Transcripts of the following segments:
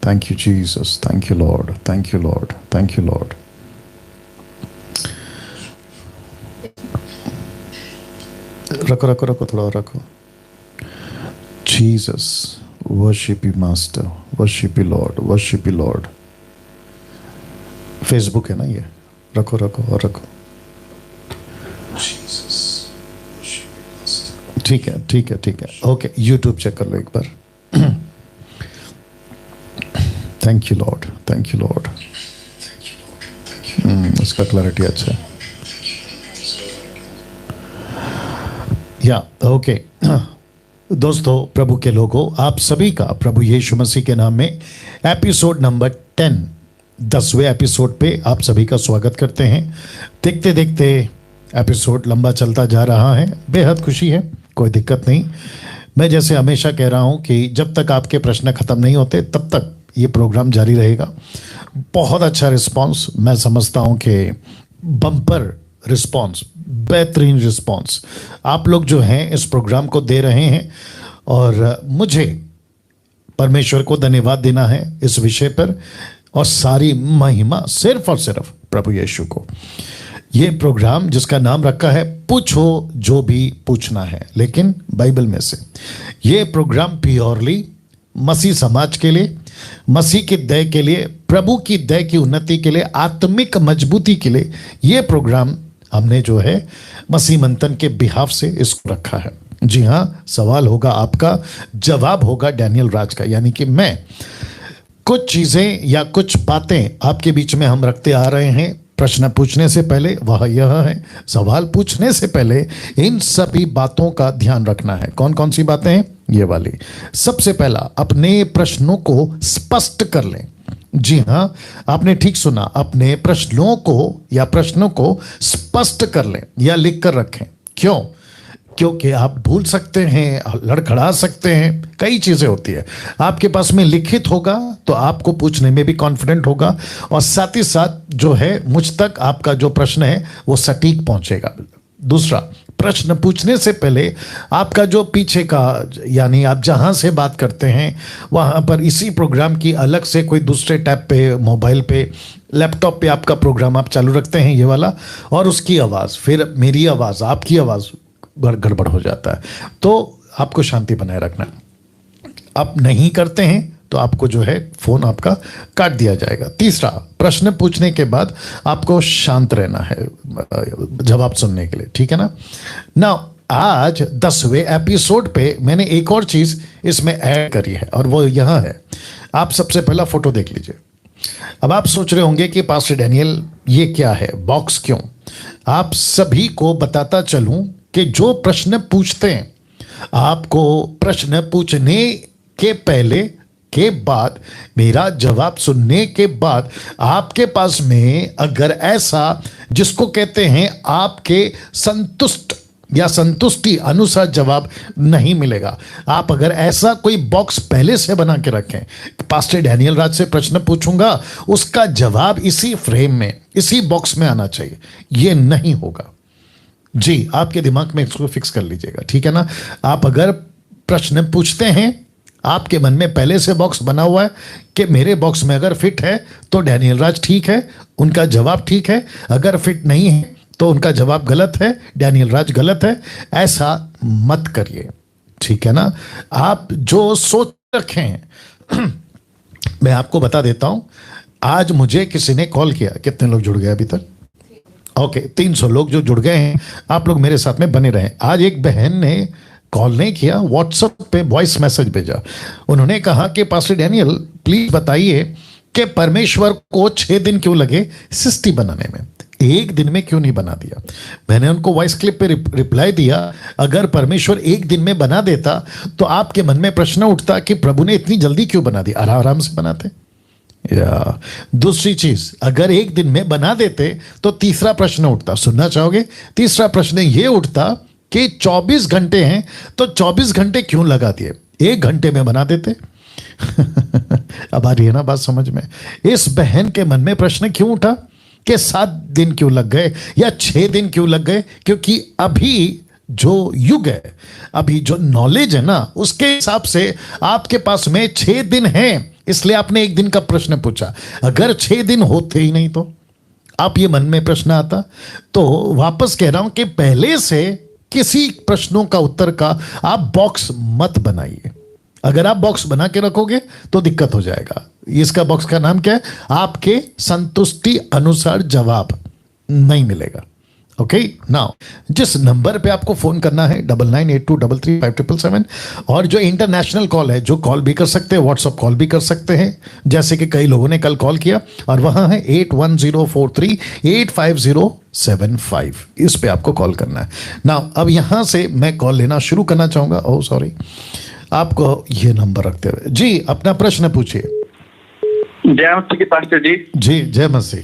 Thank you, Jesus. Thank you, Lord. Thank you, Lord. Thank you, Lord. रखो रखो रखो, थोड़ा और रखो. Jesus, worship you, Master. Worship you, Lord. Worship you, Lord. Facebook है ना ये. रखो रखो और रखो. Jesus, worship you, Master. ठीक है ठीक है ठीक है. ओके, यूट्यूब चेक कर लो एक बार. Thank you Lord. Thank you Lord. इसका क्लैरिटी अच्छा है. या ओके. दोस्तों, प्रभु के लोगों, आप सभी का प्रभु यीशु मसीह के नाम में एपिसोड नंबर 10वें एपिसोड पे आप सभी का स्वागत करते हैं. देखते देखते एपिसोड लंबा चलता जा रहा है. बेहद खुशी है, कोई दिक्कत नहीं. मैं जैसे हमेशा कह रहा हूं कि जब तक आपके प्रश्न खत्म नहीं होते तब तक ये प्रोग्राम जारी रहेगा. बहुत अच्छा रिस्पांस, मैं समझता हूं कि बम्पर रिस्पांस, बेहतरीन रिस्पांस आप लोग जो हैं इस प्रोग्राम को दे रहे हैं. और मुझे परमेश्वर को धन्यवाद देना है इस विषय पर, और सारी महिमा सिर्फ और सिर्फ प्रभु यीशु को. ये प्रोग्राम जिसका नाम रखा है पूछो जो भी पूछना है, लेकिन बाइबल में से. ये प्रोग्राम प्योरली मसीह समाज के लिए, मसीह की दया के लिए, प्रभु की दया की उन्नति के लिए, आत्मिक मजबूती के लिए ये प्रोग्राम हमने जो है मसीह मंथन के बिहाफ से इसको रखा है. जी हाँ, सवाल होगा आपका, जवाब होगा डैनियल राज का. यानी कि मैं कुछ चीजें या कुछ बातें आपके बीच में हम रखते आ रहे हैं. प्रश्न पूछने से पहले वह यह है, सवाल पूछने से पहले इन सभी बातों का ध्यान रखना है. कौन कौन सी बातें हैं? ये वाली. सबसे पहला, अपने प्रश्नों को स्पष्ट कर लें. जी हाँ, आपने ठीक सुना, अपने प्रश्नों को या प्रश्नों को स्पष्ट कर लें या लिख कर रखें. क्यों? क्योंकि आप भूल सकते हैं, लड़खड़ा सकते हैं, कई चीजें होती है. आपके पास में लिखित होगा तो आपको पूछने में भी कॉन्फिडेंट होगा, और साथ ही साथ जो है मुझ तक आपका जो प्रश्न है वो सटीक पहुंचेगा. दूसरा, प्रश्न पूछने से पहले आपका जो पीछे का, यानी आप जहां से बात करते हैं वहां पर इसी प्रोग्राम की अलग से कोई दूसरे टैब पे, मोबाइल पे, लैपटॉप पे आपका प्रोग्राम आप चालू रखते हैं ये वाला, और उसकी आवाज़, फिर मेरी आवाज़, आपकी आवाज़ गड़बड़ हो जाता है. तो आपको शांति बनाए रखना. आप नहीं करते हैं तो आपको जो है फोन आपका काट दिया जाएगा. तीसरा, प्रश्न पूछने के बाद आपको शांत रहना है जवाब सुनने के लिए. ठीक है ना? आज 10वें एपिसोड पे मैंने एक और चीज इसमें ऐड करी है, और वो यह है. आप सबसे पहला फोटो देख लीजिए. अब आप सोच रहे होंगे कि पास्टर डैनियल ये क्या है, बॉक्स क्यों? आप सभी को बताता चलूं कि जो प्रश्न पूछते हैं, आपको प्रश्न पूछने के पहले के बाद, मेरा जवाब सुनने के बाद, आपके पास में अगर ऐसा, जिसको कहते हैं आपके संतुष्ट या संतुष्टि अनुसार जवाब नहीं मिलेगा, आप अगर ऐसा कोई बॉक्स पहले से बना के रखें, पास्टर डैनियल राज से प्रश्न पूछूंगा, उसका जवाब इसी फ्रेम में, इसी बॉक्स में आना चाहिए, ये नहीं होगा. जी, आपके दिमाग में इसको फिक्स कर लीजिएगा. ठीक है ना? आप अगर प्रश्न पूछते हैं, आपके मन में पहले से बॉक्स बना हुआ है कि मेरे बॉक्स में अगर फिट है तो डैनियल राज ठीक है, उनका जवाब ठीक है, अगर फिट नहीं है तो उनका जवाब गलत है, डैनियल राज गलत है. ऐसा मत करिए. ठीक है ना? आप जो सोच रखे हैं मैं आपको बता देता हूं. आज मुझे किसी ने कॉल किया. कितने लोग जुड़ गए अभी तक? ओके, 300 लोग जो जुड़ गए हैं. आप लोग मेरे साथ में बने रहें. आज एक बहन ने कॉल नहीं किया, व्हाट्सएप पे वॉइस मैसेज भेजा. उन्होंने कहा कि पास्टर डैनियल प्लीज बताइए कि परमेश्वर को 6 दिन क्यों लगे सृष्टि बनाने में, एक दिन में क्यों नहीं बना दिया. मैंने उनको वॉइस क्लिप पे रिप्लाई दिया, अगर परमेश्वर एक दिन में बना देता तो आपके मन में प्रश्न उठता कि प्रभु ने इतनी जल्दी क्यों बना दिया, आराम से बनाते. या दूसरी चीज, अगर एक दिन में बना देते तो तीसरा प्रश्न उठता. सुनना चाहोगे? तीसरा प्रश्न ये उठता कि 24 घंटे हैं तो 24 घंटे क्यों लगा दिए, 1 घंटे में बना देते. अब आ रही है ना बात समझ में? इस बहन के मन में प्रश्न क्यों उठा कि 7 दिन क्यों लग गए या 6 दिन क्यों लग गए? क्योंकि अभी जो युग है, अभी जो नॉलेज है ना, उसके हिसाब से आपके पास में 6 दिन है, इसलिए आपने एक दिन का प्रश्न पूछा। अगर 6 दिन होते ही नहीं तो आप ये मन में प्रश्न आता। तो वापस कह रहा हूं कि पहले से किसी प्रश्नों का उत्तर का आप बॉक्स मत बनाइए। अगर आप बॉक्स बना के रखोगे तो दिक्कत हो जाएगा। इसका बॉक्स का नाम क्या है? आपके संतुष्टि अनुसार जवाब नहीं मिलेगा। ओके, नाउ जिस नंबर पे आपको फोन करना है 9982335777, और जो इंटरनेशनल कॉल है, जो कॉल भी कर सकते हैं, व्हाट्सअप कॉल भी कर सकते हैं, जैसे कि कई लोगों ने कल कॉल किया, और वहां है 8104385075। इस पे आपको कॉल करना है। नाउ अब यहां से मैं कॉल लेना शुरू करना चाहूंगा। ओह सॉरी, आपको ये नंबर रखते हुए जी अपना प्रश्न पूछिए। जय मसीह की पास्टर जी। जी जय मसीह।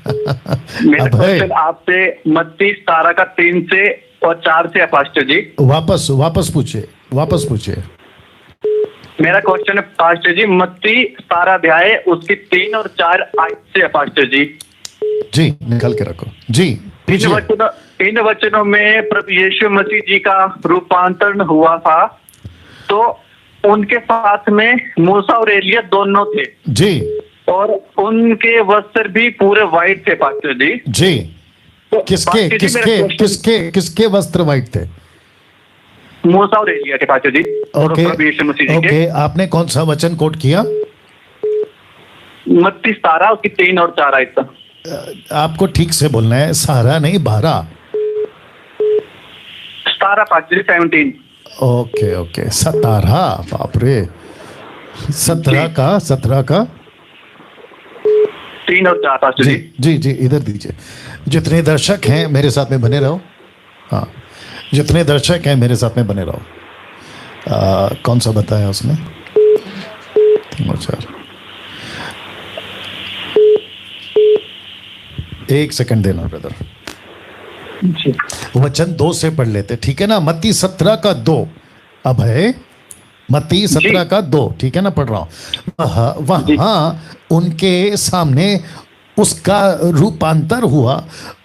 मेरा क्वेश्चन आपसे मत्ती 17 का 3 से और 4 से है पास्टर जी। वापस पूछिए। मेरा क्वेश्चन है पास्टर जी, मत्ती 17 अध्याय उसकी 3 और 4 आयत से है पास्टर जी। जी निकाल के रखो जी। इन वचनों में प्रभु यीशु मसीह जी का रूपांतरण हुआ था, तो उनके साथ में मूसा और एलिया दोनों थे जी, और उनके वस्त्र भी पूरे व्हाइट थे पास्टर जी। जी तो किसके वस्त्र व्हाइट थे? मूसा और एलिया के पास्टर जी। ओके प्रभु यीशु मसीह जी ओके, आपने कौन सा वचन कोट किया? मत्ती 17 उसकी 3 और 4 आयत। आपको ठीक से बोलना है, सारा नहीं 12। 17 पास्टर जी 17। ओके 17, बाप रे, 17 का 3 और 4 पास्टर जी। जी इधर दीजिए। जितने दर्शक हैं मेरे साथ में बने रहो। हाँ, जितने दर्शक हैं मेरे साथ में बने रहो। कौन सा बताया उसने? 3 और 4। 1 सेकंड देना ब्रदर। वचन 2 से पढ़ लेते, ठीक है ना? मत्ती 17 का 2। अब है मत्ती 17 का 2, ठीक है ना? पढ़ रहा हूं। वहां उनके सामने उसका रूपांतर हुआ,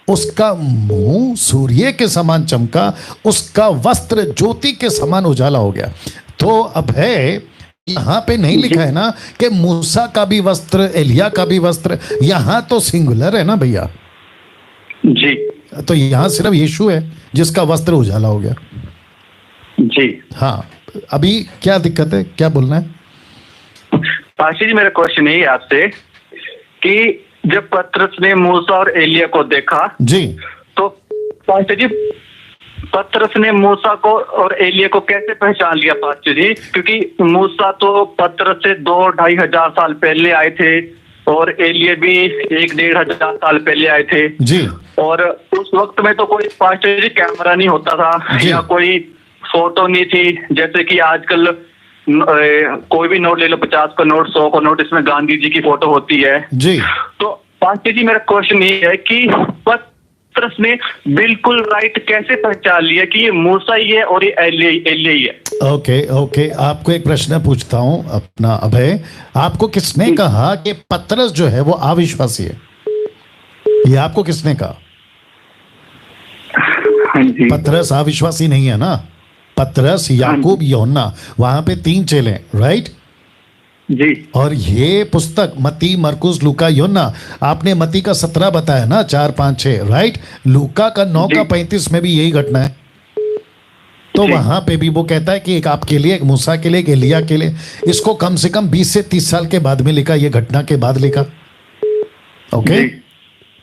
उसका मुंह सूर्य के समान चमका, उसका वस्त्र ज्योति के समान उजाला हो गया। तो अब है, यहां पे नहीं लिखा है ना कि मूसा का भी वस्त्र, एलिया का भी वस्त्र। यहां तो सिंगुलर है ना भैया जी। तो यहां सिर्फ यीशु है जिसका वस्त्र उजाला हो गया जी। हाँ, अभी क्या दिक्कत है, क्या बोलना है? पास्टर जी मेरा क्वेश्चन है आपसे कि जब पतरस ने मूसा और एलिया को देखा जी, तो पास्टर जी पतरस ने मूसा को और एलिया को कैसे पहचान लिया पास्टर जी? क्योंकि मूसा तो पतरस से 2-2.5 हजार साल पहले आए थे, और एलिया भी 1-1.5 हजार साल पहले आए थे जी। और उस वक्त में तो कोई पास्टर जी कैमरा नहीं होता था जी। या कोई फोटो नहीं थी, जैसे कि आजकल कोई भी नोट ले लो, 50 का नोट, 100 का नोट, इसमें गांधी जी की फोटो होती है जी। तो पास्टर जी मेरा क्वेश्चन ये है कि पतरस ने बिल्कुल राइट कैसे पहचान लिया कि ये मूसा ही है और ये एलिया ही है? ओके, आपको एक प्रश्न पूछता हूं अपना अभय, आपको किसने कहा कि पतरस जो है वो अविश्वासी है? ये आपको किसने कहा? पतरस अविश्वासी नहीं है ना। पतरस, याकूब, यूहन्ना, वहां पे 3 चेले, राइट जी। और ये पुस्तक मत्ती, मरकुस, लूका, यूहन्ना, आपने मत्ती का 17 बताया ना, 4, 5, 6, राइट। लूका का 9 का 35 में भी यही घटना है। तो वहां पे भी वो कहता है कि एक आपके लिए, एक मूसा के लिए, एक एलिया के लिए। इसको कम से कम 20 से 30 साल के बाद में लिखा, ये घटना के बाद लिखा। ओके,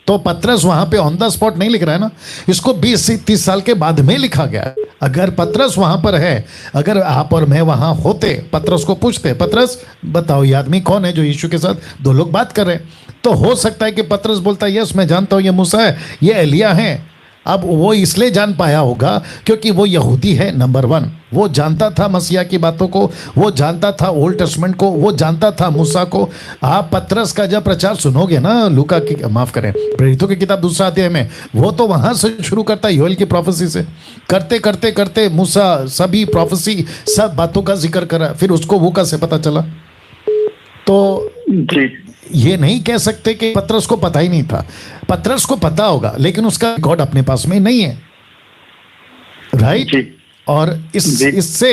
तो पतरस वहां पे ऑन द स्पॉट नहीं लिख रहा है ना, इसको 20 से 30 साल के बाद में लिखा गया। अगर पतरस वहां पर है, अगर आप और मैं वहां होते, पतरस को पूछते, पतरस बताओ ये आदमी कौन है जो यीशु के साथ 2 लोग बात कर रहे हैं, तो हो सकता है कि पतरस बोलता है यस मैं जानता हूं ये मूसा है, ये एलिया है। अब वो इसलिए जान पाया होगा क्योंकि वो यहूदी है, नंबर 1। वो जानता था मसीहा की बातों को, वो जानता था ओल्ड टेस्टमेंट को, वो जानता था मूसा को। आप पतरस का जब प्रचार सुनोगे ना, लूका की, माफ करें, प्रेरितों की किताब 2 अध्याय में, वो तो वहां से शुरू करता है, योएल की प्रोफेसी से, करते करते करते मूसा, सभी प्रोफेसी, सब बातों का जिक्र करा, फिर उसको वो कैसे पता चला? तो ये नहीं कह सकते कि पतरस को पता ही नहीं था। पतरस को पता होगा, लेकिन उसका गॉड अपने पास में नहीं है, राइट। और इससे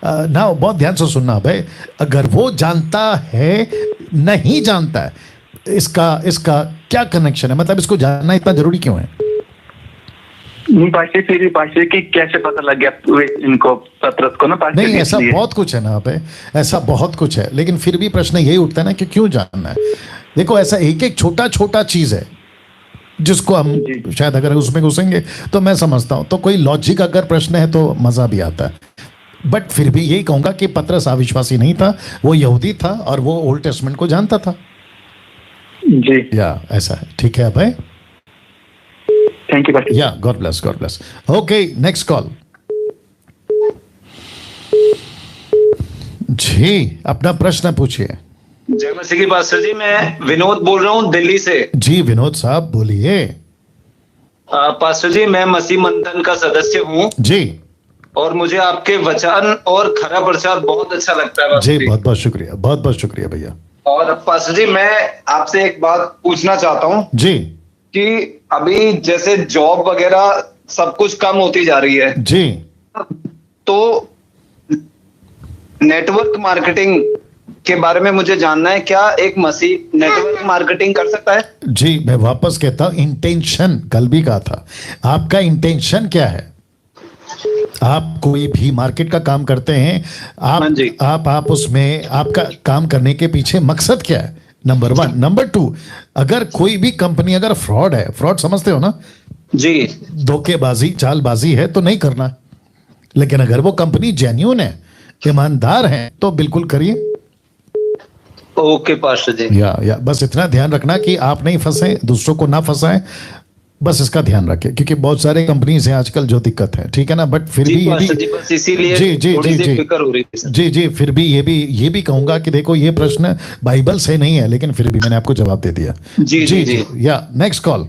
ना बहुत ध्यान से सुनना भाई, अगर वो जानता है नहीं जानता है, इसका क्या कनेक्शन है? मतलब इसको जानना इतना जरूरी क्यों है? पाशे की कैसे पता लग गया इनको पत्रस को ना? नहीं, ऐसा बहुत कुछ है ना पे, ऐसा बहुत कुछ है, लेकिन फिर भी प्रश्न यही उठता है ना कि क्यों जानना है। देखो, ऐसा एक एक छोटा छोटा चीज है जिसको हम शायद अगर उसमें घुसेंगे तो मैं समझता हूं, तो कोई लॉजिक अगर प्रश्न है तो मजा भी आता है। बट फिर भी यही कहूंगा कि पतरस अविश्वासी नहीं था, वो यहूदी था और वो ओल्ड टेस्टमेंट को जानता था जी। या ऐसा है। ठीक है भाई, थैंक यू। या God bless, God bless. Okay, next call जी, अपना प्रश्न पूछिए। जय मसीह की पास्टर जी, मैं विनोद बोल रहा हूँ दिल्ली से। जी विनोद साहब बोलिए। पास्टर जी, मैं मसीह मंथन का सदस्य हूँ जी, और मुझे आपके वचन और खरा प्रचार बहुत अच्छा लगता है जी। बहुत बहुत शुक्रिया, बहुत बहुत शुक्रिया भैया। और पास्टर जी, मैं आपसे एक बात पूछना चाहता हूँ जी, कि अभी जैसे जॉब वगैरह सब कुछ कम होती जा रही है जी, तो नेटवर्क मार्केटिंग के बारे में मुझे जानना है, क्या एक मसीह नेटवर्क मार्केटिंग कर सकता है? जी, मैं वापस कहता हूं, इंटेंशन कल भी कहा था, आपका इंटेंशन क्या है? आप कोई भी मार्केट का काम करते हैं, आप उसमें आपका काम करने के पीछे मकसद क्या है? नंबर 1। नंबर 2, अगर कोई भी कंपनी अगर फ्रॉड है, फ्रॉड समझते हो ना जी, धोखेबाजी चालबाजी है तो नहीं करना, लेकिन अगर वो कंपनी जेन्युइन है, ईमानदार है, तो बिल्कुल करिए। ओके पास्टर जी। या बस इतना ध्यान रखना कि आप नहीं फंसे, दूसरों को ना फंसाएं, बस इसका ध्यान रखें, क्योंकि बहुत सारे कंपनीज हैं आजकल जो दिक्कत है, ठीक है ना। बट फिर भी ये भी इसीलिए जी जी जी जी जी जी फिर भी ये भी कहूंगा कि देखो, ये प्रश्न बाइबल से नहीं है, लेकिन फिर भी मैंने आपको जवाब दे दिया। जी जी जी। या नेक्स्ट कॉल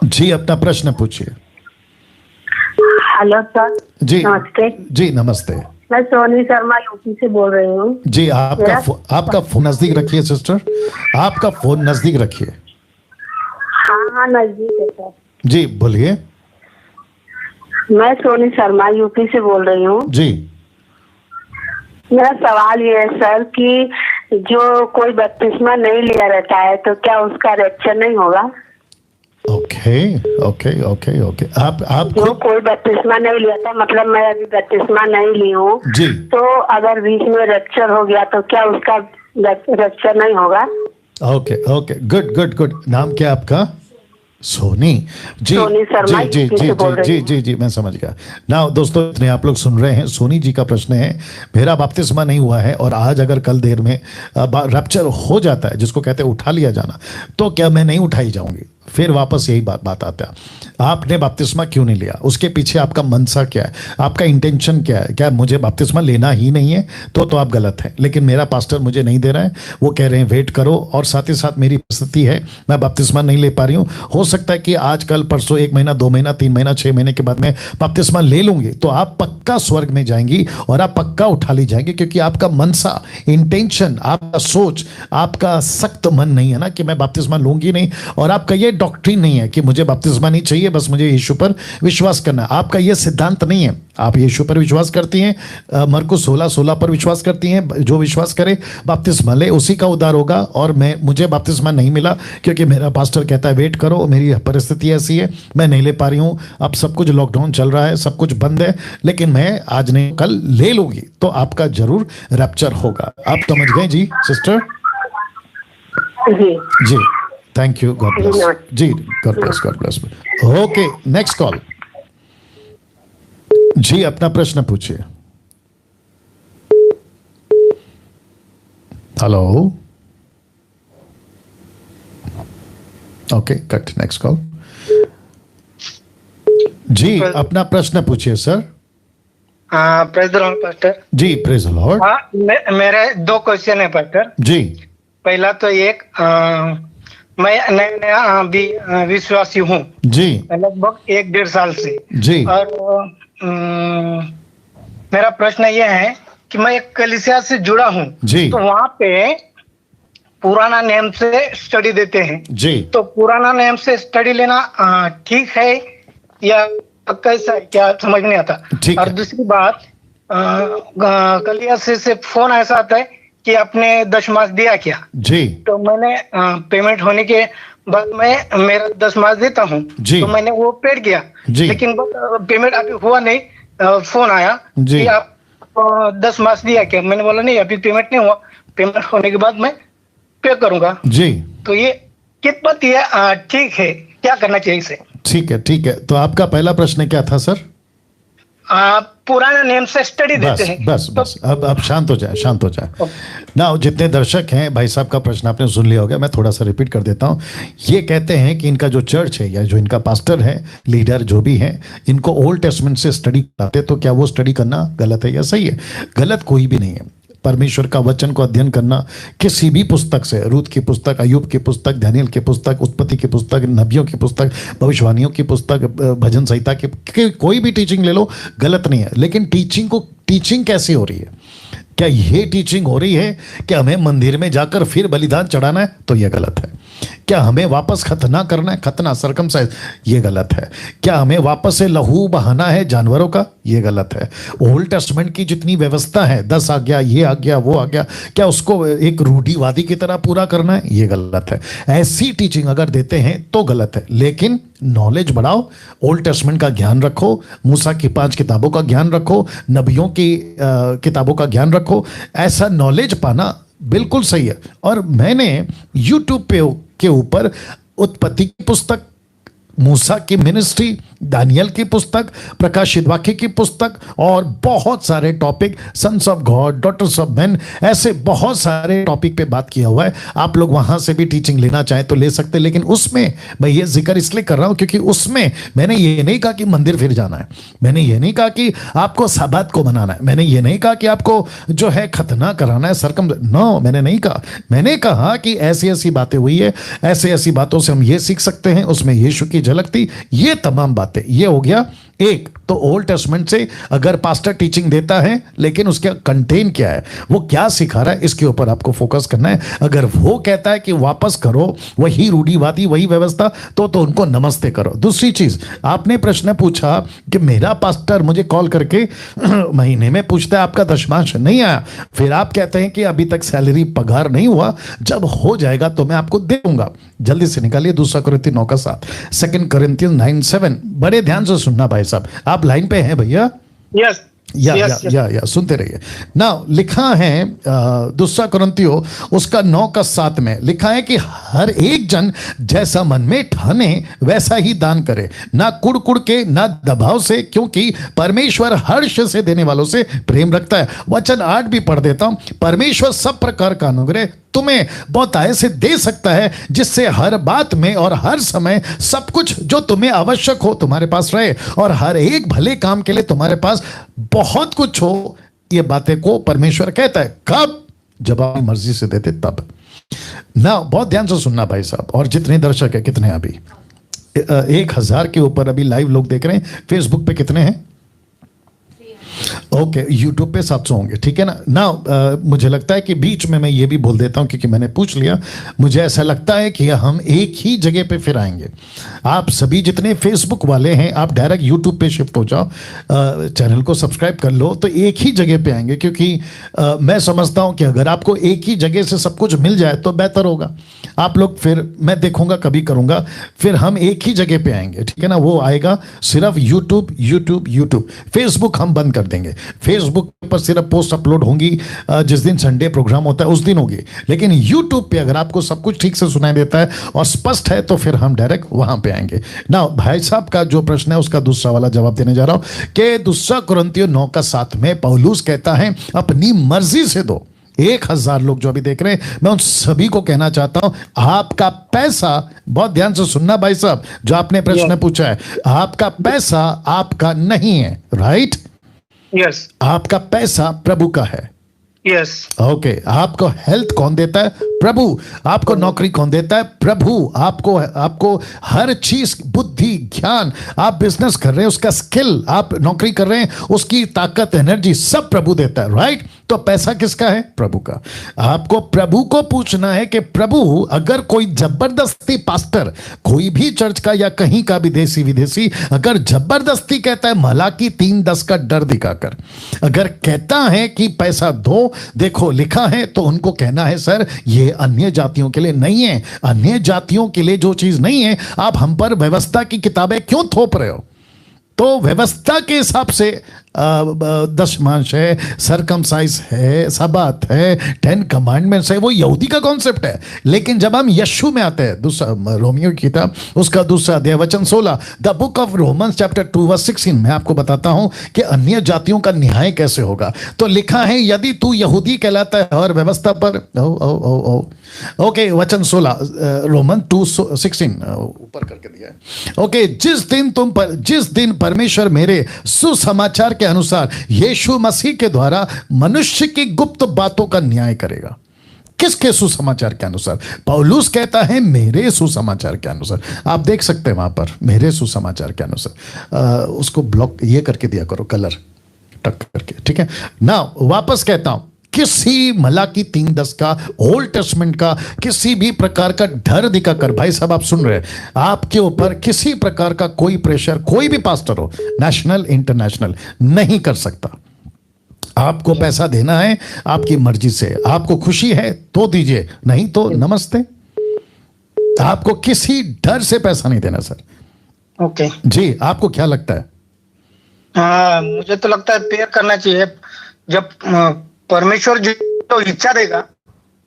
जी, अपना प्रश्न पूछिए। हेलो सर जी, नमस्ते। जी नमस्ते। मैं सोनी शर्मा यूपी से बोल रही हूँ। जी, आपका फोन नजदीक रखिए सिस्टर, आपका फोन नजदीक रखिए। हाँ नजदीक है सर। जी बोलिए। मैं सोनी शर्मा यूपी से बोल रही हूँ। जी, मेरा सवाल ये है सर कि जो कोई बपतिस्मा नहीं लिया रहता है तो क्या उसका रैप्चर नहीं होगा? Okay okay okay okay. आप जो कोई बपतिस्मा नहीं लिया था, मतलब मैं अभी बपतिस्मा नहीं ली हूँ जी, तो अगर बीच में रैप्चर हो गया तो क्या उसका रैप्चर नहीं होगा? Okay okay, good good good. नाम क्या आपका? सोनी जी। सोनी शर्मा जी जी जी जी जी जी जी मैं समझ गया ना। दोस्तों, इतने आप लोग सुन रहे हैं, सोनी जी का प्रश्न है, मेरा बपतिस्मा नहीं हुआ है और आज अगर कल देर में रप्चर हो जाता है, जिसको कहते हैं उठा लिया जाना, तो क्या मैं नहीं उठाई जाऊंगी? फिर वापस यही बात आता है, आपने बपतिस्मा क्यों नहीं लिया? उसके पीछे आपका मनसा क्या है, आपका इंटेंशन क्या है? क्या मुझे बपतिस्मा लेना ही नहीं है? तो आप गलत हैं। लेकिन मेरा पास्टर मुझे नहीं दे रहा है, वो कह रहे हैं वेट करो, और साथ ही साथ मेरी परिस्थिति है, मैं बपतिस्मा नहीं ले पा रही हूँ। हो सकता है कि आज कल परसों 1 महीना 2 महीना 3 महीना 6 महीने के बाद में बपतिस्मा ले लूंगी, तो आप पक्का स्वर्ग में जाएंगी और आप पक्का उठा ली जाएंगी, क्योंकि आपका मनसा, इंटेंशन, आपका सोच, आपका सख्त मन नहीं है ना कि मैं बपतिस्मा लूंगी नहीं, और आपका ये डॉक्ट्रिन नहीं है कि मुझे बपतिस्मा नहीं चाहिए, बस मुझे यीशु पर विश्वास करना है। आपका ये सिद्धांत नहीं है। आप यीशु पर विश्वास करती हैं, मरकुस 16:16 पर विश्वास करती हैं, जो विश्वास करे बपतिस्मा ले उसी का उद्धार होगा। और मुझे बपतिस्मा नहीं मिला क्योंकि मेरा पास्टर कहता है वेट करो, मेरी परिस्थिति ऐसी है, मैं नहीं ले पा रही हूँ, अब सब कुछ लॉकडाउन चल रहा है, सब कुछ बंद है, लेकिन मैं आज नहीं कल ले लूंगी, तो आपका जरूर रैप्चर होगा। आप समझ गए जी सिस्टर? जी जी, थैंक यू, गॉड ब्लेस जी, God bless, God bless. Okay, next call जी, अपना प्रश्न पूछिए। Hello, okay, cut. Next call जी, अपना प्रश्न पूछिए sir. Praise the Lord pastor जी, प्रेज द लॉर्ड। मेरे 2 क्वेश्चन है पास्टर जी। पहला तो एक, मैं नया अभी विश्वासी हूँ जी, लगभग 1-1.5 साल से जी, और मेरा प्रश्न ये है कि मैं एक कलीसिया से जुड़ा हूँ जी, तो वहाँ पे पुराना नेम से स्टडी देते हैं जी, तो पुराना नेम से स्टडी लेना ठीक है या कैसा है क्या समझ नहीं आता। और दूसरी बात, कलिया से फोन ऐसा आता है कि आपने 10 मास दिया क्या जी, तो मैंने पेमेंट होने के बाद में मेरा 10 मास देता हूँ, तो मैंने वो पेड किया, लेकिन पेमेंट अभी हुआ नहीं। फोन आया कि आप 10 मास दिया क्या, मैंने बोला नहीं अभी पेमेंट नहीं हुआ, पेमेंट होने के बाद मैं पे करूंगा जी। तो ये कितना ठीक है, क्या करना चाहिए इसे? ठीक है। तो आपका पहला प्रश्न क्या था सर? पुराना नेम से स्टडी देते हैं। बस अब शांत हो जाए ना। जितने दर्शक हैं, भाई साहब का प्रश्न आपने सुन लिया होगा, मैं थोड़ा सा रिपीट कर देता हूं। ये कहते हैं कि इनका जो चर्च है या जो इनका पास्टर है, लीडर जो भी है, इनको ओल्ड टेस्टमेंट से स्टडी कराते, तो क्या वो स्टडी करना गलत है या सही है? गलत कोई भी नहीं है। परमेश्वर का वचन को अध्ययन करना किसी भी पुस्तक से, रूत की पुस्तक, अय्यूब की पुस्तक, दानियेल की पुस्तक, उत्पत्ति की पुस्तक, नबियों की पुस्तक, भविष्यवाणियों की पुस्तक, भजन संहिता की कोई भी टीचिंग ले लो, गलत नहीं है। लेकिन टीचिंग कैसी हो रही है? क्या ये टीचिंग हो रही है कि हमें मंदिर में जाकर फिर बलिदान चढ़ाना है? तो यह गलत है। क्या हमें वापस खतना करना है, खतना सर्कमसाइज? ये गलत है। क्या हमें वापस से लहू बहाना है जानवरों का? ये गलत है। ओल्ड टेस्टमेंट की जितनी व्यवस्था है, 10 आज्ञा, ये आज्ञा, वो आज्ञा, क्या उसको एक रूढ़िवादी की तरह पूरा करना है? ये गलत है। ऐसी टीचिंग अगर देते हैं तो गलत है। लेकिन नॉलेज बढ़ाओ, ओल्ड टेस्टमेंट का ज्ञान रखो, मूसा की 5 किताबों का ज्ञान रखो, नबियों की किताबों का ज्ञान रखो। ऐसा नॉलेज पाना बिल्कुल सही है। और मैंने यूट्यूब के ऊपर उत्पत्ति की पुस्तक, मूसा की मिनिस्ट्री, दानियल की पुस्तक, प्रकाशित वाक्य की पुस्तक और बहुत सारे topic, sons of God, daughters of man, ऐसे बहुत सारे टॉपिक पे बात किया हुआ है। आप लोग वहां से भी टीचिंग लेना चाहें तो ले सकते हैं। लेकिन उसमें मैं ये जिक्र इसलिए कर रहा हूं क्योंकि उसमें मैंने ये नहीं कहा कि मंदिर फिर जाना है, मैंने ये नहीं कहा कि आपको साबात को मनाना है, मैंने ये नहीं कहा कि आपको जो है खतना कराना है, नो, मैंने नहीं कहा। मैंने कहा कि ऐसी ऐसी बातें हुई है, ऐसी बातों से हम ये सीख सकते हैं, उसमें यीशु की झलक थी, ये तमाम बातें। ये हो गया एक। तो ओल्ड टेस्टमेंट से अगर पास्टर टीचिंग देता है, लेकिन उसका कंटेन क्या है, वो क्या सिखा रहा है, इसके ऊपर आपको फोकस करना है। अगर वो कहता है कि वापस करो वही रूढ़िवादी, वही व्यवस्था, तो उनको नमस्ते करो। दूसरी चीज, आपने प्रश्न पूछा कि मेरा पास्टर मुझे कॉल करके महीने में पूछता है आपका दशमांश नहीं आया, फिर आप कहते हैं कि अभी तक सैलरी पगार नहीं हुआ, जब हो जाएगा तो मैं आपको दे दूंगा। जल्दी से निकालिए 2 Corinthians 9:7, 2 Corinthians 9:7। बड़े ध्यान से सुनना भाई साहब, आप लाइन पे हैं भैया? यस। या सुनते रहिए ना। लिखा है 2 Corinthians उसका 9:7 में लिखा है कि हर एक जन जैसा मन में ठाने वैसा ही दान करे, ना कुड़ के, ना दबाव से, क्योंकि परमेश्वर हर्ष से देने वालों से प्रेम रखता है। वचन 8 भी पढ़ देता हूं। परमेश्वर सब प्रकार का अनुग्रह तुम्हें बहुतायत से दे सकता है, जिससे हर बात में और हर समय सब कुछ जो तुम्हें आवश्यक हो तुम्हारे पास रहे, और हर एक भले काम के लिए तुम्हारे पास बहुत कुछ हो। ये बातें को परमेश्वर कहता है कब? जब आप मर्जी से देते तब ना। बहुत ध्यान से सुनना भाई साहब। और जितने दर्शक है, कितने अभी 1000 के ऊपर अभी लाइव लोग देख रहे हैं। फेसबुक पे कितने हैं? ओके, यूट्यूब पे 700 होंगे, ठीक है ना। मुझे लगता है कि बीच में मैं ये भी बोल देता हूं क्योंकि मैंने पूछ लिया। मुझे ऐसा लगता है कि हम एक ही जगह पे फिर आएंगे। आप सभी जितने फेसबुक वाले हैं, आप डायरेक्ट यूट्यूब पे शिफ्ट हो जाओ, चैनल को सब्सक्राइब कर लो, तो एक ही जगह पे आएंगे। क्योंकि मैं समझता हूं कि अगर आपको एक ही जगह से सब कुछ मिल जाए तो बेहतर होगा। आप लोग फिर, मैं देखूंगा कभी करूंगा, फिर हम एक ही जगह पे आएंगे, ठीक है ना। वो आएगा सिर्फ यूट्यूब। फेसबुक हम बंद कर देंगे। फेसबुक पर सिर्फ पोस्ट अपलोड होंगी, जिस दिन संडे प्रोग्राम होता है उस दिन होगी। लेकिन यूट्यूब पे अगर आपको सब कुछ ठीक से सुनाई देता है और स्पष्ट है, तो फिर हम डायरेक्ट वहां पे आएंगे ना। भाई साहब का जो प्रश्न है उसका दूसरा वाला जवाब देने जा रहा हूं कि 2 Corinthians 9:7 में पौलुस कहता है अपनी मर्जी से दो। 1000 लोग जो अभी देख रहे हैं, मैं उन सभी को कहना चाहता हूं, आपका पैसा, बहुत ध्यान से सुनना भाई साहब, जो आपने प्रश्न पूछा है, आपका पैसा आपका नहीं है, राइट? यस। आपका पैसा प्रभु का है। यस। ओके। आपको हेल्थ कौन देता है? प्रभु। आपको नौकरी कौन देता है? प्रभु। आपको हर चीज, बुद्धि, ज्ञान, आप बिजनेस कर रहे हैं उसका स्किल, आप नौकरी कर रहे हैं उसकी ताकत, एनर्जी, सब प्रभु देता है, राइट? तो पैसा किसका है? प्रभु का। आपको प्रभु को पूछना है कि प्रभु, अगर कोई जबरदस्ती पास्टर, कोई भी चर्च का या कहीं का भी देसी विदेशी, अगर जबरदस्ती कहता है मलाकी 3:10 का डर दिखाकर, अगर कहता है कि पैसा दो, देखो लिखा है, तो उनको कहना है सर ये अन्य जातियों के लिए नहीं है। अन्य जातियों के लिए जो चीज नहीं है, आप हम पर व्यवस्था की किताबें क्यों थोप रहे हो? तो व्यवस्था के हिसाब से दशमांश है, सरकमसाइज है, सबात है, 10 कमांडमेंट्स है, वो यहूदी का कॉन्सेप्ट है। लेकिन जब हम यीशु में आते हैं, दूसरा रोमियो की किताब उसका दूसरा अध्याय वचन 16, the book of Romans chapter 2 verse 16 में आपको बताता हूं कि अन्य जातियों का न्याय कैसे होगा। तो लिखा है यदि तू यहूदी कहलाता है और व्यवस्था पर ओके, वचन 16 रोमन 2:16 ऊपर करके दिया है। ओके, जिस दिन परमेश्वर मेरे सुसमाचार के अनुसार यीशु मसीह के द्वारा मनुष्य की गुप्त बातों का न्याय करेगा। किसके सुसमाचार के अनुसार? पौलुस कहता है मेरे सुसमाचार के अनुसार। आप देख सकते हैं वहां पर मेरे सुसमाचार के अनुसार। उसको ब्लॉक ये करके दिया करो, कलर टक करके, ठीक है ना। वापस कहता हूं, किसी मलाकी 3:10 का, ओल्ड टेस्टमेंट का किसी भी प्रकार का डर दिखाकर, भाई साहब आप सुन रहे हैं, आपके ऊपर किसी प्रकार का कोई प्रेशर, कोई भी पास्टर हो, नेशनल इंटरनेशनल, नहीं कर सकता। आपको पैसा देना है आपकी मर्जी से, आपको खुशी है तो दीजिए, नहीं तो नमस्ते। आपको किसी डर से पैसा नहीं देना सर। ओके जी, आपको क्या लगता है? मुझे तो लगता है पेयर करना चाहिए। जब परमेश्वर जो इच्छा देगा,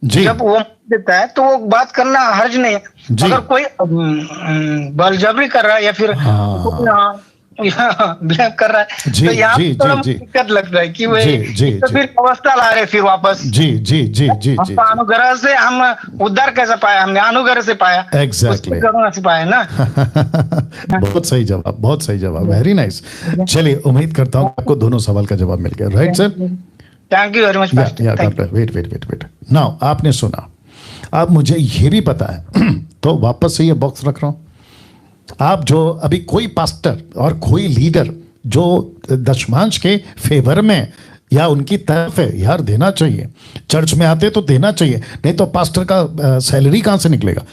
जब वो देता है तो वो बात करना हर्ज नहीं है। अगर कोई बलजबरी कर रहा है या फिर ब्लैम कर रहा है, तो यहाँ थोड़ा दिक्कत लगता है कि वो तो फिर अवस्था ला रहे फिर वापस। जी जी जी जी जी, अनुग्रह से हम उद्धार कैसे पाया? हमने अनुग्रह से पाया, एग्जैक्टली से पाया ना। बहुत सही जवाब, बहुत सही जवाब, वेरी नाइस। चलिए, उम्मीद करता हूँ आपको दोनों सवाल का जवाब मिल गया। Right sir, thank you very much. Wait now, आपने सुना, अब मुझे ये भी पता है तो वापस से ये बॉक्स रख रहा हूं। आप जो अभी कोई पास्टर और कोई लीडर जो दशमांश के फेवर में या उनकी तरफ है, यार देना चाहिए, चर्च में आते तो देना चाहिए, नहीं तो पास्टर का सैलरी कहां से निकलेगा,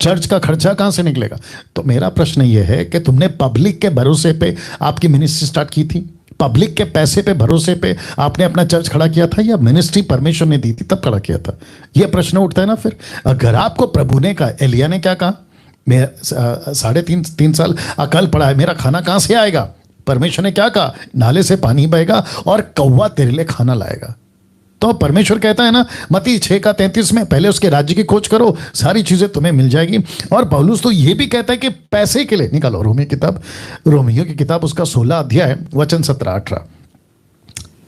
चर्च का खर्चा कहां से निकलेगा? तो मेरा प्रश्न यह है कि तुमने पब्लिक के भरोसे पे आपकी मिनिस्ट्री स्टार्ट की थी, पब्लिक के पैसे पे भरोसे पे आपने अपना चर्च खड़ा किया था, या मिनिस्ट्री परमेश्वर ने दी थी तब खड़ा किया था? यह प्रश्न उठता है ना। फिर अगर आपको प्रभु ने कहा, एलिया ने क्या कहा, मैं 3.5 साल अकाल पड़ा है, मेरा खाना कहां से आएगा? परमेश्वर ने क्या कहा, नाले से पानी बहेगा और कौवा तेरे लिए खाना लाएगा। तो परमेश्वर कहता है ना मत्ती 6:33 में, पहले उसके राज्य की खोज करो, सारी चीजें तुम्हें मिल जाएगी। और पौलुस तो ये भी कहता है कि पैसे के लिए, निकालो रोमियो की किताब उसका 16 अध्याय वचन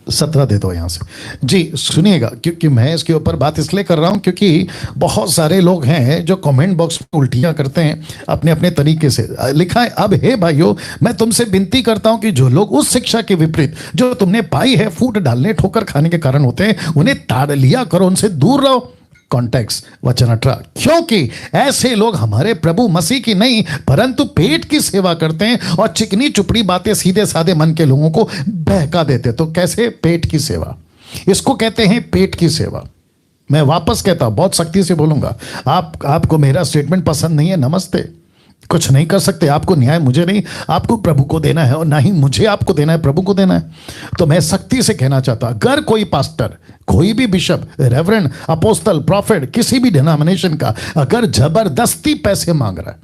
17 दे दो यहां से। जी सुनिएगा, क्योंकि मैं इसके ऊपर बात इसलिए कर रहा हूं क्योंकि बहुत सारे लोग हैं जो कमेंट बॉक्स में उल्टियां करते हैं अपने अपने तरीके से। लिखा है, अब हे भाइयों, मैं तुमसे विनती करता हूं कि जो लोग उस शिक्षा के विपरीत जो तुमने पाई है, फूट डालने, ठोकर खाने के कारण होते हैं, उन्हें ताड़ लिया करो, उनसे दूर रहो। कॉन्टेक्स्ट वचन 18, क्योंकि ऐसे लोग हमारे प्रभु मसीह की नहीं परंतु पेट की सेवा करते हैं और चिकनी चुपड़ी बातें सीधे साधे मन के लोगों को बहका देते। तो कैसे पेट की सेवा? इसको कहते हैं पेट की सेवा। मैं वापस कहता हूं, बहुत सख्ती से बोलूंगा, आपको मेरा स्टेटमेंट पसंद नहीं है, नमस्ते, कुछ नहीं कर सकते। आपको न्याय मुझे नहीं, आपको प्रभु को देना है, और ना ही मुझे आपको देना है, प्रभु को देना है। तो मैं सख्ती से कहना चाहता, अगर कोई पास्टर, कोई भी बिशप, रेवरेंड, अपोस्टल, प्रॉफिट, किसी भी डिनोमिनेशन का अगर जबरदस्ती पैसे मांग रहा है,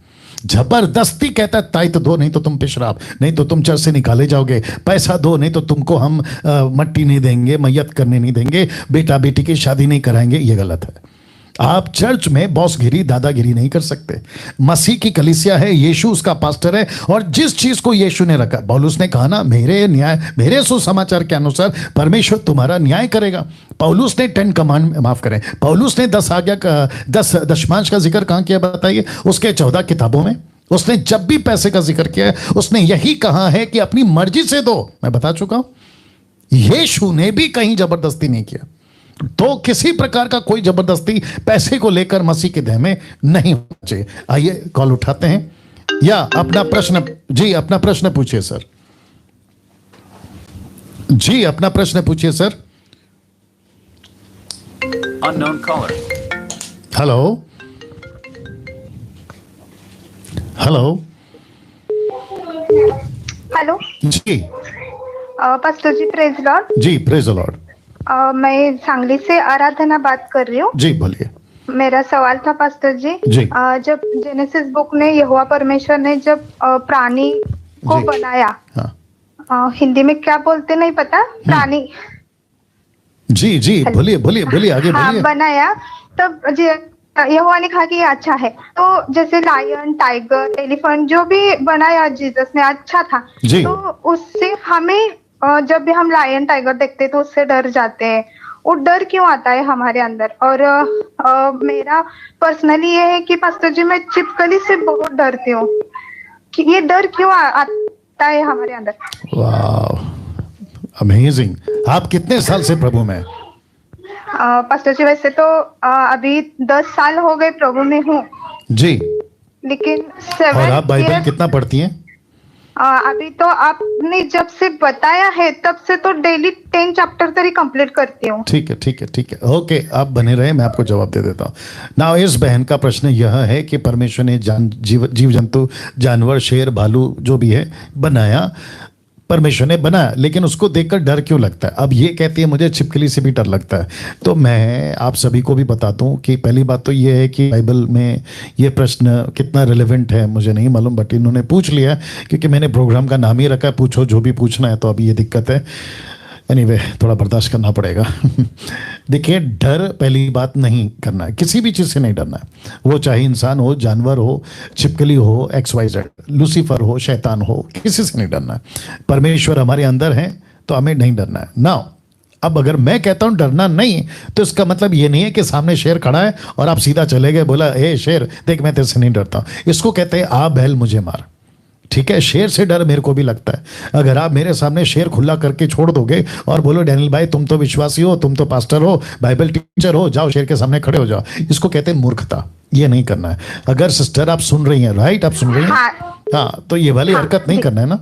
जबरदस्ती कहता है ताई तो दो, नहीं तो तुम पिशराब, नहीं तो तुम चर्च से निकाले जाओगे, पैसा दो नहीं तो तुमको हम मट्टी नहीं देंगे, मैयत करने नहीं देंगे, बेटा बेटी की शादी नहीं कराएंगे, ये गलत है। आप चर्च में बॉसगिरी, दादागिरी नहीं कर सकते। मसीह की कलीसिया है, यीशु उसका पास्टर है, और जिस चीज को यीशु ने रखा, पौलुस ने कहा ना, मेरे सुसमाचार के अनुसार परमेश्वर तुम्हारा न्याय करेगा। पौलुस ने 10 कमांड, माफ करें, पौलुस ने 10 आज्ञा का 10 दशमांश का जिक्र कहां किया बताइए? उसके 14 किताबों में। उसने जब भी पैसे का जिक्र किया है उसने यही कहा है कि अपनी मर्जी से दो। मैं बता चुका हूं, यीशु ने भी कहीं जबरदस्ती नहीं किया। तो किसी प्रकार का कोई जबरदस्ती पैसे को लेकर मसीह के देह में नहीं होना चाहिए। आइए कॉल उठाते हैं या अपना प्रश्न, जी अपना प्रश्न पूछिए सर। जी अपना प्रश्न पूछिए sir. Unknown caller. Hello hello hello जी पास्टर जी, प्रेज लॉर्ड। जी प्रेज लॉर्ड। मैं सांगली से आराधना बात कर रही हूँ। जी बोलिए। मेरा सवाल था पास्टर जी, जब जेनेसिस बुक ने यहोवा परमेश्वर ने जब प्राणी को बनाया, हिंदी में क्या बोलते नहीं पता, प्राणी। जी जी बोलिए बोलिए बोलिए आगे बोलिए। बनाया तब यहोवा ने कहा कि ये अच्छा है। तो जैसे लायन, टाइगर, एलिफेंट जो भी बनाया जीसस ने अच्छा था, तो उससे हमें जब भी हम लायन, टाइगर देखते तो उससे डर जाते हैं। वो डर क्यों आता है हमारे अंदर? और मेरा पर्सनली ये है कि पास्टर जी, मैं छिपकली से बहुत डरती हूँ कि ये डर क्यों आता है हमारे अंदर। वाह, अमेजिंग। आप कितने साल से प्रभु में? पास्टर जी, वैसे तो अभी 10 साल हो गए प्रभु में हूँ जी, लेकिन 7 और आप बाइबल कितना पढ़ती हैं? अभी तो आपने जब से बताया है तब से तो डेली 10 चैप्टर तक ही कंप्लीट करती हूँ। ठीक है ठीक है ठीक है, ओके, आप बने रहे, मैं आपको जवाब दे देता हूँ। नाउ इस बहन का प्रश्न यह है कि परमेश्वर ने जीव जंतु, जानवर, शेर, भालू जो भी है बनाया, परमेश्वर ने बनाया, लेकिन उसको देखकर डर क्यों लगता है? अब ये कहती है मुझे छिपकली से भी डर लगता है। तो मैं आप सभी को भी बताता हूँ कि पहली बात तो ये है कि बाइबल में ये प्रश्न कितना रिलेवेंट है मुझे नहीं मालूम, बट इन्होंने पूछ लिया क्योंकि मैंने प्रोग्राम का नाम ही रखा है पूछो जो भी पूछना है। तो अभी ये दिक्कत है, एनीवे थोड़ा बर्दाश्त करना पड़ेगा। देखिए, डर पहली बात नहीं करना है, किसी भी चीज़ से नहीं डरना है, वो चाहे इंसान हो, जानवर हो, छिपकली हो, XYZ, लूसीफर हो, शैतान हो, किसी से नहीं डरना है। परमेश्वर हमारे अंदर है तो हमें नहीं डरना है। नाउ अब अगर मैं कहता हूँ डरना नहीं, तो इसका मतलब ये नहीं है कि सामने शेर खड़ा है और आप सीधा चले गए, बोला हे शेर देख मैं तेरे से नहीं डरता। इसको कहते हैं आ बैल मुझे मार। ठीक है, शेर से डर मेरे को भी लगता है। अगर आप मेरे सामने शेर खुला करके छोड़ दोगे और बोलो डैनियल भाई तुम तो विश्वासी हो, तुम तो पास्टर हो, बाइबल टीचर हो, जाओ शेर के सामने खड़े हो जाओ, इसको कहते हैं मूर्खता। ये नहीं करना है। अगर सिस्टर आप सुन रही हैं, राइट, आप सुन रही हैं, हाँ, तो ये वाली हरकत नहीं करना है ना।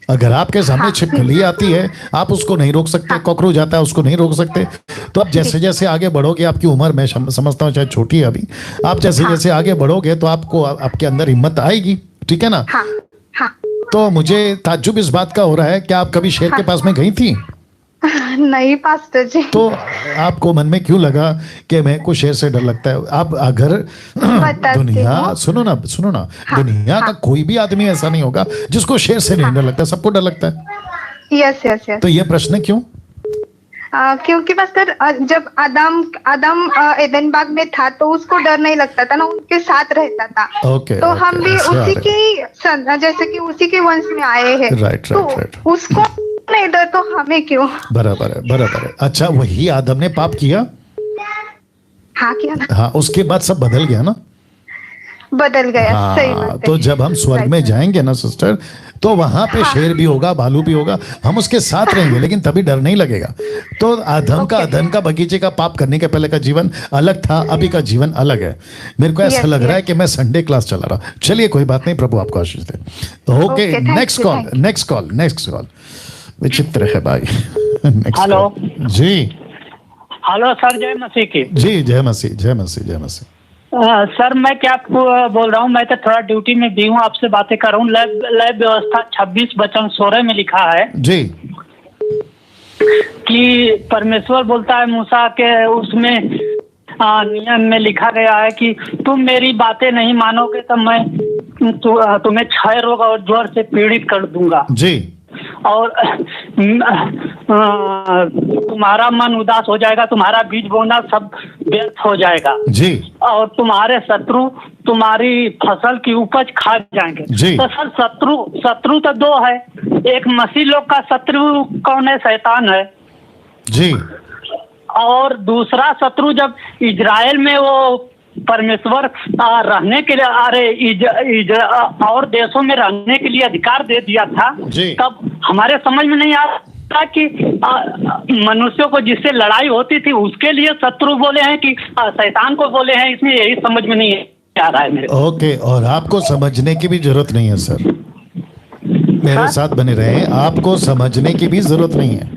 अगर आपके सामने छिपकली आती है, आप उसको नहीं रोक सकते, कॉकरोच आता है उसको नहीं रोक सकते। तो आप जैसे जैसे आगे बढ़ोगे, आपकी उम्र मैं समझता हूँ शायद छोटी है अभी, आप जैसे जैसे आगे बढ़ोगे तो आपको आपके अंदर हिम्मत आएगी। ठीक है ना? तो मुझे ताज्जुब इस बात का हो रहा है कि आप कभी शेर के पास में गई थी? नहीं पास्टर जी। तो आपको मन में क्यों लगा कि मैं को शेर से डर लगता है? आप अगर दुनिया सुनो ना दुनिया का कोई भी आदमी ऐसा नहीं होगा जिसको शेर से नहीं डर लगता, सबको डर लगता है। Yes yes yes. तो ये प्रश्न क्यों? क्योंकि पास्टर जब आदम एदन बाग में था तो उसको डर नहीं लगता था ना, उनके साथ रहता था। तो हम भी उसी की जैसे कि उसी के वंश में आए हैं। Right right right. उसको नहीं डर तो हमें क्यों? बराबर है। अच्छा, वही आदम ने पाप किया? हाँ किया ना। हाँ, उसके बाद सब बदल गया ना? बदल गया। हाँ, सही बात है। तो जब हम स्वर्ग में जाएंगे ना सिस्टर, तो वहां पे शेर भी होगा, भालू भी होगा, हम उसके साथ रहेंगे, लेकिन तभी डर नहीं लगेगा। तो अदन का बगीचे का पाप करने के पहले का जीवन अलग था, अभी का जीवन अलग है। मेरे को ऐसा लग रहा है कि मैं संडे क्लास चला रहा। चलिए कोई बात नहीं, प्रभु आपको आशीष दे। ओके, नेक्स्ट कॉल विचित्र है भाई। हेलो जी। हेलो सर, जय मसीह की। जी जय मसीह। सर मैं क्या बोल रहा हूँ, मैं तो थोड़ा ड्यूटी में भी हूँ, आपसे बातें कर रहा हूँ। लैब व्यवस्था 26:16 में लिखा है जी कि परमेश्वर बोलता है मूसा के उसमें नियम में लिखा गया है कि तुम मेरी बातें नहीं मानोगे तो मैं तुम्हें क्षय रोग और ज्वर से पीड़ित कर दूंगा जी, और तुम्हारा मन उदास हो जाएगा, तुम्हारा बीज बोना सब व्यर्थ हो जाएगा जी, और तुम्हारे शत्रु तुम्हारी फसल की उपज खा जाएंगे जी। तो सर शत्रु तो दो है, एक मसीह लोग का शत्रु कौन है? शैतान है जी, और दूसरा शत्रु जब इजराइल में वो परमेश्वर रहने के लिए और देशों में रहने के लिए अधिकार दे दिया था, तब हमारे समझ में नहीं आता कि मनुष्यों को जिससे लड़ाई होती थी उसके लिए शत्रु बोले हैं कि शैतान को बोले हैं, इसमें यही समझ में नहीं आ रहा है मेरे। ओके, और आपको समझने की भी जरूरत नहीं है सर, मेरे साथ बने रहे, आपको समझने की भी जरूरत नहीं है।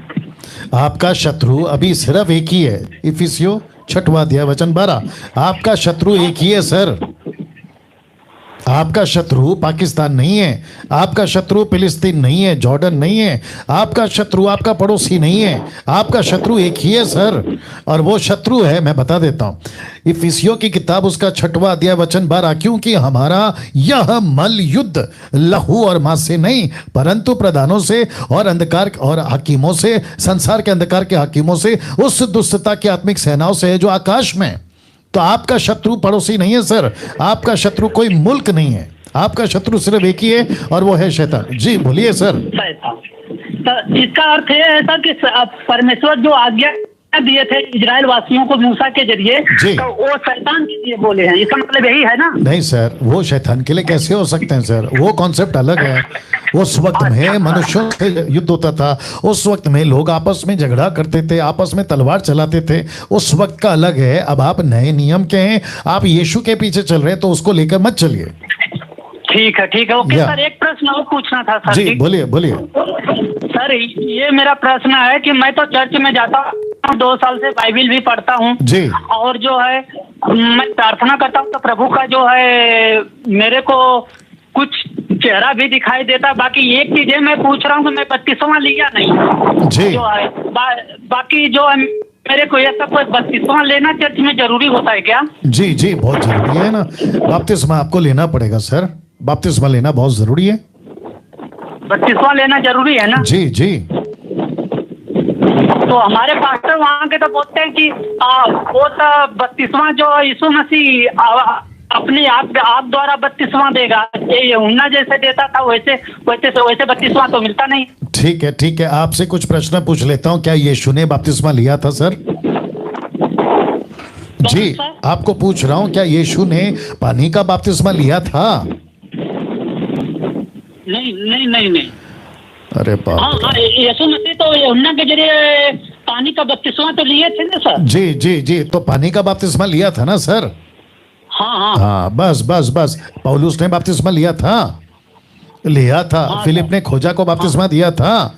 आपका शत्रु अभी सिर्फ एक ही है, इफिसियों 6वां अध्याय वचन 12। आपका शत्रु एक ही है सर। आपका शत्रु पाकिस्तान नहीं है, आपका शत्रु फिलिस्तीन नहीं है, जॉर्डन नहीं है, आपका शत्रु आपका पड़ोसी नहीं है, आपका शत्रु एक ही है सर। और वो शत्रु है, मैं बता देता हूं, इफिसियों की किताब उसका 6वां अध्याय वचन 12, क्योंकि हमारा यह मल युद्ध लहू और मांस से नहीं परंतु प्रधानों से और अंधकार और हाकिमों से, संसार के अंधकार के हाकिमों से, उस दुष्टता की आत्मिक सेनाओं से है जो आकाश में। तो आपका शत्रु पड़ोसी नहीं है सर, आपका शत्रु कोई मुल्क नहीं है, आपका शत्रु सिर्फ एक ही है और वो है शैतान। जी बोलिए सर। तो इसका अर्थ ये है सर कि परमेश्वर जो आज्ञा दिए थे इजराइल वासियों को मूसा के जरिए, तो वो शैतान के लिए बोले हैं, इसका मतलब यही है ना? नहीं सर, वो शैतान के लिए कैसे हो सकते हैं सर, वो कॉन्सेप्ट अलग है। उस वक्त में मनुष्यों से युद्ध होता था, उस वक्त में लोग आपस में झगड़ा करते थे, आपस में तलवार चलाते थे, उस वक्त का अलग है। अब आप नए नियम के हैं, आप यीशु के पीछे चल रहे हैं, तो उसको लेकर मत चलिए। ठीक है ओके सर। एक प्रश्न और पूछना था सर। जी बोलिए बोलिए सर। ये मेरा प्रश्न है कि मैं तो चर्च में जाता हूँ, 2 साल से बाइबिल भी पढ़ता हूँ जी, और जो है मैं प्रार्थना करता हूँ तो प्रभु का जो है मेरे को कुछ चेहरा भी दिखाई देता। बाकी एक चीज है, मैं पूछ रहा हूँ कि मैं बत्तीसवां लिया नहीं जी, जो है बाकी जो है मेरे को ऐसा कोई बत्तीसवां लेना चर्च में जरूरी होता है क्या? जी जी बहुत जरूरी है ना, बपतिस्मा आपको लेना पड़ेगा सर, बपतिस्मा लेना बहुत जरूरी है। बत्तीसवां लेना जरूरी है ना? जी जी। तो हमारे पास्टर वहाँ के तो बोलते हैं कि वो तो बत्तीसवां जो यीशु मसीह अपने आप द्वारा बत्तीसवां देगा, ये यूहन्ना जैसे देता था वैसे 32वां तो मिलता नहीं। ठीक है, आपसे कुछ प्रश्न पूछ लेता हूँ। क्या यीशु ने बपतिस्मा लिया था सर? जी आपको पूछ रहा हूँ, क्या यीशु ने पानी का बपतिस्मा लिया था? नहीं। अरे बाप। हाँ, यीशु मसीह तो यूहन्ना के जरिए पानी का बपतिस्मा तो लिए थे ना सर? जी, तो पानी का बपतिस्मा लिया था ना सर? हाँ, बस पौलुस ने बपतिस्मा लिया था। हाँ, फिलिप ने खोजा को बपतिस्मा दिया था।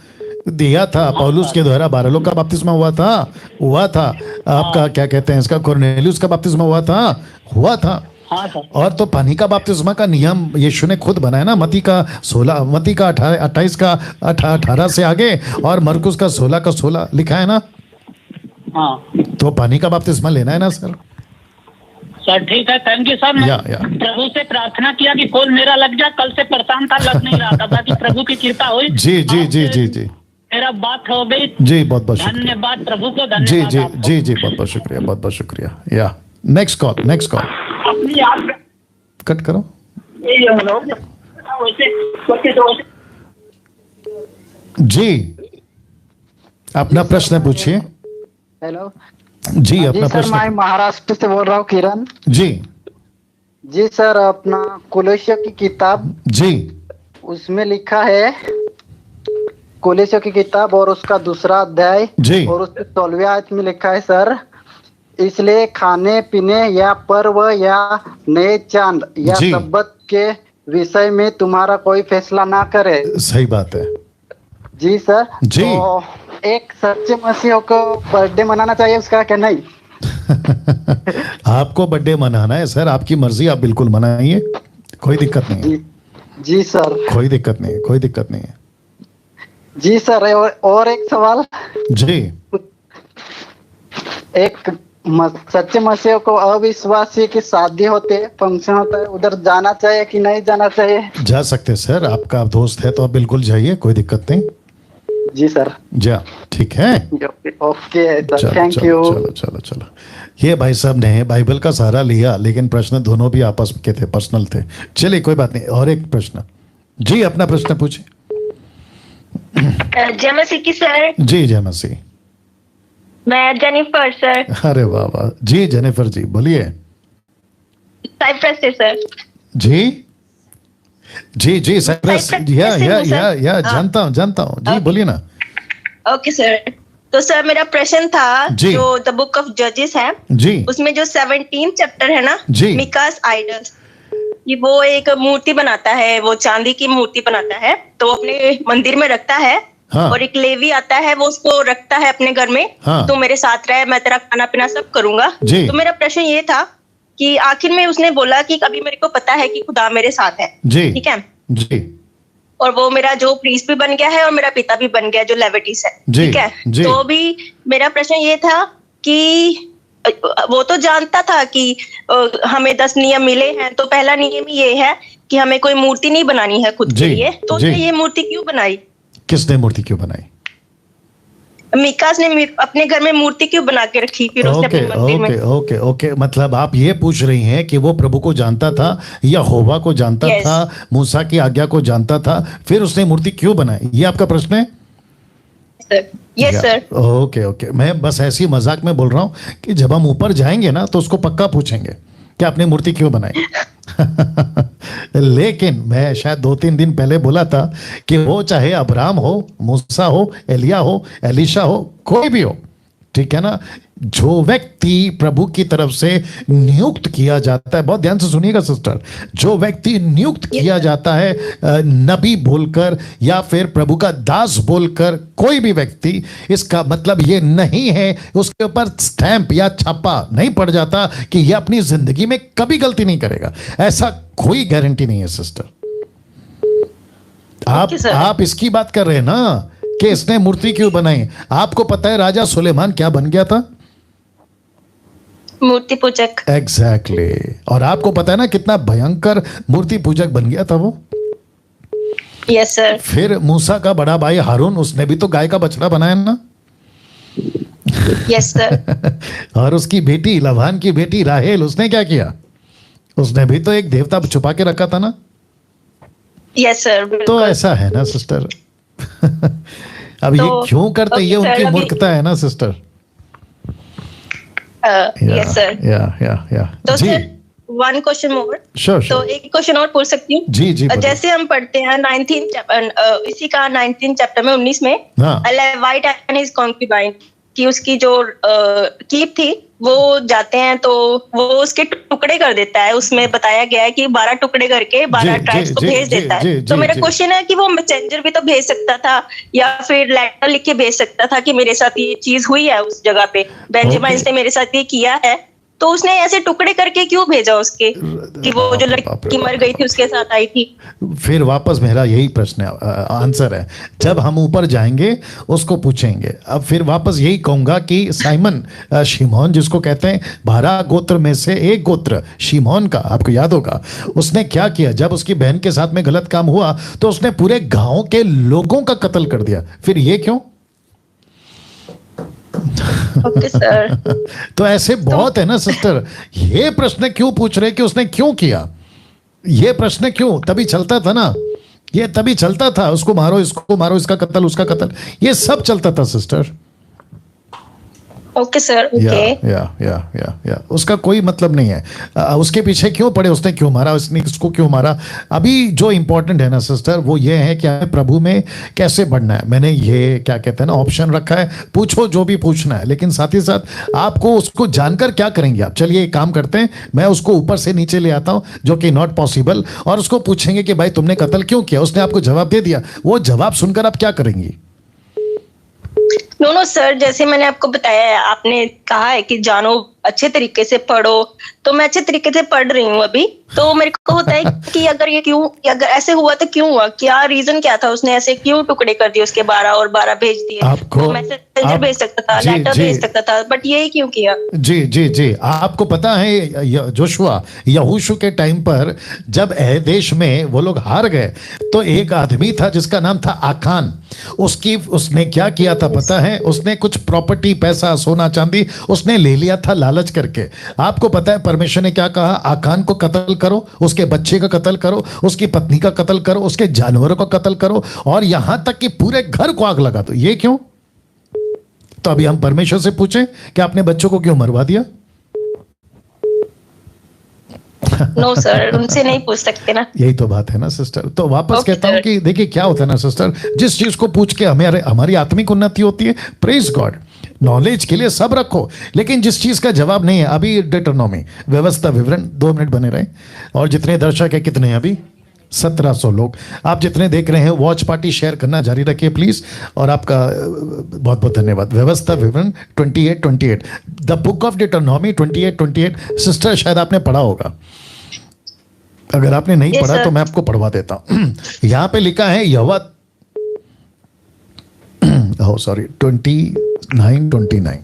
पौलुस के द्वारा 12 लोग का बपतिस्मा हुआ था। आपका क्या कहते हैं इसका, कुरनेलियुस का बपतिस्मा हुआ था। और तो पानी का बपतिस्मा का नियम यीशु ने खुद बनाया ना, मत्ती का 28 का 18 से आगे और मरकुस का 16 लिखा है ना। तो पानी का बपतिस्मा लेना है ना सर? सर ठीक है, थैंक यू सर। मैं प्रभु से प्रार्थना किया कि कॉल मेरा लग जाए, कल से परेशान था, लग नहीं रहा था, बाकी प्रभु की कृपा हुई। जी मेरा बात हो गई। जी बहुत धन्यवाद प्रभु को, धन्यवाद। जी बहुत शुक्रिया। या नेक्स्ट कॉल अपनी आप कट करो। जी अपना प्रश्न पूछिए। हेलो जी अपना प्रश्न। मैं महाराष्ट्र से बोल रहा हूँ, किरण जी सर। अपना कोलोसियों की किताब जी, उसमें लिखा है, कोलोसियों की किताब और उसका 2रा अध्याय जी, और उसके 16वें आयत में लिखा है सर, इसलिए खाने पीने या पर्व या नए चांद या सब्बत के विषय में तुम्हारा कोई फैसला ना करे। सही बात है जी सर। जी। तो एक सच्चे मसीह को बर्थडे मनाना चाहिए, उसका क्या नहीं? आपको बर्थडे मनाना है सर, आपकी मर्जी, आप बिल्कुल मनाइए, कोई दिक्कत नहीं है। जी सर, कोई दिक्कत नहीं है। जी सर, और एक सवाल जी। एक सच्चे मसीह को अविश्वासी की शादी होते है, फंक्शन होता है, उधर जाना चाहिए कि नहीं जाना चाहिए? जा सकते सर, आपका दोस्त है तो आप बिल्कुल जाइए, कोई दिक्कत नहीं। जी सर। जा ठीक है, ओके सर, थैंक यू। चलो। ये भाई साहब ने बाइबल का सहारा लिया, लेकिन प्रश्न दोनों भी आपस के थे, पर्सनल थे। चलिए कोई बात नहीं, और एक प्रश्न। जी अपना प्रश्न पूछिए। जय मसीह की सर। जी जय मसीह। मैं जेनिफर सर। अरे वाह। जी जेनिफर जी बोलिए। साइप्रस से सर। जी साइप्रस, या जानता हूँ जी, बोलिए ना। ओके सर, तो सर मेरा प्रश्न था, जो द बुक ऑफ जजेस है जी, उसमें जो 17 चैप्टर है ना, मिकास आइडल्स, ये वो एक मूर्ति बनाता है, वो चांदी की मूर्ति बनाता है, तो अपने मंदिर में रखता है, हाँ। और एक लेवी आता है, वो उसको रखता है अपने घर में। हाँ। तो मेरे साथ रहे, मैं तेरा खाना पीना सब करूंगा। तो मेरा प्रश्न ये था कि आखिर में उसने बोला कि अभी मेरे को पता है कि खुदा मेरे साथ है, ठीक है जी, और वो मेरा जो प्रीस्ट भी बन गया है और मेरा पिता भी बन गया जो लेविटिस है, ठीक है। तो अभी मेरा प्रश्न ये था कि वो तो जानता था कि हमें 10 नियम मिले हैं, तो पहला नियम ये है कि हमें कोई मूर्ति नहीं बनानी है खुद के लिए। तो उसने ये मूर्ति क्यों बनाई? किसने मूर्ति क्यों बनाई? मीकास ने अपने घर में मूर्ति क्यों बना के रखी? फिर उसने अपने मंदिर में। ओके, मतलब आप ये पूछ रही हैं कि वो प्रभु को जानता था, यहोवा को जानता था, मूसा की आज्ञा को जानता था, फिर उसने मूर्ति क्यों बनाई? ये आपका प्रश्न है? Yes sir. ओके, मैं बस ऐसी मजाक में बोल रहा हूँ कि जब हम ऊपर जाएंगे ना तो उसको पक्का पूछेंगे कि आपने मूर्ति क्यों बनाई। लेकिन मैं शायद 2-3 दिन पहले बोला था कि वो चाहे अब्राहम हो, मूसा हो, एलिया हो, एलीशा हो, कोई भी हो, ठीक है ना, जो व्यक्ति प्रभु की तरफ से नियुक्त किया जाता है, बहुत ध्यान से सुनिएगा सिस्टर, जो व्यक्ति नियुक्त किया जाता है नबी बोलकर या फिर प्रभु का दास बोलकर, कोई भी व्यक्ति, इसका मतलब ये नहीं है उसके ऊपर स्टैंप या छापा नहीं पड़ जाता कि ये अपनी जिंदगी में कभी गलती नहीं करेगा। ऐसा कोई गारंटी नहीं है सिस्टर। आप इसकी बात कर रहे हैं ना कि इसने मूर्ति क्यों बनाई। आपको पता है राजा सुलेमान क्या बन गया था? मूर्ति पूजक। एग्जैक्टली। और आपको पता है ना कितना भयंकर मूर्ति पूजक बन गया था वो? Yes sir. फिर मूसा का बड़ा भाई हारून, उसने भी तो गाय का बछड़ा बनाया ना? Yes sir. और उसकी बेटी लवान की बेटी राहेल, उसने क्या किया? उसने भी तो एक देवता छुपा के रखा था ना? Yes sir. तो ऐसा है ना सिस्टर। अब ये क्यों करते, ये उनकी मूर्खता है ना सिस्टर। Yes sir. या तो सर वन क्वेश्चन मोर। श्योर। तो एक क्वेश्चन और पूछ सकती हूँ? जी। जैसे हम पढ़ते हैं 19 इसी का 19 चैप्टर में 19 में, a Levite and his concubine, कि उसकी जो कीप थी वो जाते हैं तो वो उसके टुकड़े कर देता है। उसमें बताया गया है कि 12 टुकड़े करके 12 ट्राइब्स को भेज देता है। तो मेरा क्वेश्चन है कि वो मैसेंजर भी तो भेज सकता था या फिर लेटर लिख के भेज सकता था कि मेरे साथ ये चीज हुई है उस जगह पे, बेंजामिन ने मेरे साथ ये किया है। तो उसने ऐसे टुकड़े करके क्यों भेजा उसके कि वो जो लड़की मर गई थी उसके साथ आई थी? फिर वापस मेरा यही प्रश्न है, आंसर है, जब हम ऊपर जाएंगे उसको पूछेंगे। अब फिर वापस यही कहूंगा कि साइमन शिमोन, जिसको कहते हैं 12 गोत्र में से एक गोत्र शिमोन का, आपको याद होगा, उसने क्या किया जब उसकी बहन के साथ में गलत काम हुआ तो उसने पूरे गांव के लोगों का कत्ल कर दिया। फिर ये क्यों? Okay sir. तो ऐसे बहुत है ना सिस्टर। ये प्रश्न क्यों पूछ रहे कि उसने क्यों किया? ये प्रश्न क्यों? तभी चलता था ना, ये तभी चलता था, उसको मारो, इसको मारो, इसका कत्ल, उसका कत्ल, ये सब चलता था सिस्टर। Okay sir. ओके। या उसका कोई मतलब नहीं है। उसके पीछे क्यों पड़े, उसने क्यों मारा, उसने उसको क्यों मारा। अभी जो इंपॉर्टेंट है ना सिस्टर वो ये है कि हमें प्रभु में कैसे बढ़ना है। मैंने ये क्या कहते हैं ना ऑप्शन रखा है, पूछो जो भी पूछना है, लेकिन साथ ही साथ आपको उसको जानकर क्या करेंगे आप। चलिए एक काम करते हैं, मैं उसको ऊपर से नीचे ले आता हूं, जो कि नॉट पॉसिबल, और उसको पूछेंगे कि भाई तुमने कत्ल क्यों किया। उसने आपको जवाब दे दिया, वो जवाब सुनकर आप क्या करेंगी? नो सर, जैसे मैंने आपको बताया है, आपने कहा है कि जानो, अच्छे तरीके से पढ़ो, तो मैं अच्छे तरीके से पढ़ रही हूँ अभी। तो मेरे को होता है कि अगर ऐसे हुआ तो क्यों हुआ, क्या रीजन क्या था, उसने ऐसे क्यों टुकड़े कर दिए उसके 12 और 12 भेज दिए। तो मैसेंजर भेज सकता था, लेटर भेज सकता था, बट ये क्यों किया? जी आपको पता है जोशुआ यहोशू के टाइम पर जब देश में वो लोग हार गए तो एक आदमी था जिसका नाम था आखान। उसने क्या किया था पता है? उसने कुछ प्रॉपर्टी, पैसा, सोना चांदी उसने ले लिया था लालच करके। आपको पता है परमेश्वर ने क्या कहा? आखान को कत्ल करो, उसके बच्चे का कत्ल करो, उसकी पत्नी का कत्ल करो, उसके जानवरों का कत्ल करो, और यहां तक कि पूरे घर को आग लगा दो। ये क्यों? तो अभी हम परमेश्वर से पूछें कि आपने बच्चों को क्यों मरवा दिया? नो सर, उनसे नहीं पूछ सकते ना। यही तो बात है ना सिस्टर। तो वापस कहता हूं कि देखिए क्या होता है ना सिस्टर, जिस चीज को पूछ के हमारी आत्मिक उन्नति होती है, प्रेज गॉड, नॉलेज के लिए सब रखो, लेकिन जिस चीज का जवाब नहीं है, अभी डिटरनॉमी व्यवस्था विवरण 2 मिनट बने रहे, और जितने दर्शक है कितने हैं अभी? 1700 लोग। आप जितने देख रहे हैं वॉच पार्टी शेयर करना जारी रखिए प्लीज, और आपका बहुत बहुत धन्यवाद। व्यवस्था विवरण 28 द बुक ऑफ डिटरनॉमी 28 सिस्टर शायद आपने पढ़ा होगा, अगर आपने नहीं पढ़ा तो मैं आपको पढ़वा देता हूं। यहां पे लिखा है यहोवा, oh sorry 29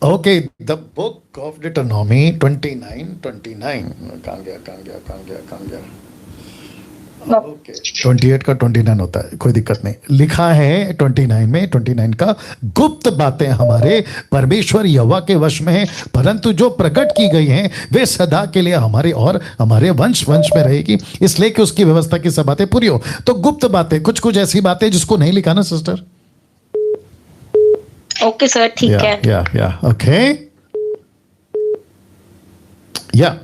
okay, the book of Deuteronomy 29 कहां गया ओके 28 का 29 होता है, कोई दिक्कत नहीं। लिखा है 29 का, गुप्त बातें हमारे परमेश्वर यहोवा के वश में है, परंतु जो प्रकट की गई हैं वे सदा के लिए हमारे और हमारे वंश में रहेगी, इसलिए कि उसकी व्यवस्था की सब बातें पूरी हो। तो गुप्त बातें, कुछ ऐसी बातें जिसको नहीं लिखा ना सिस्टर। ओके सर, ठीक है। या ओके,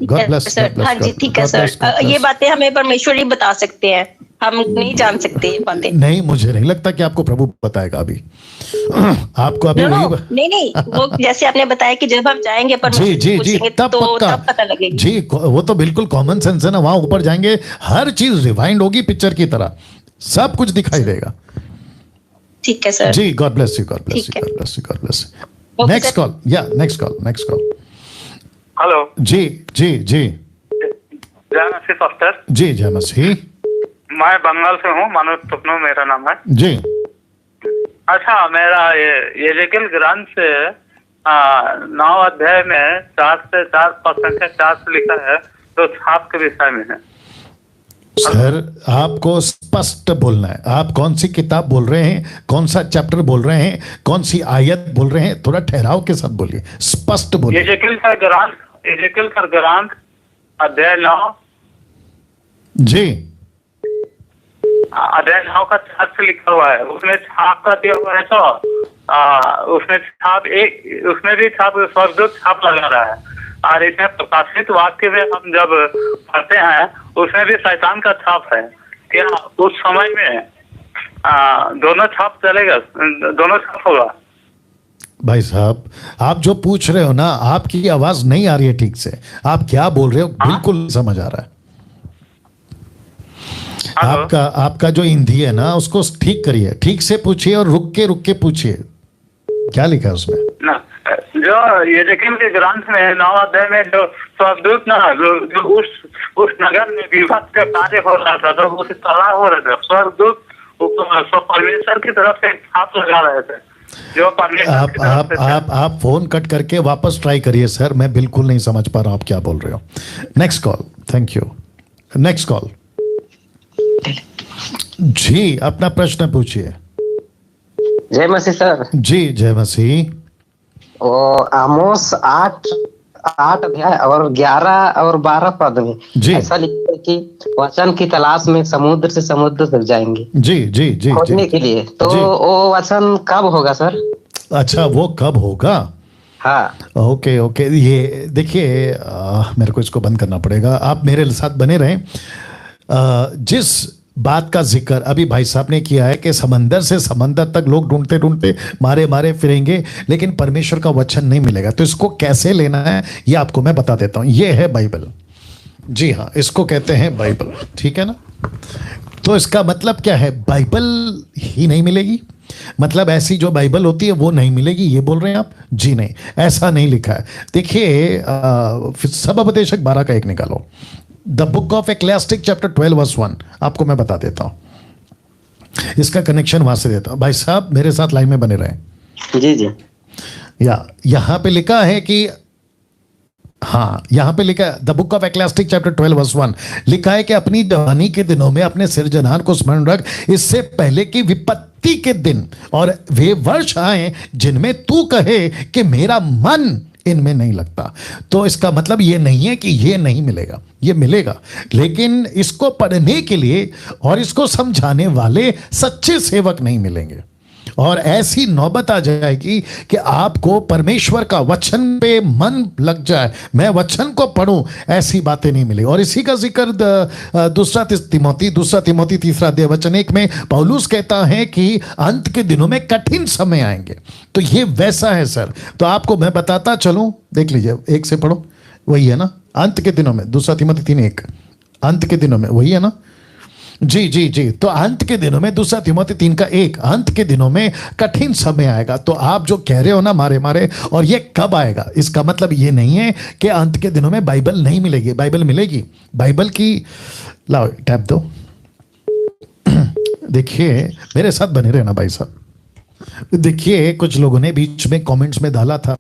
गॉड ब्लेस। हाँ जी, ठीक है सर। ये बातें हमें परमेश्वर ही बता सकते हैं, हम नहीं जान सकते ये बातें। नहीं, मुझे नहीं लगता कि आपको प्रभु बताएगा अभी। आपको अभी नहीं, वो जैसे आपने बताया कि जब हम जाएंगे जी तब पता लगेगा। जी, वो तो बिल्कुल कॉमन सेंस है ना, वहां ऊपर जाएंगे हर चीज रिवाइंड होगी पिक्चर की तरह, सब कुछ दिखाई देगा। ठीक है सर जी, God bless you, God bless you. Next call. Hello जी जय मसीह पास्टर। जी जय मसीह। मैं बंगाल से हूँ, मनोज तुपनो मेरा नाम है जी। अच्छा, मेरा ये एजेकिएल ग्रंथ से 9 अध्याय में 4 से 4 लिखा है, तो छाप के विषय में है। सर आपको स्पष्ट बोलना है, आप कौन सी किताब बोल रहे हैं, कौन सा चैप्टर बोल रहे हैं, कौन सी आयत बोल रहे हैं, थोड़ा ठहराव के साथ बोलिए, स्पष्ट बोलिए। एजेकिएल का ग्रंथ अध्याय 9 जी, अध्याय 9 का 4 से लिखा हुआ है, उसमें छाप का दिया हुआ है, तो उसमें भी छाप स्वर्गदूत छाप लगा रहा है, और इसमें प्रकाशित वाक्य में हम जब पढ़ते हैं उसमें भी शैतान का छाप है। क्या उस समय में दोनों छाप चलेगा, दोनों छाप होगा? भाई साहब, आप जो पूछ रहे हो ना, आपकी आवाज नहीं आ रही है ठीक से, आप क्या बोल रहे हो बिल्कुल समझ आ रहा है। आपका जो हिंदी है ना उसको ठीक करिए, ठीक से पूछिए और रुक के पूछिए क्या लिखा है उसमें ना। जो एजेकिएल के ग्रंथ में 9 अध्याय में जो स्वर्गदूत ना जो उस नगर में विभक्त का कार्य हो रहा था, तो उसे सलाह हो रहा था, स्वर्गदूत परमेश्वर की तरफ से छाप लगा रहे थे, जो परमेश्वर आप फोन कट करके वापस ट्राई करिए सर, मैं बिल्कुल नहीं समझ पा रहा हूं आप क्या बोल रहे हो। Next call, thank you. Next call जी, अपना प्रश्न पूछिए। जय मसीह सर। जी जय मसीह। आमोस 8 अध्याय और 11 और 12 पद में ऐसा लिखा है कि वचन की तलाश में समुद्र से समुद्र तक जाएंगे जी खोजने के लिए, तो वो वचन कब होगा सर? अच्छा, वो कब होगा? हाँ ओके, ये देखिए, मेरे को इसको बंद करना पड़ेगा, आप मेरे साथ बने रहें। जिस बात का जिक्र अभी भाई साहब ने किया है कि समंदर से समंदर तक लोग ढूंढते मारे फिरेंगे, लेकिन परमेश्वर का वचन नहीं मिलेगा, तो इसको कैसे लेना है ये आपको मैं बता देता हूं। ये है बाइबल, जी हाँ, इसको कहते हैं बाइबल, ठीक है ना। तो इसका मतलब क्या है? बाइबल ही नहीं मिलेगी, मतलब ऐसी जो बाइबल होती है वो नहीं मिलेगी, ये बोल रहे हैं आप? जी नहीं, ऐसा नहीं लिखा है। देखिए, सब उपदेशक 12 का 1 निकालो, the book of Ecclesiastic chapter 12 verse 1, आपको मैं बता देता हूं, इसका कनेक्शन वहां से देता हूं। भाई साहब मेरे साथ लाइन में बने रहें। जी यहां पे लिखा है कि, हाँ यहां पे लिखा है, the book of Ecclesiastic chapter 12 verse 1 लिखा है कि अपनी जवानी के दिनों में अपने सिरजनहार को स्मरण रख, इससे पहले कि विपत्ति के दिन और वे वर्ष आए जिनमें तू कहे कि मेरा मन इनमें नहीं लगता। तो इसका मतलब ये नहीं है कि ये नहीं मिलेगा, ये मिलेगा, लेकिन इसको पढ़ने के लिए और इसको समझाने वाले सच्चे सेवक नहीं मिलेंगे, और ऐसी नौबत आ जाएगी कि आपको परमेश्वर का वचन पे मन लग जाए, मैं वचन को पढ़ूं, ऐसी बातें नहीं मिली। और इसी का जिक्र दूसरा तिमोथी 3 अध्याय वचन 1 में पौलुस कहता है कि अंत के दिनों में कठिन समय आएंगे। तो ये वैसा है सर, तो आपको मैं बताता चलूं, देख लीजिए, 1 से पढ़ो, वही है ना, अंत के दिनों में, 2 तिमोथी 3:1, अंत के दिनों में, वही है ना? जी जी जी। तो अंत के दिनों में, 2 तिमोथी 3:1, अंत के दिनों में कठिन समय आएगा। तो आप जो कह रहे हो ना मारे मारे, और ये कब आएगा, इसका मतलब ये नहीं है कि अंत के दिनों में बाइबल नहीं मिलेगी, बाइबल मिलेगी। बाइबल की, लाओ टैप दो। देखिए, मेरे साथ बने रहना भाई साहब। देखिए, कुछ लोगों ने बीच में कमेंट्स में डाला था,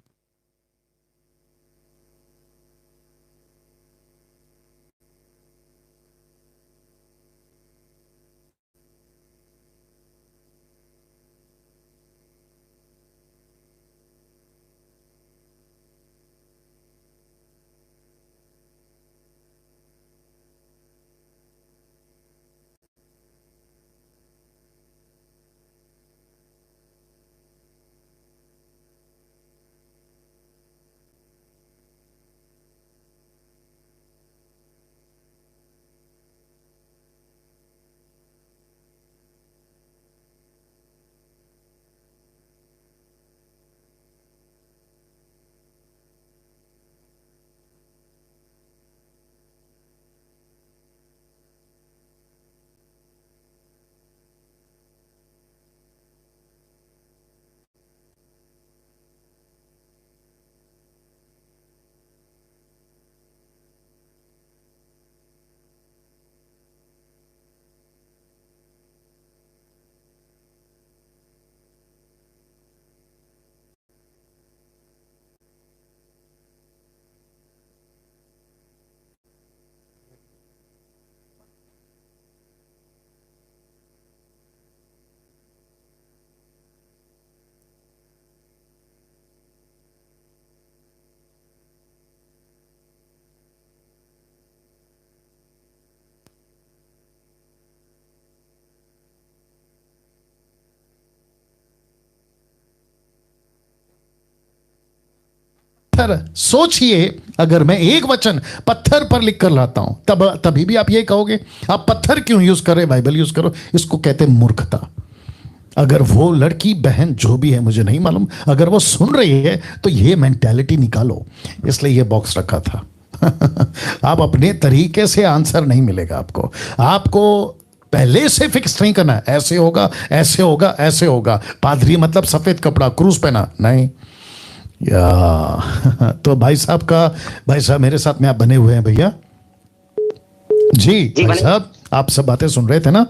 सोचिए, अगर मैं एक वचन पत्थर पर लिख कर लाता हूं, तभी भी आप ये कहोगे आप पत्थर क्यों यूज कर रहे, बाइबल यूज करो। इसको कहते हैं मूर्खता। अगर वो लड़की बहन जो भी है, मुझे नहीं मालूम, अगर वो सुन रही है तो ये मेंटालिटी निकालो, इसलिए ये बॉक्स रखा था। आप अपने तरीके से आंसर नहीं मिलेगा आपको। आपको पहले से फिक्स नहीं करना, ऐसे होगा ऐसे होगा ऐसे होगा। पादरी मतलब सफेद कपड़ा, क्रूज पहना, नहीं। या तो भाई साहब मेरे साथ में आप बने हुए हैं भैया जी भाई साहब, आप सब बातें सुन रहे थे ना?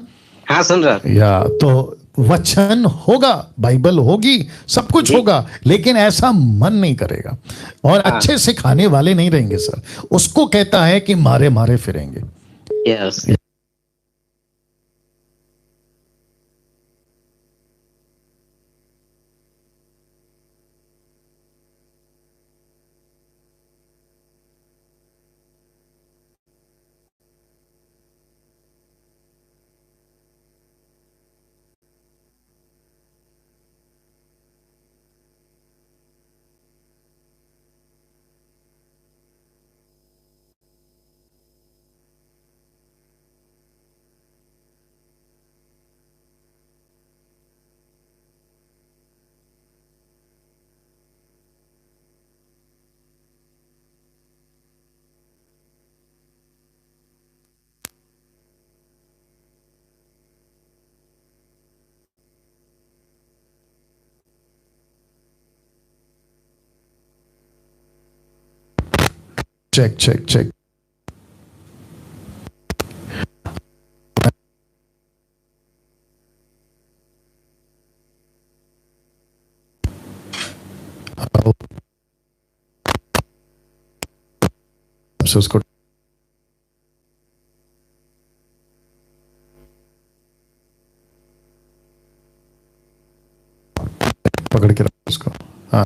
हाँ, सुन रहा। या तो वचन होगा, बाइबल होगी, सब कुछ होगा, लेकिन ऐसा मन नहीं करेगा और अच्छे से खाने वाले नहीं रहेंगे सर। उसको कहता है कि मारे मारे फिरेंगे। यस। Check check check. उसको पकड़ के रखो उसको। हाँ,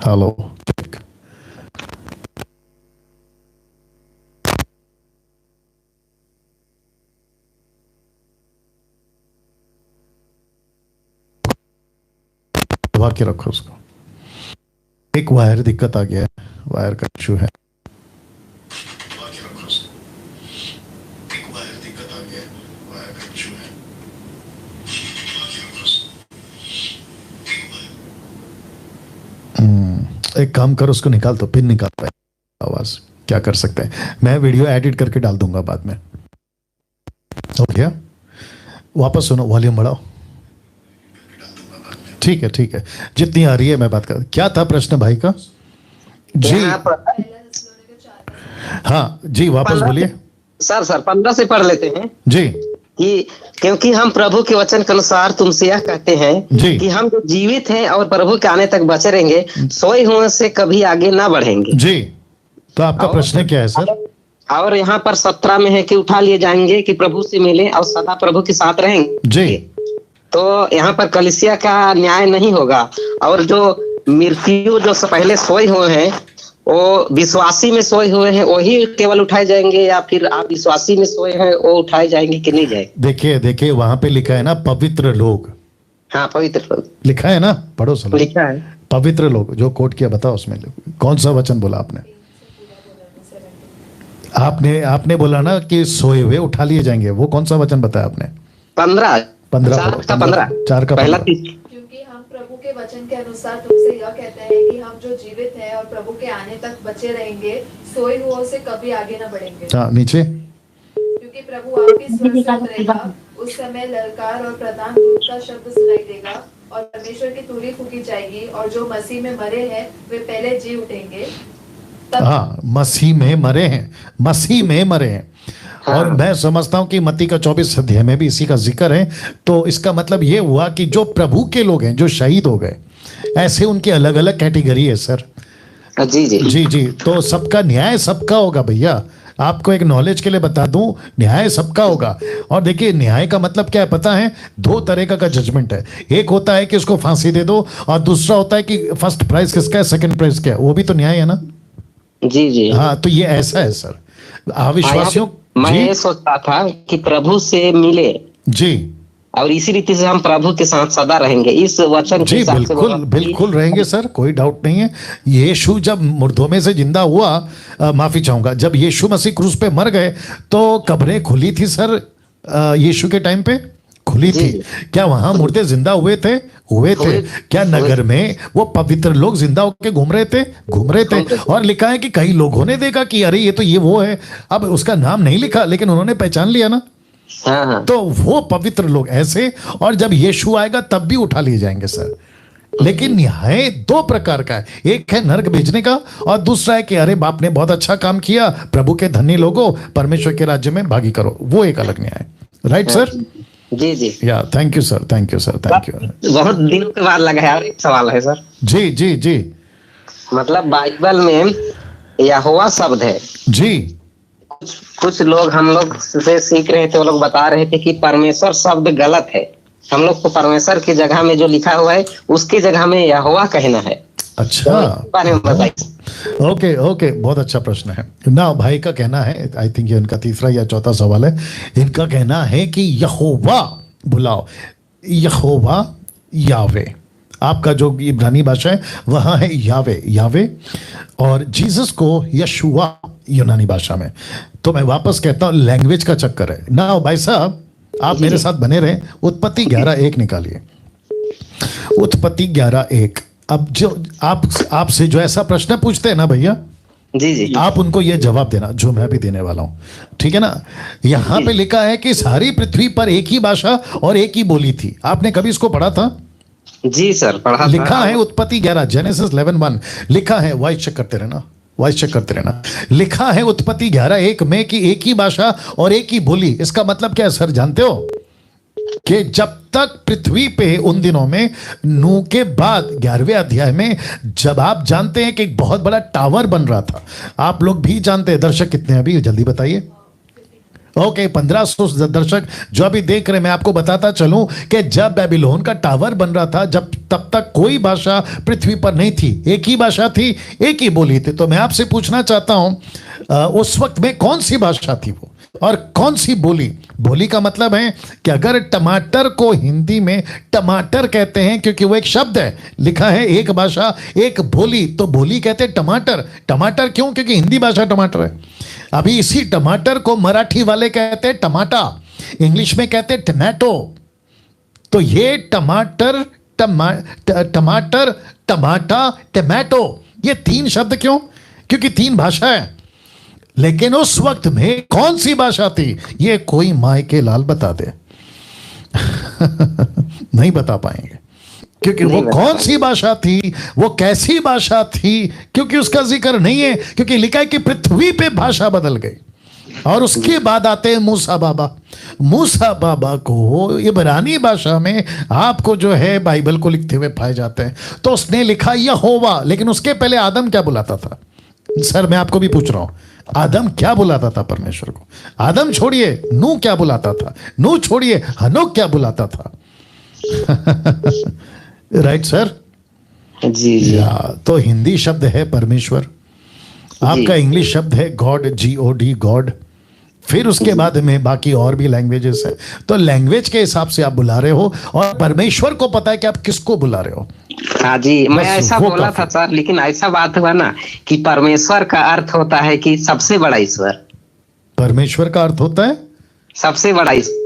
हेलो, दबा के रखो उसको। एक वायर दिक्कत आ गया है, वायर का इशू है। एक काम करो, उसको निकाल दो, पिन निकाल पाए आवाज, क्या कर सकते हैं, मैं वीडियो एडिट करके डाल दूंगा बाद में। हो गया, वापस सुनो, वॉल्यूम बढ़ाओ। ठीक है ठीक है, जितनी आ रही है मैं बात कर। क्या था प्रश्न भाई का? जी हाँ जी, वापस बोलिए सर 15 से पढ़ लेते हैं जी। कि क्योंकि हम प्रभु के वचन के अनुसार तुमसे यह कहते हैं कि हम जो जीवित हैं और प्रभु के आने तक बचे रहेंगे, सोए हुए से कभी आगे ना बढ़ेंगे। जी, तो आपका प्रश्न क्या है सर? और यहाँ पर 17 में है कि उठा लिए जाएंगे कि प्रभु से मिले और सदा प्रभु के साथ रहेंगे। जी, तो यहाँ पर कलीसिया का न्याय नहीं होगा, और जो मृत्यु जो पहले सोए हुए हैं वो विश्वासी में सोए हुए हैं वही केवल उठाए जाएंगे, या फिर आप विश्वासी में सोए हैं वो उठाए जाएंगे कि नहीं जाएंगे? देखिए वहां पे लिखा है ना पवित्र लोग। हाँ, पवित्र लोग लिखा है ना, पढ़ो सब लिखा है पवित्र लोग। जो कोट किया बताओ उसमें कौन सा वचन बोला आपने? आपने बोला ना कि सोए हुए उठा लिए जाएंगे, वो कौन सा वचन बताया आपने? 15 4 का पहला। क्योंकि हम प्रभु के वचन के अनुसार तुमसे यह कहते हैं कि हम जो जीवित हैं और प्रभु के आने तक बचे रहेंगे, सोए हुओं से कभी आगे न बढ़ेंगे। हाँ, नीचे। क्योंकि प्रभु आपकी स्वर से उतरेगा, उस समय ललकार और प्रधान दूत का शब्द सुनाई देगा और परमेश्वर की तुरही फूकी जाएगी, और जो मसीह में मरे हैं वे पहले जी उठेंगे। हाँ, मसीह में मरे हैं, मसीह में मरे हैं। हाँ। और मैं समझता हूं कि मत्ती का 24 अध्याय में भी इसी का जिक्र है। तो इसका मतलब ये हुआ कि जो प्रभु के लोग हैं जो शहीद हो गए, ऐसे उनकी अलग अलग कैटेगरी है सर। जी जी जी जी, तो सबका न्याय सबका होगा भैया। आपको एक नॉलेज के लिए बता दूं, न्याय सबका होगा। और देखिए न्याय का मतलब क्या है पता है? 2 तरह का जजमेंट है। एक होता है कि उसको फांसी दे दो, और दूसरा होता है कि फर्स्ट प्राइज किसका है, सेकंड प्राइज क्या है, वो भी तो न्याय है ना। जी जी हाँ, तो ये ऐसा है सर। अविश्वासियों, मैं ये सोचता था कि प्रभु से मिले जी, और इसी रीति से हम प्रभु के साथ सदा रहेंगे, इस वचन जी बिल्कुल रहेंगे सर, कोई डाउट नहीं है। यीशु जब मुर्दों में से जिंदा हुआ, माफी चाहूंगा, जब यीशु मसीह क्रूस पे मर गए तो कब्रें खुली थी सर, यीशु के टाइम पे खुली थी। क्या वहां मुर्दे जिंदा हुए थे? क्या नगर में वो पवित्र लोग जिंदा होकर घूम रहे थे? और लिखा है कि कई लोगों ने देखा कि अरे ये तो ये वो है। अब उसका नाम नहीं लिखा, लेकिन उन्होंने पहचान लिया ना। हाँ। तो वो पवित्र लोग ऐसे, और जब यीशु आएगा तब भी उठा लिए जाएंगे सर। लेकिन न्याय 2 प्रकार का है, एक है नरक भेजने का, और दूसरा है कि अरे बाप ने बहुत अच्छा काम किया, प्रभु के धनी लोगों, परमेश्वर के राज्य में भागी करो, वो एक अलग न्याय। Right sir? जी जी, या thank you sir, thank you sir, thank you. बहुत दिनों के बाद लगा है। और एक सवाल है सर। जी जी जी, मतलब बाइबल में यहोवा शब्द है जी। कुछ लोग हम लोग से सीख रहे थे, वो लोग बता रहे थे कि परमेश्वर शब्द गलत है। हम लोग को परमेश्वर की जगह में जो लिखा हुआ है उसकी जगह में यहोवा कहना है। अच्छा, बारे में बताइए। ओके, बहुत अच्छा प्रश्न है ना। भाई का कहना है, आई थिंक ये इनका तीसरा या चौथा सवाल है। इनका कहना है कि यहोवा बुलाओ, यहोवा यावे, आपका जो इब्रानी भाषा है वहाँ है यावे, और जीसस को यशुआ यूनानी भाषा में। तो मैं वापस कहता हूँ, लैंग्वेज का चक्कर है ना। भाई साहब आप मेरे साथ बने रहे। उत्पत्ति 11:1 निकालिए, उत्पत्ति 11:1। अब जो आपसे जो ऐसा प्रश्न पूछते हैं ना भैया, जी, आप उनको ये जवाब देना जो मैं भी देने वाला हूं, ठीक है ना। यहाँ पे लिखा है कि सारी पृथ्वी पर एक ही भाषा और एक ही बोली थी। आपने कभी इसको पढ़ा था? जी सर, पढ़ा। लिखा है उत्पत्ति 11, जेनेसिस 11:1 लिखा है। वॉइस चेक करते रहना। लिखा है उत्पत्ति 11:1 में कि एक ही भाषा और एक ही बोली। इसका मतलब क्या है सर, जानते हो? कि जब तक पृथ्वी पे उन दिनों में, नूह के बाद 11वें अध्याय में, जब आप जानते हैं कि एक बहुत बड़ा टावर बन रहा था। आप लोग भी जानते हैं, दर्शक कितने अभी जल्दी बताइए। ओके, 1500 दर्शक जो अभी देख रहे हैं। मैं आपको बताता चलूं कि जब बेबीलोन का टावर बन रहा था, जब तब तक कोई भाषा पृथ्वी पर नहीं थी, एक ही भाषा थी, एक ही बोली थी। तो मैं आपसे पूछना चाहता हूं, उस वक्त में कौन सी भाषा थी वो, और कौन सी बोली? बोली का मतलब है कि अगर टमाटर को हिंदी में टमाटर कहते हैं, क्योंकि वो एक शब्द है, लिखा है एक भाषा एक बोली, तो बोली कहते हैं टमाटर। टमाटर क्यों? क्योंकि हिंदी भाषा टमाटर है। अभी इसी टमाटर को मराठी वाले कहते हैं टमाटा, इंग्लिश में कहते हैं टमाटो। तो ये टमाटर, टमाटा, टमाटो, ये 3 शब्द क्यों? क्योंकि 3 भाषा है, लेकिन उस वक्त में कौन सी भाषा थी ये कोई माय के लाल बता दे। नहीं बता पाएंगे, क्योंकि वो कौन सी भाषा थी, वो कैसी भाषा थी, क्योंकि उसका जिक्र नहीं है। क्योंकि लिखा है कि पृथ्वी पे भाषा बदल गई। और उसके बाद आते हैं मूसा बाबा। मूसा बाबा को इब्रानी भाषा में आपको जो है बाइबल को लिखते हुए पाए जाते हैं। तो उसने लिखा यहोवा, लेकिन उसके पहले आदम क्या बुलाता था? सर मैं आपको भी पूछ रहा हूं, आदम क्या बुलाता था परमेश्वर को? आदम छोड़िए, नूह क्या बुलाता था? नूह छोड़िए, हनोक क्या बुलाता था? Right sir? जी जी। तो हिंदी शब्द है परमेश्वर, आपका इंग्लिश शब्द है गॉड, GOD गॉड। फिर उसके बाद में बाकी और भी लैंग्वेजेस है। तो लैंग्वेज के हिसाब से आप बुला रहे हो, और परमेश्वर को पता है कि आप किसको बुला रहे हो। हाँ जी, मैं ऐसा बोला था सर, लेकिन ऐसा बात हुआ ना कि परमेश्वर का अर्थ होता है कि सबसे बड़ा ईश्वर। परमेश्वर का अर्थ होता है सबसे बड़ा ईश्वर,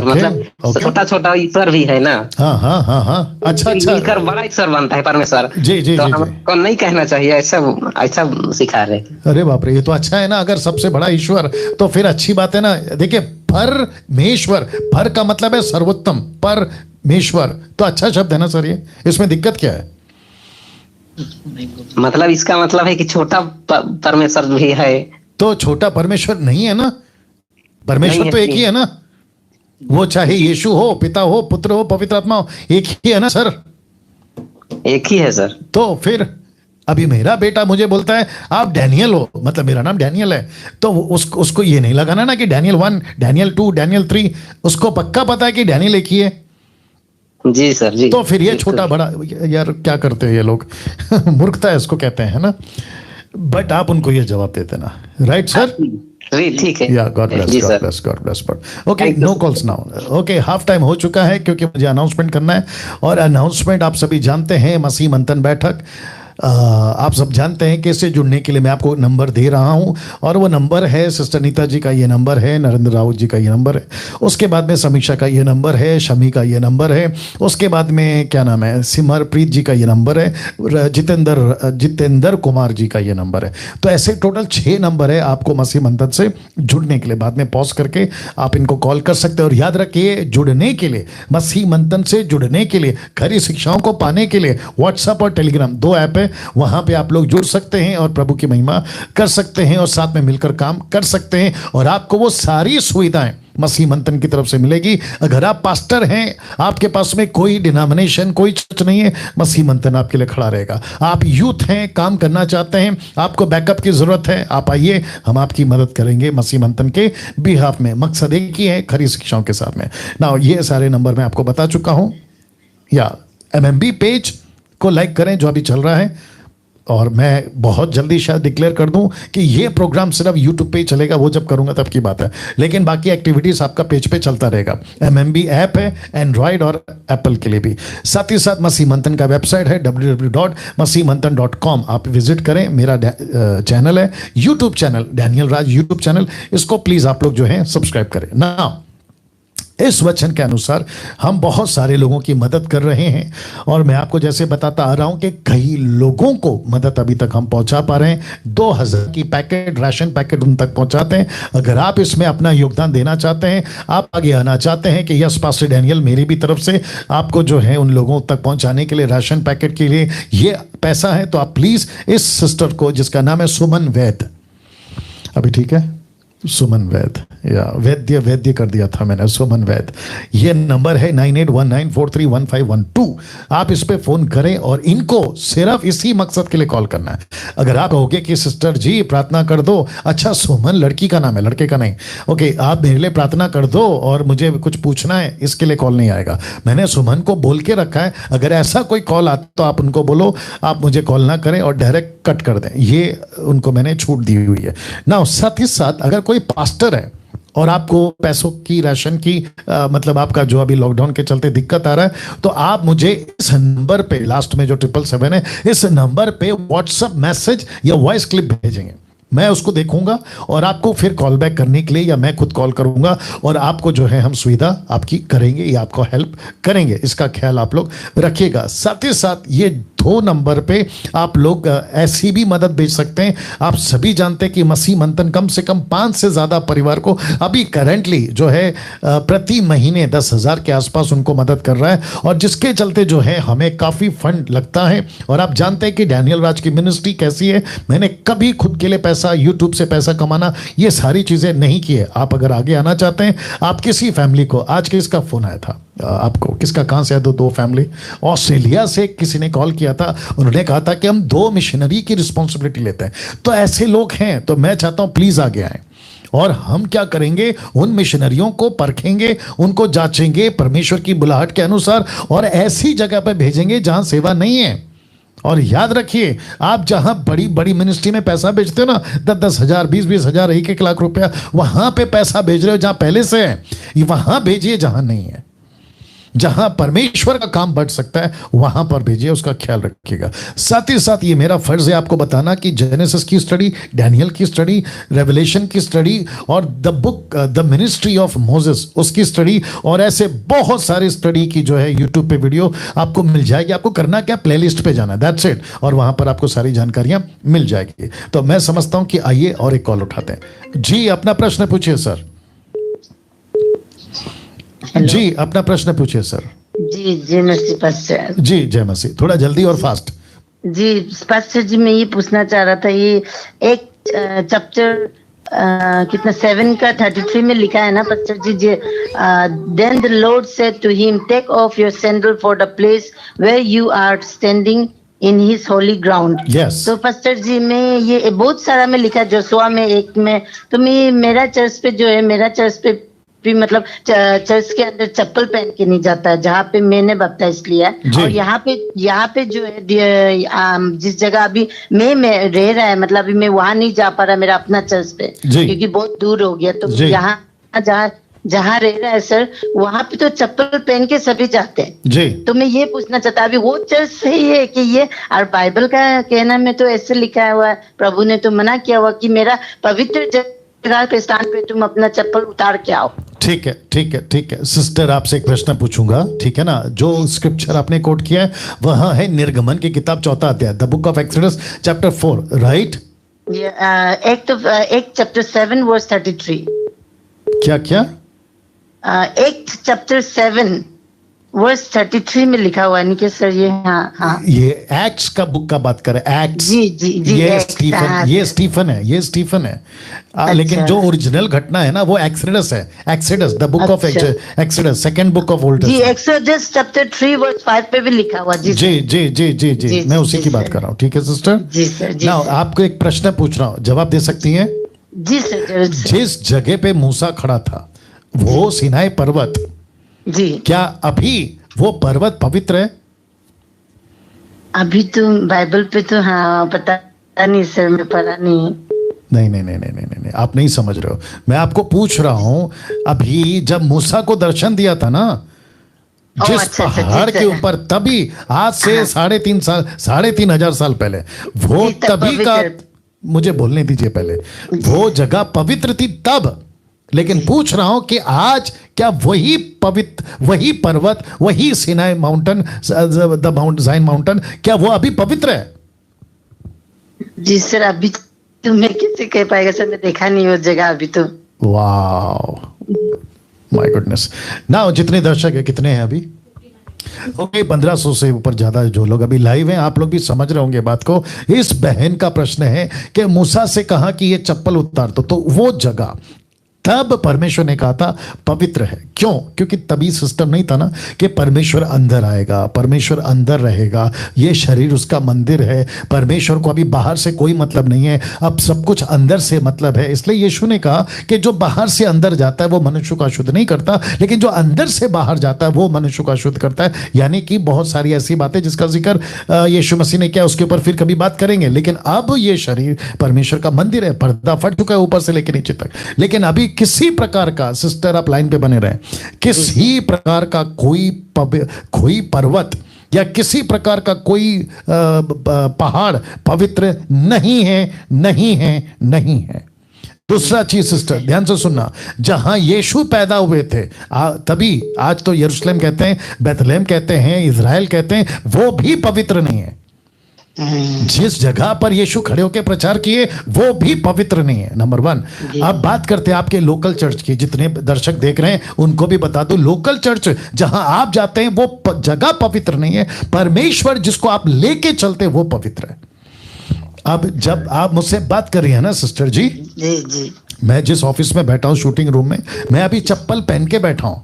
मतलब छोटा छोटा ईश्वर भी है ना। हाँ हाँ हाँ हाँ, अच्छा अच्छा, मिलकर बड़ा ईश्वर बनता है परमेश्वर। जी जी, तो हमको नहीं कहना चाहिए ऐसा, ऐसा सिखा रहे। अरे बाप रे, ये तो अच्छा है ना। अगर सबसे बड़ा ईश्वर तो फिर अच्छी बात है ना। देखिए परमेश्वर, पर का मतलब है सर्वोत्तम, परमेश्वर तो अच्छा शब्द है ना सर। ये इसमें दिक्कत क्या है? मतलब इसका मतलब है कि छोटा परमेश्वर भी है। तो छोटा परमेश्वर नहीं है ना, परमेश्वर तो एक ही है ना। वो चाहे यीशु हो, पिता हो, पुत्र हो, पवित्र आत्मा हो, एक ही है ना सर। एक ही है सर। तो फिर अभी मेरा बेटा मुझे बोलता है आप डैनियल हो, मतलब मेरा नाम डैनियल है, तो उसको ये नहीं लगाना ना कि डैनियल 1, डैनियल 2, डैनियल 3। उसको पक्का पता है कि डैनियल एक ही है। जी सर जी। तो फिर ये छोटा बड़ा यार क्या करते हैं ये लोग? मूर्खता है इसको कहते हैं ना। बट आप उनको ये जवाब देते ना। Right sir? ठीक है। या God bless. Okay, no calls now. Okay, half time हो चुका है क्योंकि मुझे अनाउंसमेंट करना है। और अनाउंसमेंट आप सभी जानते हैं, मसीह मंथन बैठक आप सब जानते हैं कि इससे जुड़ने के लिए मैं आपको नंबर दे रहा हूं, और वो नंबर है सिस्टर नीता जी का, ये नंबर है नरेंद्र राउत जी का, ये नंबर है। उसके बाद में समीक्षा का ये नंबर है, शमी का ये नंबर है। उसके बाद में क्या नाम है, सिमरप्रीत जी का ये नंबर है, जितेंद्र कुमार जी का ये नंबर है। तो ऐसे टोटल 6 नंबर है आपको मसीह मंथन से जुड़ने के लिए। बाद में पॉज करके आप इनको कॉल कर सकते हैं। और याद रखिए, जुड़ने के लिए, मसीह मंथन से जुड़ने के लिए, खरी शिक्षाओं को पाने के लिए व्हाट्सएप और टेलीग्राम 2 ऐप है, वहां पे आप लोग जुड़ सकते हैं और प्रभु की महिमा कर सकते हैं और साथ में मिलकर काम कर सकते हैं। और आपको वो सारी सुविधाएं मसीह मंथन की तरफ से मिलेगी। अगर आप पास्टर हैं, आपके पास में कोई डिनोमिनेशन, कोई चर्च नहीं है, मसीह मंथन आपके लिए खड़ा रहेगा। आप यूथ हैं, काम करना चाहते हैं, आपको बैकअप की जरूरत है, आप आइए, हम आपकी मदद करेंगे मसीह मंथन के बिहाफ में। मकसद एक ही है, खरी शिक्षाओं के साथ में ना। ये सारे नंबर मैं आपको बता चुका हूं। या MMB पेज को लाइक करें जो अभी चल रहा है। और मैं बहुत जल्दी शायद डिक्लेयर कर दूं कि ये प्रोग्राम सिर्फ YouTube पे ही चलेगा, वो जब करूंगा तब की बात है। लेकिन बाकी एक्टिविटीज आपका पेज पे चलता रहेगा। MMB ऐप है एंड्रॉयड और एप्पल के लिए भी। साथ ही साथ मसीह मंथन का वेबसाइट है www.masihmanthan.com, आप विजिट करें। मेरा चैनल है, यूट्यूब चैनल, डैनियल राज यूट्यूब चैनल, इसको प्लीज आप लोग जो है सब्सक्राइब करें ना। इस वचन के अनुसार हम बहुत सारे लोगों की मदद कर रहे हैं, और मैं आपको जैसे बताता आ रहा हूं कि कई लोगों को मदद अभी तक हम पहुंचा पा रहे हैं। 2000 की पैकेट, राशन पैकेट उन तक पहुंचाते हैं। अगर आप इसमें अपना योगदान देना चाहते हैं, आप आगे आना चाहते हैं कि यस पास्टर डैनियल, मेरी भी तरफ से आपको जो है उन लोगों तक पहुंचाने के लिए, राशन पैकेट के लिए ये पैसा है, तो आप प्लीज इस सिस्टर को, जिसका नाम है सुमन वैद, अभी ठीक है, सुमन वैद, या वैद्य कर दिया था मैंने, सुमन वैद। ये नंबर है 9819431512। आप इस पे फोन करें और इनको सिर्फ इसी मकसद के लिए कॉल करना है। अगर आप कहोगे कि सिस्टर जी प्रार्थना कर दो, अच्छा सुमन लड़की का नाम है, लड़के का नहीं, ओके, आप मेरे लिए प्रार्थना कर दो और मुझे कुछ पूछना है, इसके लिए कॉल नहीं आएगा। मैंने सुमन को बोल के रखा है, अगर ऐसा कोई कॉल आता तो आप उनको बोलो आप मुझे कॉल ना करें और डायरेक्ट कट कर दें। ये उनको मैंने छूट दी हुई है ना। साथ ही साथ अगर कोई पास्टर है और आपको पैसों की, राशन की मतलब आपका जो अभी लॉकडाउन के चलते दिक्कत आ रहा है, तो आप मुझे इस नंबर पे, लास्ट में जो 777 है, इस नंबर पे व्हाट्सएप मैसेज या वॉइस क्लिप भेजेंगे। मैं उसको देखूंगा और आपको फिर कॉल बैक करने के लिए, या मैं खुद कॉल करूंगा और आपको जो है हम सुविधा आपकी करेंगे या आपको हेल्प करेंगे। इसका ख्याल आप लोग रखिएगा। साथ ही साथ ये 2 नंबर पे आप लोग ऐसी भी मदद भेज सकते हैं। आप सभी जानते हैं कि मसीह मंथन कम से कम 5 से ज़्यादा परिवार को अभी करेंटली जो है प्रति महीने 10,000 के आसपास उनको मदद कर रहा है, और जिसके चलते जो है हमें काफ़ी फंड लगता है। और आप जानते हैं कि डैनियल राज की मिनिस्ट्री कैसी है। मैंने कभी खुद के लिए पैसा, यूट्यूब से पैसा कमाना, ये सारी चीज़ें नहीं की है। आप अगर आगे आना चाहते हैं, आप किसी फैमिली को, आज किसका फ़ोन आया था आपको, किसका, कहाँ से है? 2 फैमिली ऑस्ट्रेलिया से किसी ने कॉल किया था। उन्होंने कहा था कि हम 2 मिशनरी की रिस्पॉन्सिबिलिटी लेते हैं। तो ऐसे लोग हैं, तो मैं चाहता हूं प्लीज आगे आए, और हम क्या करेंगे, उन मिशनरियों को परखेंगे, उनको जांचेंगे परमेश्वर की बुलाहट के अनुसार, और ऐसी जगह पर भेजेंगे जहां सेवा नहीं है। और याद रखिए, आप जहां बड़ी बड़ी मिनिस्ट्री में पैसा भेजते हो ना, 10-10 हज़ार, 20-20 हज़ार, 1-1 लाख रुपया, वहां पे पैसा भेज रहे हो जहां पहले से है। वहां भेजिए जहां नहीं है। जहां परमेश्वर का काम बढ़ सकता है वहां पर भेजिए, उसका ख्याल रखिएगा। साथ ही साथ ये मेरा फर्ज है आपको बताना कि जेनेसिस की स्टडी, डैनियल की स्टडी, रेवलेशन की स्टडी, और the book the ministry of Moses उसकी स्टडी, और ऐसे बहुत सारे स्टडी की जो है यूट्यूब पे वीडियो आपको मिल जाएगी। आपको करना क्या, प्लेलिस्ट पे जाना, दैट्स इट, और वहां पर आपको सारी जानकारियां मिल जाएगी। तो मैं समझता हूं कि आइए और एक कॉल उठाते हैं। जी, अपना प्रश्न पूछिए सर। जी, अपना प्रश्न पूछिए सर। जी, जय मसीह पास्टर। जी, जय मसीह, थोड़ा जल्दी और फास्ट। जी पास्टर जी, मैं ये पूछना चाह रहा था, ये एक चैप्टर कितना 7 का 33 में लिखा है ना pastor ji, then the Lord said to him, take off your sandal for the place where you are standing in his holy ground. तो पास्टर जी, मैं ये बहुत सारा में लिखा, जोशुआ में 1 में, तो मैं मेरा चर्च पे जो है, मेरा चर्च पे भी मतलब चर्च के अंदर चप्पल पहन के नहीं जाता है, जहाँ पे मैंने बैप्टाइज लिया। और यहाँ पे जो है जिस जगह अभी मैं रह रहा है, मतलब अभी मैं वहां नहीं जा पा रहा, मेरा अपना चर्च पे, क्योंकि बहुत दूर हो गया। तो यहाँ जहाँ रह रहा है सर, वहां पे तो चप्पल पहन के सभी जाते हैं। तो मैं ये पूछना चाहता, अभी वो चर्च सही है कि ये, और बाइबल का कहना में तो ऐसे लिखा हुआ है, प्रभु ने तो मना किया हुआ कि मेरा पवित्र जगह पे, स्थान पे तुम अपना चप्पल उतार के आओ। ठीक है, ठीक है, ठीक है सिस्टर, आपसे एक प्रश्न पूछूंगा, ठीक है ना। जो स्क्रिप्चर आपने कोट किया है वह है निर्गमन की किताब 4 अध्याय, the book of exodus chapter 4, right? एक चैप्टर 7 वर्स 33। क्या? एक चैप्टर 7 वर्स 33 में लिखा हुआ है, नहीं कि सर ये? हाँ, ये एक्ट्स का बुक का बात करें, एक्ट्स। जी, ये स्टीफन है। लेकिन जो ओरिजिनल घटना है ना, वो एक्सोडस है, Exodus, the book of Exodus, second book of Old Testament. जी, एक्सोडस चैप्टर 3 वर्स 5 पे भी लिखा हुआ। जी, मैं उसी की बात कर रहा हूँ, ठीक है सिस्टर? जी सर। नाउ आपको एक प्रश्न पूछ रहा हूँ, जवाब दे सकती हैं? जी सर। जिस जगह पे मूसा खड़ा था, वो सिनाई पर्वत, जी, क्या अभी वो पर्वत पवित्र है? अभी तो बाइबल पे तो हाँ, पता नहीं सर, मैं पढ़ा नहीं। नहीं, आप नहीं समझ रहे हो। मैं आपको पूछ रहा हूं, अभी जब मूसा को दर्शन दिया था ना, जिस पहाड़ के ऊपर, तभी आज से 3,500 साल पहले, वो तभी का, मुझे बोलने दीजिए पहले, वो जगह पवित्र थी तब। लेकिन पूछ रहा हूं कि आज क्या वही पर्वत, वही Sinai mountain, the mount Zain mountain, क्या वो अभी पवित्र है? जी सर, अभी तो मैं कैसे कह पाएगा सर, मैं देखा नहीं वो जगह अभी तो। वाह, माय गुडनेस। नाउ जितने दर्शक है, कितने हैं अभी? ओके, 1500 से ऊपर ज्यादा जो लोग अभी लाइव हैं, आप लोग भी समझ रहे होंगे बात को। इस बहन का प्रश्न है कि मूसा से कहा कि ये चप्पल उतार दो, तो वो जगह तब परमेश्वर ने कहा था पवित्र है। क्यों? क्योंकि तभी सिस्टम नहीं था ना कि परमेश्वर अंदर आएगा, परमेश्वर अंदर रहेगा, ये शरीर उसका मंदिर है, परमेश्वर को अभी बाहर से कोई मतलब नहीं है, अब सब कुछ अंदर से मतलब है। इसलिए यीशु ने कहा कि जो बाहर से अंदर जाता है वो मनुष्य को अशुद्ध नहीं करता, लेकिन जो अंदर से बाहर जाता है वो मनुष्य को अशुद्ध करता है। यानी कि बहुत सारी ऐसी बातें जिसका जिक्र यीशु मसीह ने किया, उसके ऊपर फिर कभी बात करेंगे। लेकिन अब ये शरीर परमेश्वर का मंदिर है, पर्दा फट चुका है ऊपर से लेकर नीचे तक। लेकिन अभी किसी प्रकार का, सिस्टर आप लाइन पे बने रहे, किसी प्रकार का कोई पर्वत या किसी प्रकार का कोई पहाड़ पवित्र नहीं है। दूसरा चीज सिस्टर ध्यान से सुनना, जहां यीशु पैदा हुए थे तभी, आज तो यरूशलेम कहते हैं, बेथलेहम कहते हैं, इजराइल कहते हैं, वो भी पवित्र नहीं है। जिस जगह पर यीशु खड़े होकर प्रचार किए वो भी पवित्र नहीं है, नंबर 1। अब बात करते हैं आपके लोकल चर्च की। जितने दर्शक देख रहे हैं उनको भी बता दो, लोकल चर्च जहां आप जाते हैं वो जगह पवित्र नहीं है। परमेश्वर जिसको आप लेके चलते वो पवित्र है। अब जब आप मुझसे बात कर रही है ना सिस्टर जी, जी, मैं जिस ऑफिस में बैठा हूं शूटिंग रूम में, मैं अभी चप्पल पहन के बैठा हूं।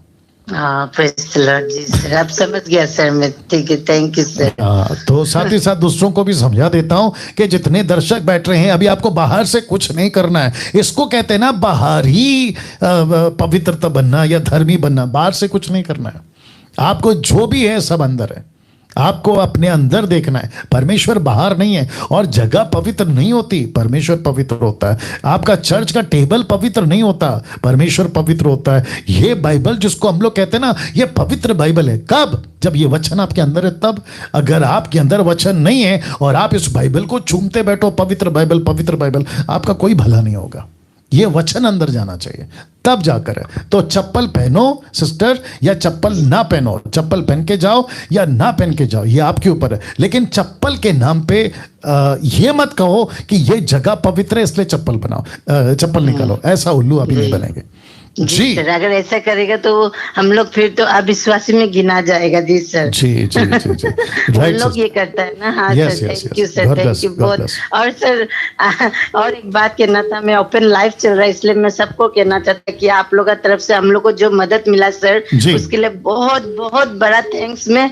प्रेज़ द लॉर्ड जी सर, आप समझ गया सर, मैं ठीक है, थैंक यू सर। तो साथ ही साथ दूसरों को भी समझा देता हूं कि जितने दर्शक बैठ रहे हैं, अभी आपको बाहर से कुछ नहीं करना है। इसको कहते हैं ना बाहर ही पवित्रता बनना या धर्मी बनना, बाहर से कुछ नहीं करना है। आपको जो भी है सब अंदर है, आपको अपने अंदर देखना है। परमेश्वर बाहर नहीं है। और जगह पवित्र नहीं होती, परमेश्वर पवित्र होता है। आपका चर्च का टेबल पवित्र नहीं होता, परमेश्वर पवित्र होता है। ये बाइबल जिसको हम लोग कहते हैं ना, ये पवित्र बाइबल है। कब? जब ये वचन आपके अंदर है तब। अगर आपके अंदर वचन नहीं है और आप इस बाइबल को चूमते बैठो पवित्र बाइबल पवित्र बाइबल, आपका कोई भला नहीं होगा। ये वचन अंदर जाना चाहिए तब जाकर है। तो चप्पल पहनो सिस्टर या चप्पल ना पहनो, चप्पल पहन के जाओ या ना पहन के जाओ, ये आपके ऊपर है। लेकिन चप्पल के नाम पे ये मत कहो कि ये जगह पवित्र है इसलिए चप्पल बनाओ, चप्पल निकालो। ऐसा उल्लू अभी नहीं बनेंगे जी सर। अगर ऐसा करेगा तो हम लोग फिर तो अविश्वासी में गिना जाएगा। जी सर, जी जी जी जी हम लोग ये करता है ना। हाँ sir, thank you sir, thank you बहुत। और सर और एक बात कहना था, मैं ओपन लाइव चल रहा है इसलिए मैं सबको कहना चाहता कि आप लोग की तरफ से हम लोग को जो मदद मिला सर, उसके लिए बहुत बहुत बड़ा थैंक्स। मैं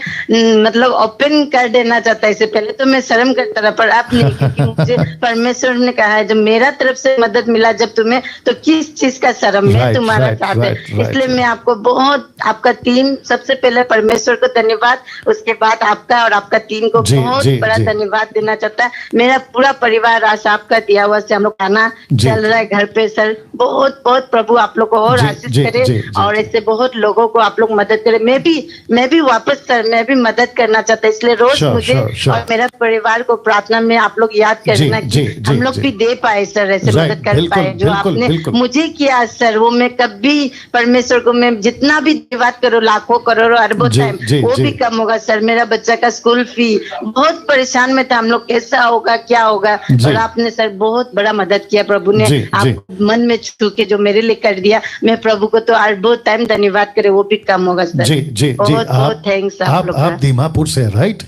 मतलब ओपन कर देना चाहता। इससे पहले तो मैं शर्म करता रहा, पर आप नहीं, क्योंकि मुझे परमेश्वर ने कहा है जब मेरा तरफ से मदद मिला जब तुम्हें, तो किस चीज का शर्म है तुम्हारा साथ है। इसलिए मैं आपको बहुत, आपका टीम, सबसे पहले परमेश्वर को धन्यवाद, उसके बाद आपका और आपका टीम को बहुत बड़ा धन्यवाद देना चाहता है। मेरा पूरा परिवार आज आपका दिया हुआ से हम लोग खाना चल रहा है घर पे सर। बहुत बहुत प्रभु आप लोग को और आशीष करे और ऐसे बहुत लोगों को आप लोग मदद करे। मैं भी वापस सर, मैं भी मदद करना चाहता हूँ। इसलिए रोज मुझे और मेरा परिवार को प्रार्थना में आप लोग याद करना कि हम लोग भी दे पाए सर, ऐसे मदद कर पाए। जो आपने मुझे किया सर, वो मैं कभी परमेश्वर को, मैं जितना भी धन्यवाद करो, लाखों करोड़ों अरबों टाइम, वो भी कम होगा सर। मेरा बच्चा का स्कूल फी, बहुत परेशान में था हम लोग, कैसा होगा क्या होगा, और आपने सर बहुत बड़ा मदद किया। प्रभु ने आप मन में छू के जो मेरे लिए कर दिया, मैं प्रभु को तो बहुत टाइम धन्यवाद करे, वो भी कम होगा सर। बहुत बहुत थैंक्स आप लोग। आप दीमापुर से राइट?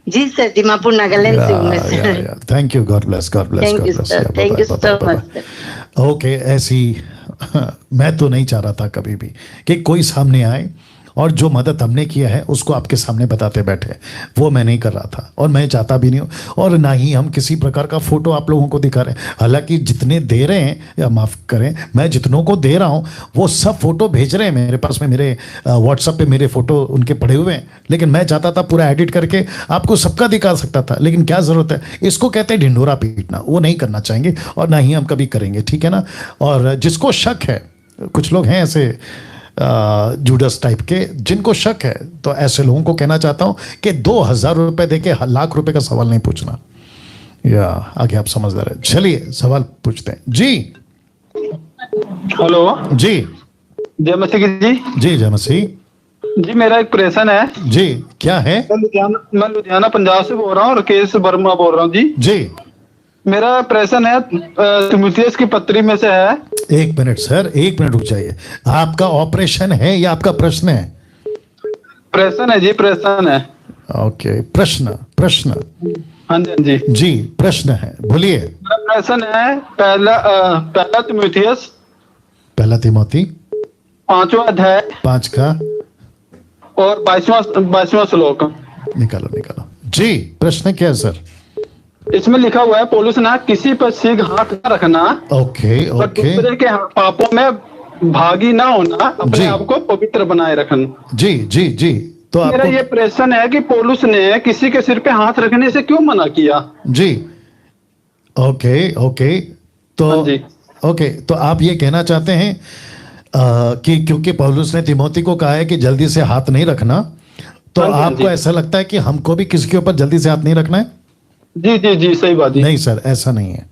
जी सर, दीमापुर नागालैंड से हूँ मैं sir. Thank you, God bless, God bless, thank you sir, thank you so much. Okay, ऐसी मैं तो नहीं चाह रहा था कभी भी कि कोई सामने आए और जो मदद हमने किया है उसको आपके सामने बताते बैठे, वो मैं नहीं कर रहा था और मैं चाहता भी नहीं हूँ। और ना ही हम किसी प्रकार का फोटो आप लोगों को दिखा रहे हैं। हालांकि जितने दे रहे हैं, या माफ़ करें, मैं जितनों को दे रहा हूँ वो सब फोटो भेज रहे हैं मेरे पास में, मेरे व्हाट्सएप पे मेरे फोटो उनके पड़े हुए हैं। लेकिन मैं चाहता था पूरा एडिट करके आपको सबका दिखा सकता था, लेकिन क्या ज़रूरत है, इसको कहते हैं ढिंढोरा पीटना। वो नहीं करना चाहेंगे और ना ही हम कभी करेंगे, ठीक है ना। और जिसको शक है, कुछ लोग हैं ऐसे जूडस टाइप के जिनको शक है, तो ऐसे लोगों को कहना चाहता हूं कि 2000 रुपए देके लाख रुपए का सवाल नहीं पूछना। या आगे आप समझदार है। चलिए सवाल पूछते हैं जी। हेलो जी, जय मसीह जी। जी जय मसीह जी। मेरा एक प्रश्न है जी। क्या है? मैं लुधियाना पंजाब से बोल रहा हूँ, राकेश वर्मा बोल रहा हूँ जी। जी, मेरा प्रश्न है तिमुथियुस की पत्री में से है। एक मिनट सर, एक मिनट रुक जाइए। आपका ऑपरेशन है या आपका प्रश्न है? प्रश्न है जी, प्रश्न है। ओके, प्रश्न प्रश्न। हाँ जी, हाँ जी जी, प्रश्न है, बोलिए। मेरा प्रश्न है पहला तिमुथियुस, पहला तिमोथी 5वां अध्याय 5 का और 22वां श्लोक। निकालो निकालो जी। प्रश्न क्या है सर? इसमें लिखा हुआ है, पौलुस ना किसी पर शीघ्र हाथ न रखना, ओके ओके, दूसरे के पापों में भागी ना होना, अपने आप को पवित्र बनाए रखना। जी जी जी। तो मेरा ये प्रश्न है कि पौलुस ने किसी के सिर पे हाथ रखने से क्यों मना किया? जी, ओके ओके। तो ओके, तो आप ये कहना चाहते हैं कि क्योंकि पौलुस ने तिमोथी को कहा है कि जल्दी से हाथ नहीं रखना, तो आपको ऐसा लगता है कि हमको भी किसी के ऊपर जल्दी से हाथ नहीं रखना है? जी जी जी, सही बात है। नहीं सर, ऐसा नहीं है।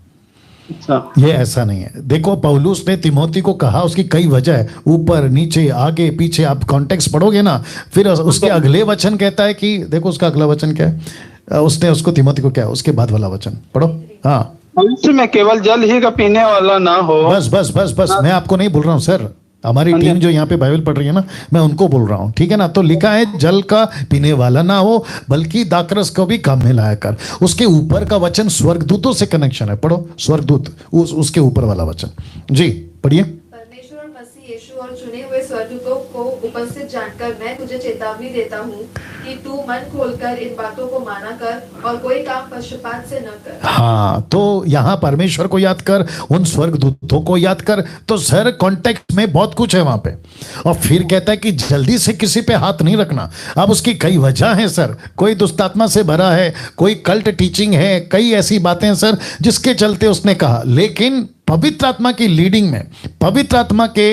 अच्छा, ये ऐसा नहीं है। देखो, पौलुस ने तिमोथी को कहा, उसकी कई वजह है, ऊपर नीचे आगे पीछे। आप कॉन्टेक्स्ट पढ़ोगे ना, फिर उसके अगले वचन कहता है कि देखो उसका अगला वचन क्या है, उसने उसको तिमोथी को क्या, उसके बाद वाला वचन पढ़ो। हाँ, मनुष्य में केवल जल ही का पीने वाला ना हो। बस बस बस बस, मैं आपको नहीं बोल रहा हूँ सर, हमारी टीम जो यहाँ पे बाइबल पढ़ रही है ना, मैं उनको बोल रहा हूँ, ठीक है ना। तो लिखा है जल का पीने वाला ना हो, बल्कि दाखरस को भी काम में लाया कर। उसके ऊपर का वचन स्वर्गदूतों से कनेक्शन है, पढ़ो स्वर्गदूत, उसके ऊपर वाला वचन। जी पढ़िए। परमेश्वर और मसीह यीशु और चुने हुए स्वर्गदूतों को उपस्थित जानकर मैं तुझे चेतावनी देता हूँ कि तू मन खोलकर इन बातों को माना कर और कोई काम पक्षपात से न कर। हाँ, तो यहाँ परमेश्वर को याद कर, उन स्वर्गदूतों को याद कर। तो सर कॉन्टेक्स्ट में बहुत कुछ है वहां पे। और फिर कहता है कि जल्दी से किसी पे हाथ नहीं रखना। अब उसकी कई वजह है सर, कोई दुष्टात्मा से भरा है, कोई कल्ट टीचिंग है, कई ऐसी बातें हैं सर जिसके चलते उसने कहा। लेकिन पवित्र आत्मा की लीडिंग में, पवित्र आत्मा के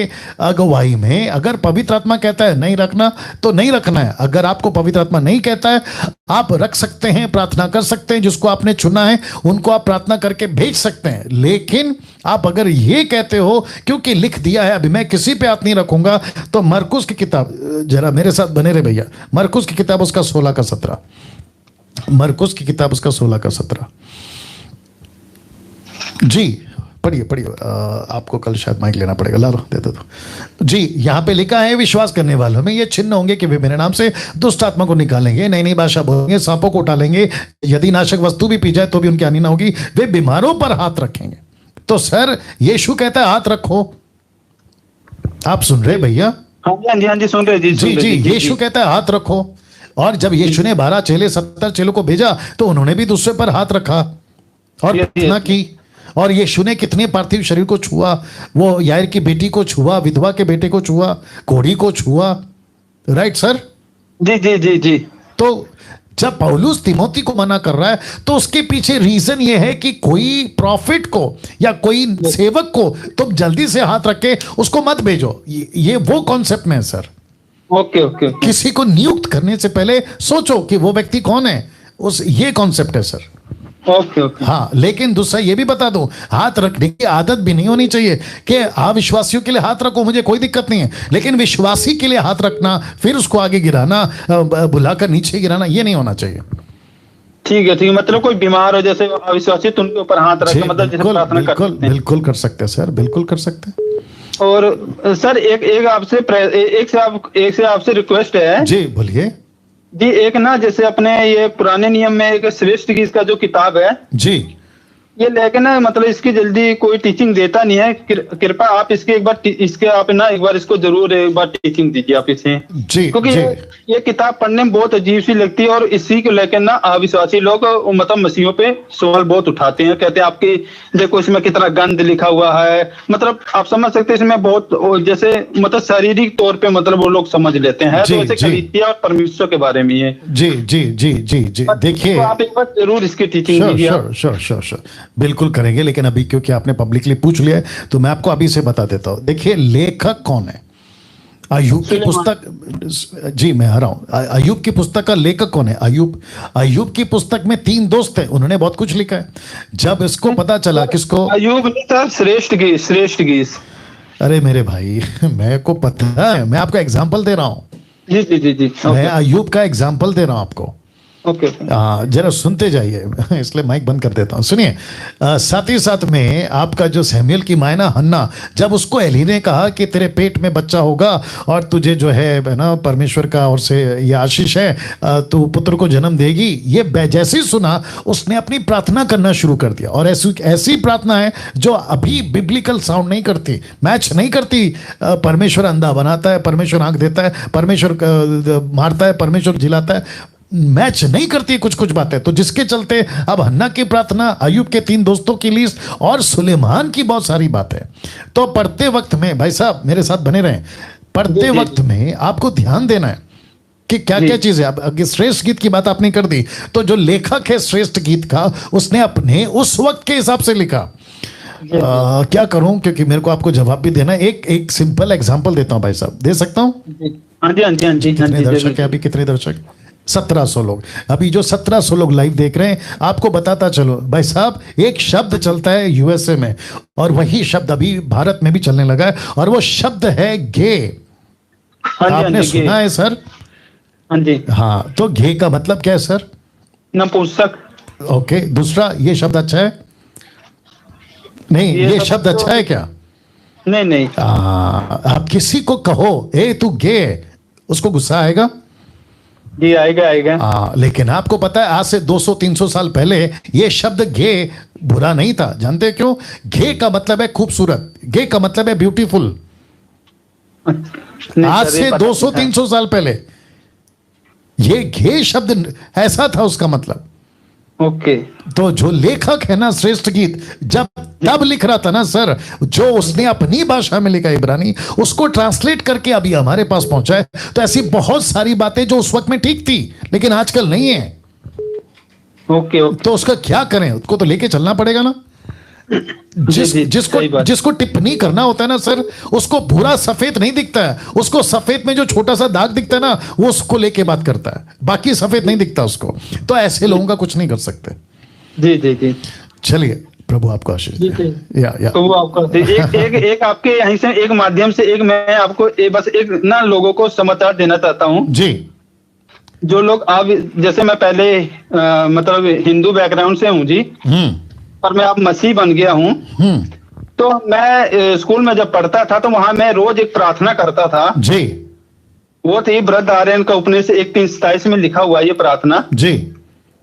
अगुवाई में, अगर पवित्र आत्मा कहता है नहीं रखना तो नहीं रखना है। अगर आपको पवित्र आत्मा नहीं कहता है, आप रख सकते हैं, प्रार्थना कर सकते हैं, जिसको आपने चुना है उनको आप प्रार्थना करके भेज सकते हैं। लेकिन आप अगर ये कहते हो क्योंकि लिख दिया है अभी मैं किसी पे हाथ नहीं रखूंगा, तो मरकुस की किताब, जरा मेरे साथ बने रहे भैया, मरकुस की किताब उसका 16 का 17, मरकुस की किताब उसका 16 का 17। जी पढ़िए पढ़िए, आपको कल शायद माइक लेना पड़ेगा, ला लो दे दो। जी यहाँ पे लिखा है विश्वास करने वालों में ये चिन्ह होंगे कि वे मेरे नाम से दुष्ट आत्मा को निकालेंगे, नई नई भाषा बोलेंगे, सांपों को उठा लेंगे, यदि नाशक वस्तु भी पी जाए तो भी उनकी हानि ना होगी, वे बीमारों पर हाथ रखेंगे। तो सर यीशु कहता है हाथ रखो। आप सुन रहे भैया? हाँ जी सुन रहे। जी जी, यीशु कहता है हाथ रखो। और जब यीशु ने 12 चेले 70 चेलों को भेजा तो उन्होंने भी दूसरे पर हाथ रखा और प्रार्थना की। और यीशु ने कितने पार्थिव शरीर को छुआ, वो यायर की बेटी को छुआ, विधवा के बेटे को छुआ, घोड़ी को छुआ, राइट सर? जी जी जी जी। तो जब पौलुस तिमोथी को मना कर रहा है तो उसके पीछे रीजन ये है कि कोई प्रॉफिट को या कोई सेवक को तुम जल्दी से हाथ रख के उसको मत भेजो। ये वो कॉन्सेप्ट में है सर। Okay okay. किसी को नियुक्त करने से पहले सोचो कि वो व्यक्ति कौन है, ये कॉन्सेप्ट है सर। Okay okay. हाँ, लेकिन दूसरा ये भी बता दूं, हाथ रखने की आदत भी नहीं होनी चाहिए कि अविश्वासियों के लिए हाथ रखो, मुझे कोई दिक्कत नहीं है, लेकिन विश्वासी के लिए हाथ रखना, फिर उसको आगे गिराना, बुलाकर नीचे गिराना, ये नहीं होना चाहिए। ठीक है, मतलब कोई बीमार हो जैसे अविश्वासी तो उनके ऊपर हाथ रखे, मतलब जैसे प्रार्थना करते हैं। बिल्कुल कर सकते हैं सर, बिल्कुल कर सकते हैं। और सर एक से आपसे रिक्वेस्ट है। जी बोलिए। जी एक ना, जैसे अपने ये पुराने नियम में एक श्रेष्ठ गीत का जो किताब है जी, ये लेकिन ना मतलब इसकी जल्दी कोई टीचिंग देता नहीं है। कृपया आप इसके एक बार इसको जरूर एक बार टीचिंग दीजिए आप इसे जी, क्योंकि जी। ये किताब पढ़ने में बहुत अजीब सी लगती है और इसी को लेकर ना अविश्वासी लोग मतलब मसीहों पे सवाल बहुत उठाते हैं, कहते हैं आपकी देखो इसमें कितना गंद लिखा हुआ है, मतलब आप समझ सकते हैं इसमें बहुत जैसे मतलब शारीरिक तौर पे मतलब वो लोग समझ लेते हैं। तो ऐसे कलीसिया और परमेश्वर के बारे में है। जी जी जी जी जी, देखिए तो आप एक बार जरूर इसकी टीचिंग दीजिए। श्योर बिल्कुल करेंगे, लेकिन अभी क्योंकि आपने पब्लिकली पूछ लिया है तो मैं आपको अभी से बता देता हूं। देखिए लेखक कौन है, अय्यूब की पुस्तक, जी मैं आ रहा हूं, अय्यूब की पुस्तक का लेखक कौन है? अय्यूब की पुस्तक में 3 दोस्त हैं, उन्होंने बहुत कुछ लिखा है। जब इसको पता चला, किसको? अय्यूब नहीं था, श्रेष्ठ गीस। अरे मेरे भाई मेरे को पता है, मैं आपको एग्जांपल दे रहा हूं। जी जी जी जी, मैं अय्यूब का एग्जांपल दे रहा हूं आपको। ओके। जरा सुनते जाइए, इसलिए माइक बंद कर देता हूं। सुनिए, साथ ही साथ में आपका जो सैमुएल की मायना हन्ना, जब उसको एली ने कहा कि तेरे पेट में बच्चा होगा और तुझे जो है ना परमेश्वर का ओर से ये आशीष है, तू पुत्र को जन्म देगी, ये जैसे ही सुना उसने अपनी प्रार्थना करना शुरू कर दिया। और ऐसी प्रार्थना है जो अभी बिब्लिकल साउंड नहीं करती, मैच नहीं करती। परमेश्वर अंधा बनाता है, परमेश्वर आंख देता है, परमेश्वर मारता है, परमेश्वर जिलाता है, मैच नहीं करती कुछ बातें। तो जिसके चलते अब हन्ना की प्रार्थना, अय्यूब के 3 दोस्तों की लिस्ट और सुलेमान की बहुत सारी बातें। तो पढ़ते वक्त में भाई साहब मेरे साथ बने रहें, पढ़ते वक्त में आपको ध्यान देना है कि क्या क्या चीजें। अब श्रेष्ठ गीत की बात आपने कर दी, तो जो लेखक है श्रेष्ठ गीत का, उसने अपने उस वक्त के हिसाब से लिखा। क्या करूं, क्योंकि मेरे को आपको जवाब भी देना। एक सिंपल एग्जांपल देता हूं भाई साहब, दे सकता हूं? हाँ जी। कितने दर्शक है अभी? कितने दर्शक? 1700 लोग। अभी जो 1700 लोग लाइव देख रहे हैं, आपको बताता चलो भाई साहब, एक शब्द चलता है यूएसए में और वही शब्द अभी भारत में भी चलने लगा है, और वो शब्द है गे। आपने सुना है सर? हाँ जी। हाँ, तो गे का मतलब क्या है सर? नपुंसक। ओके, दूसरा ये शब्द अच्छा है? नहीं, ये शब्द अच्छा है क्या? नहीं। आप किसी को कहो ए तू गे, उसको गुस्सा आएगा? जी आएगा। लेकिन आपको पता है आज से 200-300 साल पहले ये शब्द गे बुरा नहीं था। जानते क्यों? गे का मतलब है खूबसूरत, गे का मतलब है ब्यूटीफुल। आज से 200-300 साल पहले ये गे शब्द ऐसा था, उसका मतलब। ओके। तो जो लेखक है ना श्रेष्ठ गीत जब तब लिख रहा था ना सर, जो उसने अपनी भाषा में लिखा इब्रानी, उसको ट्रांसलेट करके अभी हमारे पास पहुंचा है। तो ऐसी बहुत सारी बातें जो उस वक्त में ठीक थी लेकिन आजकल नहीं है। ओके। तो उसका क्या करें? उसको तो लेके चलना पड़ेगा ना। जिसको टिप्पणी करना होता है ना सर, उसको भूरा सफेद नहीं दिखता है, उसको सफेद में जो छोटा सा दाग दिखता है ना, वो उसको लेके बात करता है, बाकी सफेद नहीं दिखता उसको। तो ऐसे लोगों का कुछ नहीं कर सकते। जी। चलिए, प्रभु आपको आशीष दे। प्रभु आपको एक आपके यहीं से एक माध्यम से एक मैं आपको बस एक ना लोगों को समाचार देना चाहता हूँ जी। जो लोग अब जैसे मैं पहले मतलब हिंदू बैकग्राउंड से हूँ जी, पर मैं अब मसीह बन गया हूँ। तो मैं स्कूल में जब पढ़ता था तो वहां मैं रोज एक प्रार्थना करता था जी। वो थी वृद्ध आर्यन का उपनिषद 1:27 में लिखा हुआ ये प्रार्थना जी।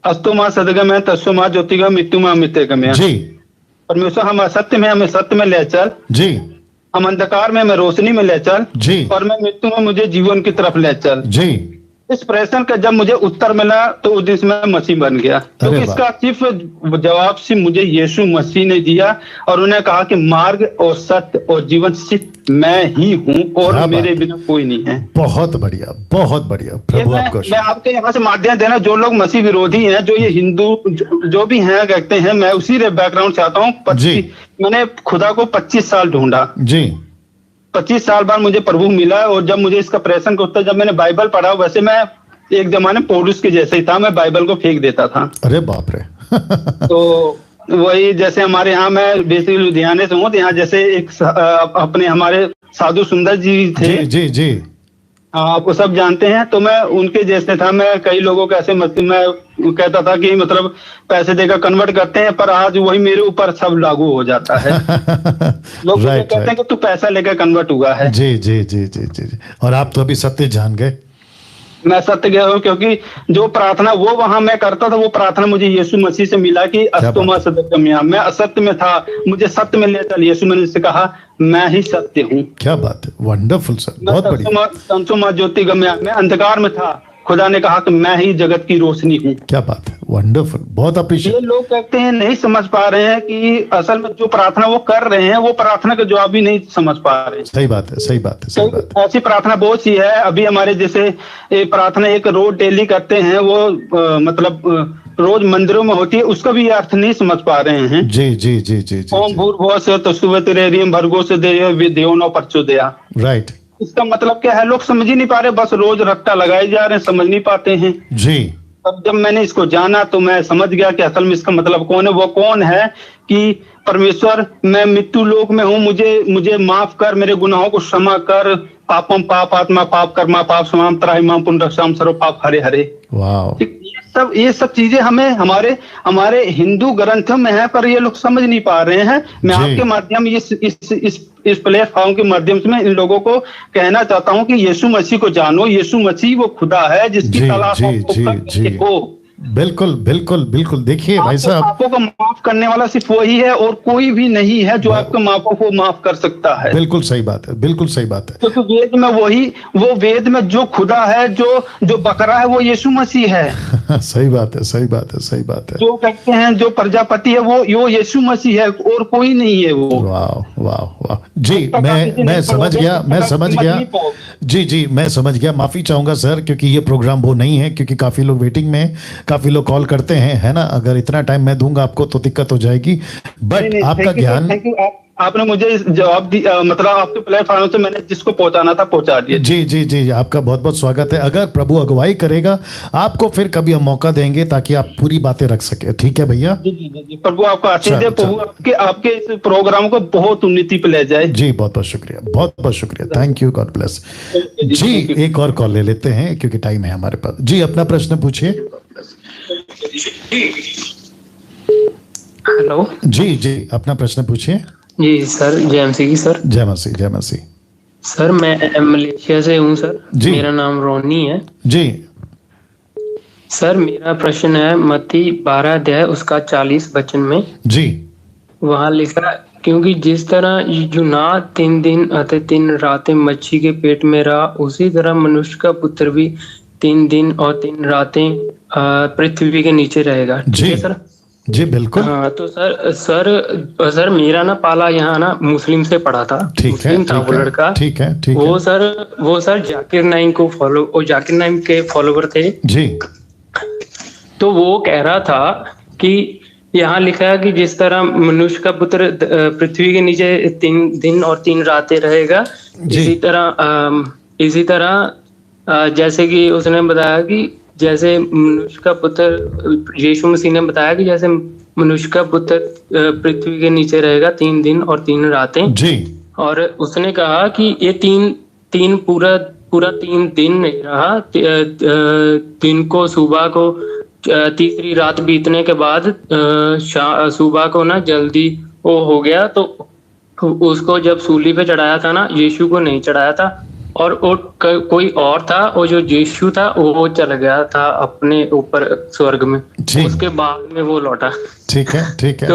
अस्तु मां सदगमय तस्सु मां ज्योतिगमय मृत्यु मां अमृतगमय जी। परमेश्वर हम असत्य में हमें सत्य में ले चल जी, हम अंधकार में हमें रोशनी में ले चल जी, और मैं मृत्यु में मुझे जीवन की तरफ ले चल जी। इस प्रश्न का जब मुझे उत्तर मिला तो उस दिन मैं मसीह बन गया। तो इसका सिर्फ जवाब सिर्फ मुझे यीशु मसीह ने दिया और उन्हें कहा कि मार्ग और सत्य और जीवन सिर्फ मैं ही हूँ और मेरे बिना कोई नहीं है। बहुत बढ़िया, बहुत बढ़िया। प्रभु आपको मैं आपके यहाँ से माध्यम देना, जो लोग मसीह विरोधी हैं, जो ये हिंदू जो भी हैं कहते हैं, मैं उसी बैकग्राउंड से आता हूँ। मैंने खुदा को 25 साल ढूंढा जी। 25 साल बाद मुझे प्रभु मिला और जब मुझे इसका प्रश्न का उत्तर, जब मैंने बाइबल पढ़ा, वैसे मैं एक जमाने में पौलुस के जैसे ही था, मैं बाइबल को फेंक देता था। अरे बाप रे। तो वही जैसे हमारे यहाँ मैं बेसिकली लुधियाने से हूँ, तो यहाँ जैसे एक अपने हमारे साधु सुंदर जी थे। जी जी। आपको सब जानते हैं। तो मैं उनके जैसे था। मैं कई लोगों के ऐसे मैं कहता था कि मतलब पैसे देकर कन्वर्ट करते हैं, पर आज वही मेरे ऊपर सब लागू हो जाता है। लोग कहते हैं कि तू पैसा लेकर कन्वर्ट हुआ है। जी जी जी जी जी। और आप तो अभी सत्य जान गए। मैं सत्य गया हूँ, क्योंकि जो प्रार्थना वो वहां मैं करता था, वो प्रार्थना मुझे यीशु मसीह से मिला कि अस्तुमा सत्यम। मैं असत्य में था, मुझे सत्य में ले चल। यीशु मसीह से कहा मैं ही सत्य हूँ। क्या बात है, वंडरफुल सर, बहुत बढ़िया। तंसुमा ज्योतिगमय, मैं अंधकार में था, खुदा ने कहा कि मैं ही जगत की रोशनी हूँ। क्या बात है, वंडरफुल, बहुत अप्रिशिएट। ये लोग कहते हैं नहीं समझ पा रहे हैं कि असल में जो प्रार्थना वो कर रहे हैं, वो प्रार्थना का जवाब भी नहीं समझ पा रहे हैं। सही बात है, सही बात है, सही बात है। ऐसी प्रार्थना बहुत सी है। अभी हमारे जैसे प्रार्थना एक रोज डेली करते हैं, वो मतलब रोज मंदिरों में होती है, उसका भी अर्थ नहीं समझ पा रहे हैं। जी जी जी जी। ओम भूर्भुवः स्वः तत्सवितुर्वरेण्यं भर्गो देवो न प्रचोदयात्। राइट। इसका मतलब क्या है, लोग समझ ही नहीं पा रहे, बस रोज रट्टा लगाए जा रहे हैं, समझ नहीं पाते हैं जी। अब जब मैंने इसको जाना तो मैं समझ गया कि असल में इसका मतलब कौन है। वो कौन है कि परमेश्वर, मैं मृत्यु लोक में हूँ, मुझे माफ कर, मेरे गुनाहों को क्षमा कर। पापम पाप आत्मा पाप कर्मा पाप समाम त्राहिमाम पुनरक्षाम सर्व पाप हरे हरे। वाह। ये सब चीजें हमें हमारे हिंदू ग्रंथों में है, पर ये लोग समझ नहीं पा रहे हैं। मैं आपके माध्यम इस प्लेटफॉर्म के माध्यम से मैं इन लोगों को कहना चाहता हूँ कि यीशु मसीह को जानो। यीशु मसीह वो खुदा है जिसकी तलाश हो। बिल्कुल बिल्कुल बिल्कुल। देखिए भाई साहब, पापों को माफ करने वाला सिर्फ वही है और कोई भी नहीं है जो आपके पापों को माफ कर सकता है। बिल्कुल सही बात है, बिल्कुल सही बात है। क्योंकि वेद में वो वेद में जो खुदा है, जो बकरा है, वो यीशु मसीह है। सही बात है, सही बात है, सही बात है। जो कहते हैं जो प्रजापति है वो यीशु मसीह है और कोई नहीं है वो। वाह वाह वाह जी। मैं समझ गया, मैं समझ गया जी जी, मैं समझ गया। माफी चाहूंगा सर, क्योंकि ये प्रोग्राम वो नहीं है, क्योंकि काफी लोग वेटिंग में, काफी लोग कॉल करते हैं, है ना। अगर इतना टाइम मैं दूंगा आपको तो दिक्कत हो जाएगी। बट आपका ज्ञान, आपने मुझे जवाब दिया, मतलब आपके प्लेटफॉर्म से मैंने जिसको पहुंचाना था पहुंचा दिया। जी जी जी, आपका बहुत बहुत स्वागत है। अगर प्रभु अगुवाई करेगा आपको फिर कभी हम मौका देंगे ताकि आप पूरी बातें रख सके। ठीक है भैया। जी जी जी, प्रभु आपका आशीष दे। प्रभु आपके इस प्रोग्राम को बहुत उन्नति पे ले जाए। जी बहुत बहुत शुक्रिया, बहुत बहुत शुक्रिया। Thank you, God bless. जी एक और कॉल ले लेते हैं क्योंकि टाइम है हमारे पास। जी अपना प्रश्न पूछिए। हेलो जी जी, अपना प्रश्न पूछिए। जी सर, जय मसीह की सर। जय मसीह, जय मसीह। सर मैं मलेशिया से हूँ सर। जी। मेरा नाम रोनी है। जी सर मेरा प्रश्न है मत्ती 12 अध्याय उसका 40 वचन में। जी। वहाँ लिखा, क्योंकि जिस तरह यूना 3 दिन अतः 3 रातें मच्छी के पेट में रहा, उसी तरह मनुष्य का पुत्र भी 3 दिन और 3 रातें पृथ्वी के नीचे रहेगा। जी सर। जी बिल्कुल। हाँ तो सर मेरा ना पाला यहाँ ना मुस्लिम से पढ़ा था। ठीक है, था वो लड़का। ठीक है, ठीक वो है। वो सर जाकिर नाइक को जाकिर नाइक के फॉलोवर थे जी। तो वो कह रहा था कि यहाँ लिखा है कि जिस तरह मनुष्य का पुत्र पृथ्वी के नीचे 3 दिन और 3 रातें रहेगा, इसी तरह जैसे कि उसने बताया कि जैसे मनुष्य का पुत्र, यीशु मसीह ने बताया कि जैसे मनुष्य का पुत्र पृथ्वी के नीचे रहेगा 3 दिन और 3 रातें। जी। और उसने कहा कि ये पूरा 3 दिन नहीं रहा। दिन को सुबह को तीसरी रात बीतने के बाद सुबह को ना जल्दी वो हो गया। तो उसको जब सूली पे चढ़ाया था ना, यीशु को नहीं चढ़ाया था, और कोई और था, और जो यीशु था वो चल गया था अपने ऊपर स्वर्ग में। उसके बाद में वो लौटा। ठीक है, ठीक है।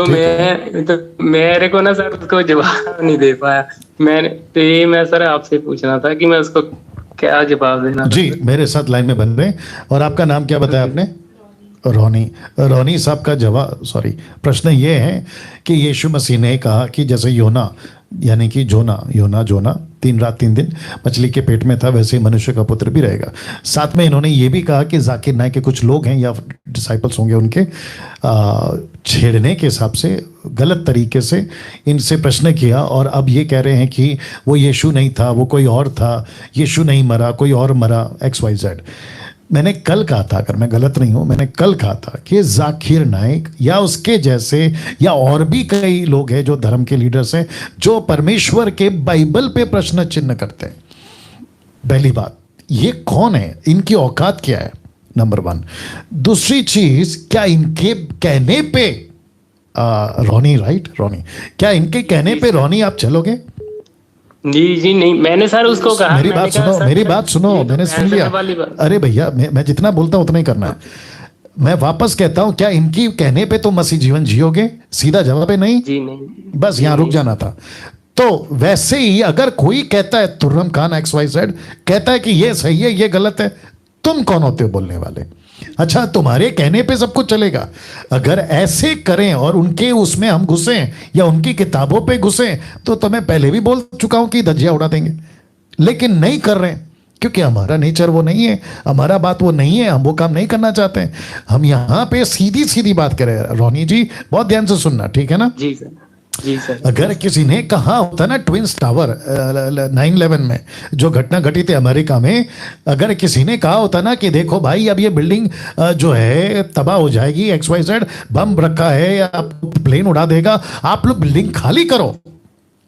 तो मेरे को ना सर उसको जवाब नहीं दे पाया। मैं सर आपसे पूछना था कि मैं उसको क्या जवाब देना। जी मेरे साथ लाइन में बन रहे हैं। और आपका नाम क्या बताया आपने? रोनी साहब का प्रश्न ये है कि यीशु मसीह ने कहा कि जैसे योना यानी कि जोना 3 रात 3 दिन मछली के पेट में था, वैसे ही मनुष्य का पुत्र भी रहेगा। साथ में इन्होंने ये भी कहा कि जाकिर नाइक के कुछ लोग हैं या डिसाइपल्स होंगे उनके छेड़ने के हिसाब से गलत तरीके से इनसे प्रश्न किया, और अब ये कह रहे हैं कि वो यीशु नहीं था, वो कोई और था, यीशु नहीं मरा, कोई और मरा, XYZ। मैंने कल कहा था, अगर मैं गलत नहीं हूं, मैंने कल कहा था कि जाकिर नाइक या उसके जैसे या और भी कई लोग हैं जो धर्म के लीडर्स हैं जो परमेश्वर के बाइबल पे प्रश्न चिन्ह करते हैं। पहली बात, ये कौन है, इनकी औकात क्या है, नंबर 1। दूसरी चीज, क्या इनके कहने पे रोनी क्या इनके कहने पे रोनी आप चलोगे? जी नहीं, मैंने सर उसको कहा। मेरी बात सुनो, मैंने सुन लिया। अरे भैया, मैं जितना बोलता हूं उतना ही करना है। मैं वापस कहता हूं, क्या इनकी कहने पे तो मसीह जीवन जियोगे? सीधा जवाब है नहीं। जी नहीं। बस यहां रुक जाना था। तो वैसे ही अगर कोई कहता है, तुर्रम खान XYZ कहता है कि ये सही है, ये गलत है, तुम कौन होते हो बोलने वाले? अच्छा, तुम्हारे कहने पे सब कुछ चलेगा। अगर ऐसे करें और उनके उसमें हम घुसे या उनकी किताबों पे घुसे तो मैं पहले भी बोल चुका हूं कि धज्जियां उड़ा देंगे, लेकिन नहीं कर रहे क्योंकि हमारा नेचर वो नहीं है, हमारा बात वो नहीं है, हम वो काम नहीं करना चाहते हैं। हम यहां पे सीधी सीधी बात करें। रोनी जी बहुत ध्यान से सुनना, ठीक है ना? जी सर। जी सर। अगर किसी ने कहा होता ना ट्विंस टावर 9/11 में जो घटना घटी थी अमेरिका में, अगर किसी ने कहा होता ना कि देखो भाई अब ये बिल्डिंग जो है तबाह हो जाएगी, XYZ बम रखा है या प्लेन उड़ा देगा, आप लोग बिल्डिंग खाली करो,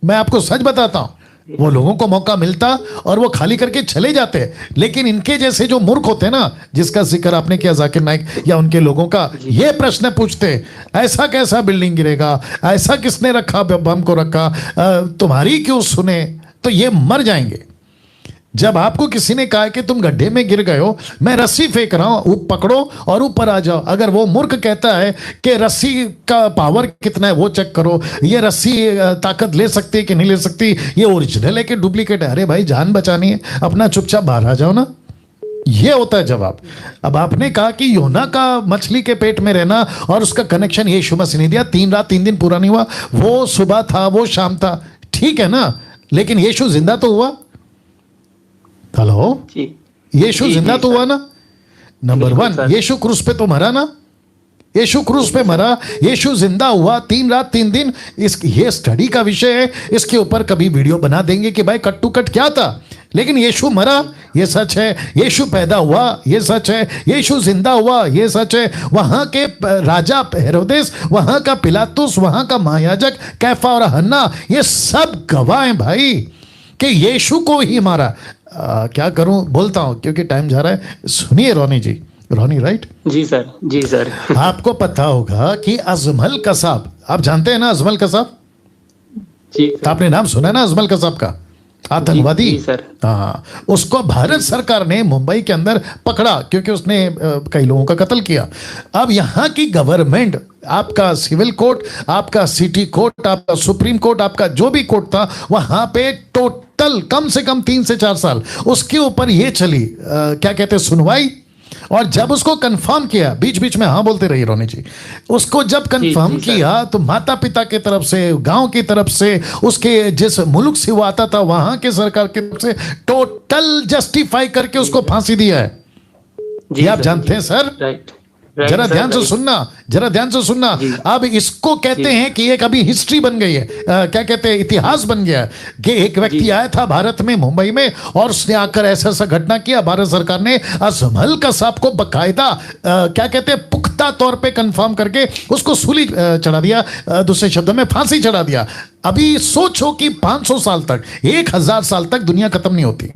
मैं आपको सच बताता हूं वो लोगों को मौका मिलता और वो खाली करके चले जाते। लेकिन इनके जैसे जो मूर्ख होते ना, जिसका जिक्र आपने किया जाकिर नाइक या उनके लोगों का, ये प्रश्न पूछते ऐसा कैसा बिल्डिंग गिरेगा, ऐसा किसने रखा, बम को रखा, तुम्हारी क्यों सुने, तो ये मर जाएंगे। जब आपको किसी ने कहा कि तुम गड्ढे में गिर गए हो, मैं रस्सी फेंक रहा हूं, पकड़ो और ऊपर आ जाओ। अगर वो मूर्ख कहता है कि रस्सी का पावर कितना है वो चेक करो, ये रस्सी ताकत ले सकती है कि नहीं ले सकती, ये ओरिजिनल है कि डुप्लीकेट है, अरे भाई जान बचानी है, अपना चुपचाप बाहर आ जाओ ना। ये होता है जवाब। अब आपने कहा कि योना का मछली के पेट में रहना और उसका कनेक्शन यीशु मसीह ने दिया, 3 रात 3 दिन पूरा नहीं हुआ, वो सुबह था, वो शाम था, ठीक है ना, लेकिन यीशु जिंदा तो हुआ। हेलो, यीशु जिंदा तो हुआ ना, नंबर 1। यीशु क्रूस पे तो मरा ना, यीशु क्रूस पे मरा, यीशु जिंदा हुआ 3 रात 3 दिन। ये स्टडी का विषय है, इसके ऊपर कभी वीडियो बना देंगे कि भाई कट टू कट क्या था, लेकिन यीशु मरा, ये सच है। यीशु पैदा हुआ, ये सच है। यीशु जिंदा हुआ, ये सच है। वहां के राजा हेरोदेस, वहां का पिलातुस, वहां का महायाजक कैफा और हन्ना, ये सब गवाह हैं भाई कि यीशु को ही मारा। क्या करूं, बोलता हूं क्योंकि टाइम जा रहा है। सुनिए रोनी जी, रोनी, राइट? जी सर, जी सर। आपको पता होगा कि अजमल कसाब, आप जानते हैं ना अजमल कसाब? जी। आपने नाम सुना है ना अजमल कसाब का, आतंकवादी? जी सर। हाँ, उसको भारत सरकार ने मुंबई के अंदर पकड़ा क्योंकि उसने कई लोगों का कत्ल किया। अब यहाँ की गवर्नमेंट, आपका सिविल कोर्ट, आपका सिटी कोर्ट, आपका सुप्रीम कोर्ट, आपका जो भी कोर्ट था, वहां पे टोटल कम से कम 3 से 4 साल उसके ऊपर ये चली, क्या कहते हैं, सुनवाई। और जब उसको कंफर्म किया, बीच बीच में हाँ बोलते रहिए रोनी जी, उसको जब कंफर्म किया तो माता पिता की तरफ से, गांव की तरफ से, उसके जिस मुल्क से वो आता था वहां के सरकार की तरफ से टोटल जस्टिफाई करके उसको फांसी दिया है। ये आप जानते हैं सर? राइट। जरा ध्यान से सुनना, जरा ध्यान से सुनना। अब इसको कहते हैं कि एक अभी हिस्ट्री बन गई है, क्या कहते हैं, इतिहास बन गया है कि एक व्यक्ति आया था भारत में, मुंबई में, और उसने आकर ऐसा ऐसा घटना किया। भारत सरकार ने अजमल कसाब को बकायदा, क्या कहते हैं, पुख्ता तौर पे कंफर्म करके उसको सूली चढ़ा दिया, दूसरे शब्दों में फांसी चढ़ा दिया। अभी सोचो कि 500 साल तक, 1000 साल तक दुनिया खत्म नहीं होती।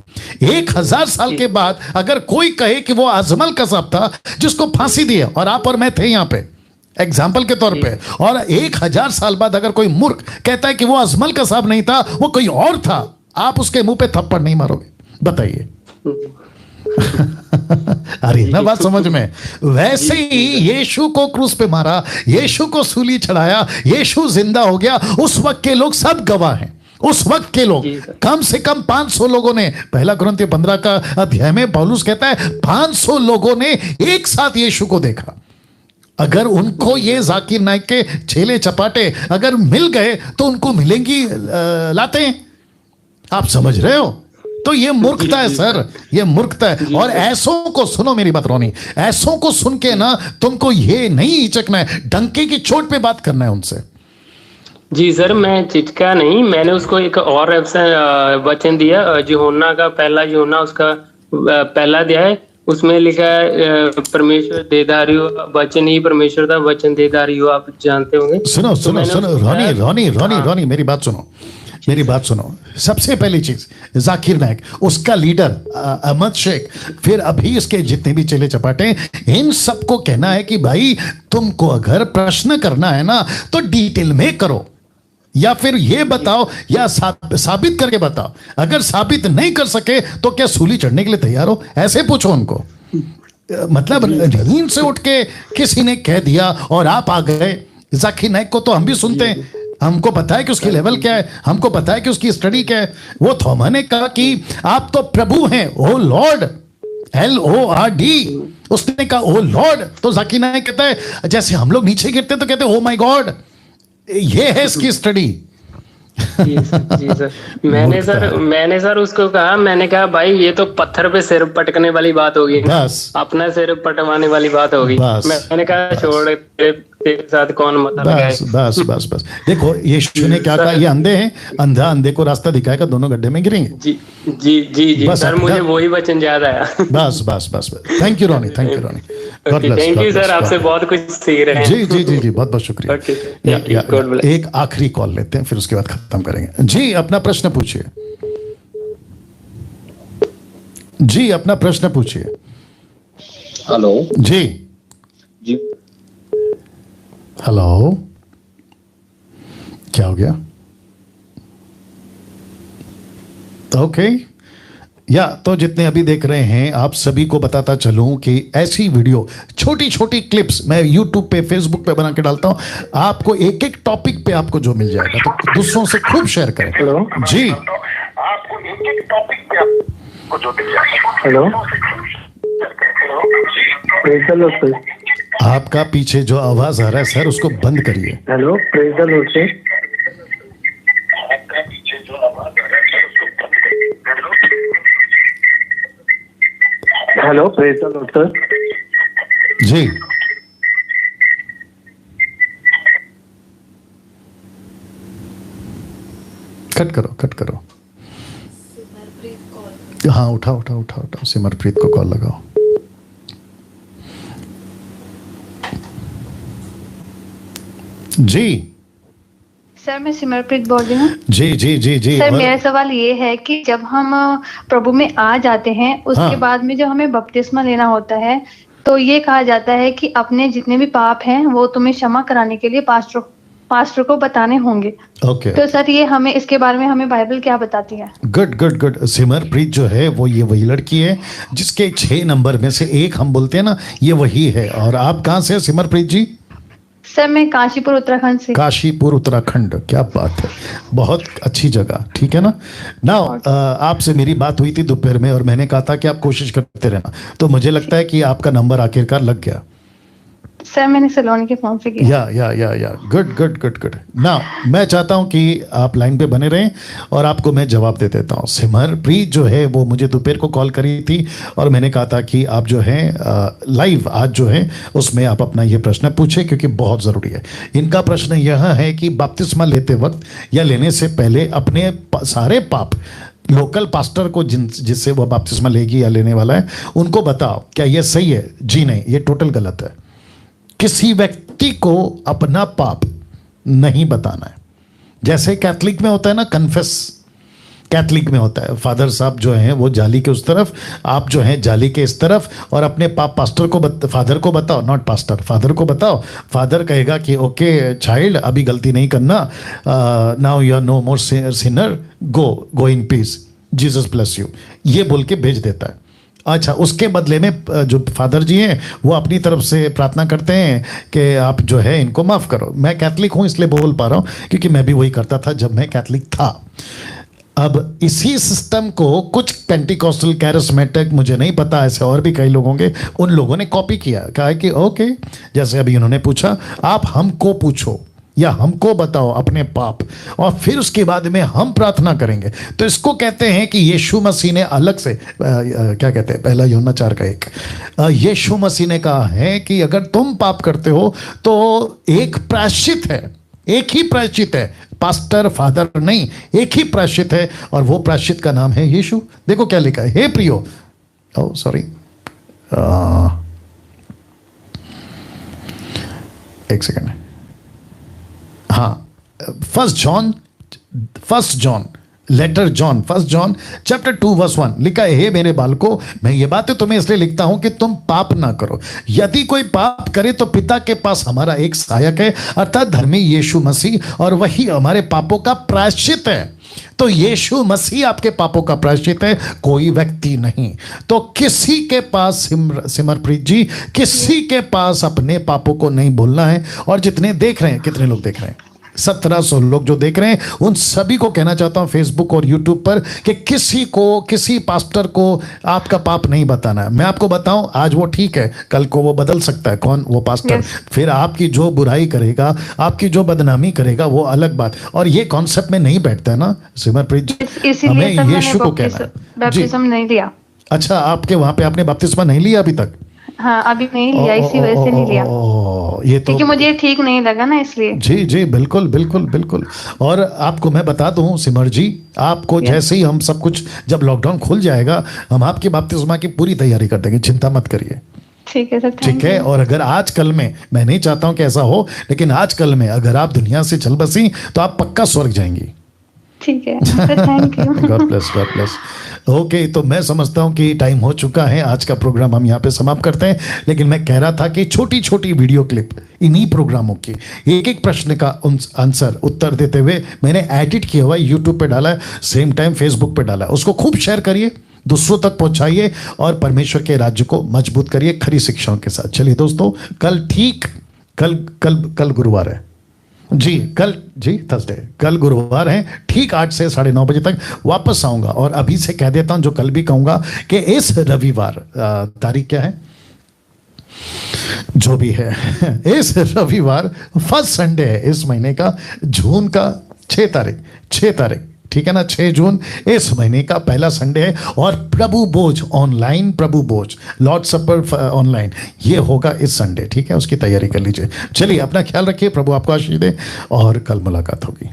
1000 साल के बाद अगर कोई कहे कि वो अजमल कसाब था जिसको फांसी दी है, और आप और मैं थे यहां पे एग्जाम्पल के तौर पे, और 1000 साल बाद अगर कोई मूर्ख कहता है कि वो अजमल कसाब नहीं था, वो कोई और था, आप उसके मुंह पे थप्पड़ नहीं मारोगे? बताइए। अरे ना बात समझ में? वैसे ही यीशु को क्रूस पे मारा, यीशु को सूली चढ़ाया, यीशु जिंदा हो गया। उस वक्त के लोग सब गवाह हैं। उस वक्त के लोग, कम से कम 500 लोगों ने, पहला कुरिन्थियों 15 का अध्याय में पौलुस कहता है 500 लोगों ने एक साथ यीशु को देखा। अगर उनको ये जाकिर नाइक के छेले चपाटे अगर मिल गए तो उनको मिलेंगी लाते? आप समझ रहे हो? तो ये मूर्खता है सर, ये मूर्खता है। और ऐसों को सुनो, मेरी बात रोनी, ऐसों को सुन के ना तुमको ये नहीं हिचकना है, डंके की चोट पे बात करना है उनसे। जी सर, मैं चिचका नहीं, मैंने उसको एक और वचन दिया, यूहन्ना का पहला यूहन्ना उसका पहला अध्याय, उसमें लिखा है परमेश्वर देदारी हो, वचन ही परमेश्वर था, वचन देदारी हो, आप जानते होंगे। सुनो सुनो सुनो रोनी रोनी रोनी रोनी, मेरी बात सुनो, मेरी बात सुनो। सबसे पहली चीज, जाकिर नाइक, उसका लीडर अहमद शेख, फिर अभी इसके जितने भी चेले चपाटे, इन सबको कहना है कि भाई तुमको अगर प्रश्न करना है ना तो डिटेल में करो, या फिर ये बताओ, या साबित करके बताओ। अगर साबित नहीं कर सके तो क्या सूली चढ़ने के लिए तैयार हो? ऐसे पूछो उनको। मतलब नींद से उठ के किसी ने कह दिया और आप आ गए। जाकिर नाइक को तो हम भी सुनते हैं, हमको पता है कि उसकी लेवल क्या है, हमको पता है कि उसकी स्टडी क्या है। वो थोमा ने कहा कि आप तो प्रभु हैं, ओ लॉर्ड, LORD, उसने कहा ओ लॉर्ड। तो जाकिर नाइक कहता है जैसे हम लोग नीचे गिरते तो कहते ओ माय गॉड। ये है इसकी स्टडी। जी सर, मैंने सर उसको कहा, मैंने कहा भाई ये तो पत्थर पे सिर पटकने वाली बात होगी, अपना सिर पटवाने वाली बात होगी। मैंने कहा छोड़, तेरे साथ कौन मतलब है। बस बस बस देखो यीशु ने क्या कहा, ये अंधे हैं, अंधा अंधे को रास्ता दिखाएगा, दोनों गड्ढे में गिरेंगे। जी जी जी जी सर, मुझे वही वचन याद आया। बस बस बस, thank you Ronnie, thank you Ronnie, thank you sir, आपसे बहुत कुछ सीख रहे हैं। जी जी जी जी, बहुत बहुत शुक्रिया। एक आखिरी कॉल लेते हैं, फिर उसके बाद खत्म करेंगे। जी अपना प्रश्न पूछिए। जी अपना प्रश्न पूछिए। हेलो जी जी, हेलो, क्या हो गया? ओके, या तो जितने अभी देख रहे हैं आप सभी को बताता चलूं कि ऐसी वीडियो, छोटी छोटी क्लिप्स मैं YouTube पे, Facebook पे बना के डालता हूं। आपको एक एक टॉपिक पे आपको जो मिल जाएगा, तो दूसरों से खूब शेयर करें। हेलो जी, आपको एक एक टॉपिक पे आपको जो मिल जाएगा। हेलो, आपका पीछे जो आवाज आ रहा है सर, उसको बंद करिए। Hello, praise the Lord sir. Hello, praise the Lord sir. जी कट करो, कट करो। हाँ उठाओ उठाओ उठाओ उठाओ, सिमरप्रीत को कॉल लगाओ। जी सर, मैं सिमरप्रीत बोल रही हूँ। जी जी जी जी। सर मेरा सवाल ये है कि जब हम प्रभु में आ जाते हैं, उसके बाद में जब हमें बपतिस्मा लेना होता है, तो ये कहा जाता है कि अपने जितने भी पाप हैं वो तुम्हें क्षमा कराने के लिए पास्टर को बताने होंगे। ओके। तो सर ये हमें इसके बारे में हमें बाइबल क्या बताती है? Good good good. सिमरप्रीत जो है वो ये वही लड़की है जिसके 6 नंबर में से एक हम बोलते हैं ना, ये वही है। और आप कहाँ से सिमरप्रीत जी? सर मैं काशीपुर उत्तराखंड से। काशीपुर उत्तराखंड, क्या बात है, बहुत अच्छी जगह, ठीक है ना। नाउ आपसे मेरी बात हुई थी दोपहर में और मैंने कहा था कि आप कोशिश करते रहना, तो मुझे लगता है कि आपका नंबर आखिरकार लग गया। सर मैंने सलोनी के फोन से किया। या good good good good. Now मैं चाहता हूं कि आप लाइन पे बने रहें और आपको मैं जवाब दे देता हूं। सिमरप्रीत जो है वो मुझे दोपहर को कॉल करी थी और मैंने कहा था कि आप जो है लाइव आज जो है उसमें आप अपना ये प्रश्न पूछे क्योंकि बहुत ज़रूरी है। इनका प्रश्न यह है कि बपतिस्मा लेते वक्त या लेने से पहले अपने सारे पाप लोकल पास्टर को जिससे वो बपतिस्मा लेगी या लेने वाला है उनको बताओ, क्या ये सही है? जी नहीं, ये टोटल गलत है। किसी व्यक्ति को अपना पाप नहीं बताना है। जैसे कैथलिक में होता है ना, कन्फेस, कैथलिक में होता है, फादर साहब जो हैं वो जाली के उस तरफ, आप जो हैं जाली के इस तरफ, और अपने पाप पास्टर को फादर को बताओ, नॉट पास्टर, फादर को बताओ। फादर कहेगा कि ओके चाइल्ड, अभी गलती नहीं करना, now you are no more sinner, go in peace, Jesus bless you, ये बोल के भेज देता है। अच्छा, उसके बदले में जो फादर जी हैं वो अपनी तरफ से प्रार्थना करते हैं कि आप जो है इनको माफ़ करो। मैं कैथलिक हूँ इसलिए बोल पा रहा हूँ क्योंकि मैं भी वही करता था जब मैं कैथलिक था। अब इसी सिस्टम को कुछ पेंटिकॉस्टल, कैरिस्मेटिक, मुझे नहीं पता, ऐसे और भी कई लोगों के, उन लोगों ने कॉपी किया, कहा कि ओके, जैसे अभी उन्होंने पूछा, आप हमको पूछो या हमको बताओ अपने पाप, और फिर उसके बाद में हम प्रार्थना करेंगे। तो इसको कहते हैं कि यीशु मसीह ने अलग से क्या कहते हैं, पहला यूहन्ना 4:1, यीशु मसीह ने कहा है कि अगर तुम पाप करते हो तो एक प्रायश्चित है, एक ही प्रायश्चित है, पास्टर फादर नहीं, एक ही प्रायश्चित है, और वो प्रायश्चित का नाम है यीशु। देखो क्या लिखा है, हे प्रियो, ओ सॉरी, एक सेकंड, हाँ, first John letter John, first John chapter 2:1 लिखा है, हे मेरे बालकों, मैं ये बातें तुम्हें इसलिए लिखता हूं कि तुम पाप ना करो। यदि कोई पाप करे तो पिता के पास हमारा एक सहायक है, अर्थात धर्मी यीशु मसीह, और वही हमारे पापों का प्रायश्चित है। तो यीशु मसीह आपके पापों का प्रायश्चित है, कोई व्यक्ति नहीं। तो किसी के पास, सिमरप्रीत जी, किसी के पास अपने पापों को नहीं बोलना है। और जितने देख रहे हैं, कितने लोग देख रहे हैं, 1700 लोग जो देख रहे हैं, उन सभी को कहना चाहता हूं फेसबुक और यूट्यूब पर कि किसी को, किसी पास्टर को आपका पाप नहीं बताना है। मैं आपको बताऊं, आज वो ठीक है, कल को वो बदल सकता है, कौन वो पास्टर, फिर आपकी जो बुराई करेगा, आपकी जो बदनामी करेगा, वो अलग बात। और ये कॉन्सेप्ट में नहीं बैठता है ना सिमरप्रीत जी, हमें यीशु को कहना है। बपतिस्मा नहीं लिया। अच्छा, आपके वहां पे आपने बपतिस्मा नहीं लिया अभी तक? हाँ, अभी नहीं लिया, इसी वजह से नहीं लिया, ये तो क्योंकि मुझे ठीक नहीं लगा ना, इसलिए। जी जी, बिल्कुल बिल्कुल बिल्कुल। और आपको मैं बता दूं सिमर जी, आपको जैसे ही हम सब कुछ, जब लॉकडाउन खुल जाएगा, हम आपके बपतिस्मा की पूरी तैयारी कर देंगे, चिंता मत करिए। ठीक है सर, ठीक है। और अगर आज कल में, मैं नहीं चाहता हूं कि ऐसा हो, लेकिन आज कल में अगर आप दुनिया से चल बसी तो आप पक्का स्वर्ग जाएंगी। ठीक है, thank you. God bless, God bless. Okay, तो मैं समझता हूं कि टाइम हो चुका है, आज का प्रोग्राम हम यहाँ पे समाप्त करते हैं। लेकिन मैं कह रहा था कि छोटी छोटी वीडियो क्लिप इन्हीं प्रोग्रामों की, एक एक प्रश्न का आंसर, उत्तर देते हुए मैंने एडिट किया हुआ यूट्यूब पे डाला है, सेम टाइम फेसबुक पे डाला है। उसको खूब शेयर करिए, दूसरों तक पहुंचाइए और परमेश्वर के राज्य को मजबूत करिए खरी शिक्षाओं के साथ। चलिए दोस्तों, कल गुरुवार है जी, थर्सडे, कल गुरुवार है, ठीक 8 से 9:30 बजे तक वापस आऊंगा। और अभी से कह देता हूं, जो कल भी कहूंगा, कि इस रविवार, तारीख क्या है, जो भी है, इस रविवार फर्स्ट संडे है इस महीने का, जून का 6 तारीख, ठीक है ना, 6 जून इस महीने का पहला संडे है। और प्रभु भोज ऑनलाइन, प्रभु भोज लॉर्ड सपर ऑनलाइन, ये होगा इस संडे, ठीक है, उसकी तैयारी कर लीजिए। चलिए, अपना ख्याल रखिए, प्रभु आपको आशीष दे, और कल मुलाकात होगी।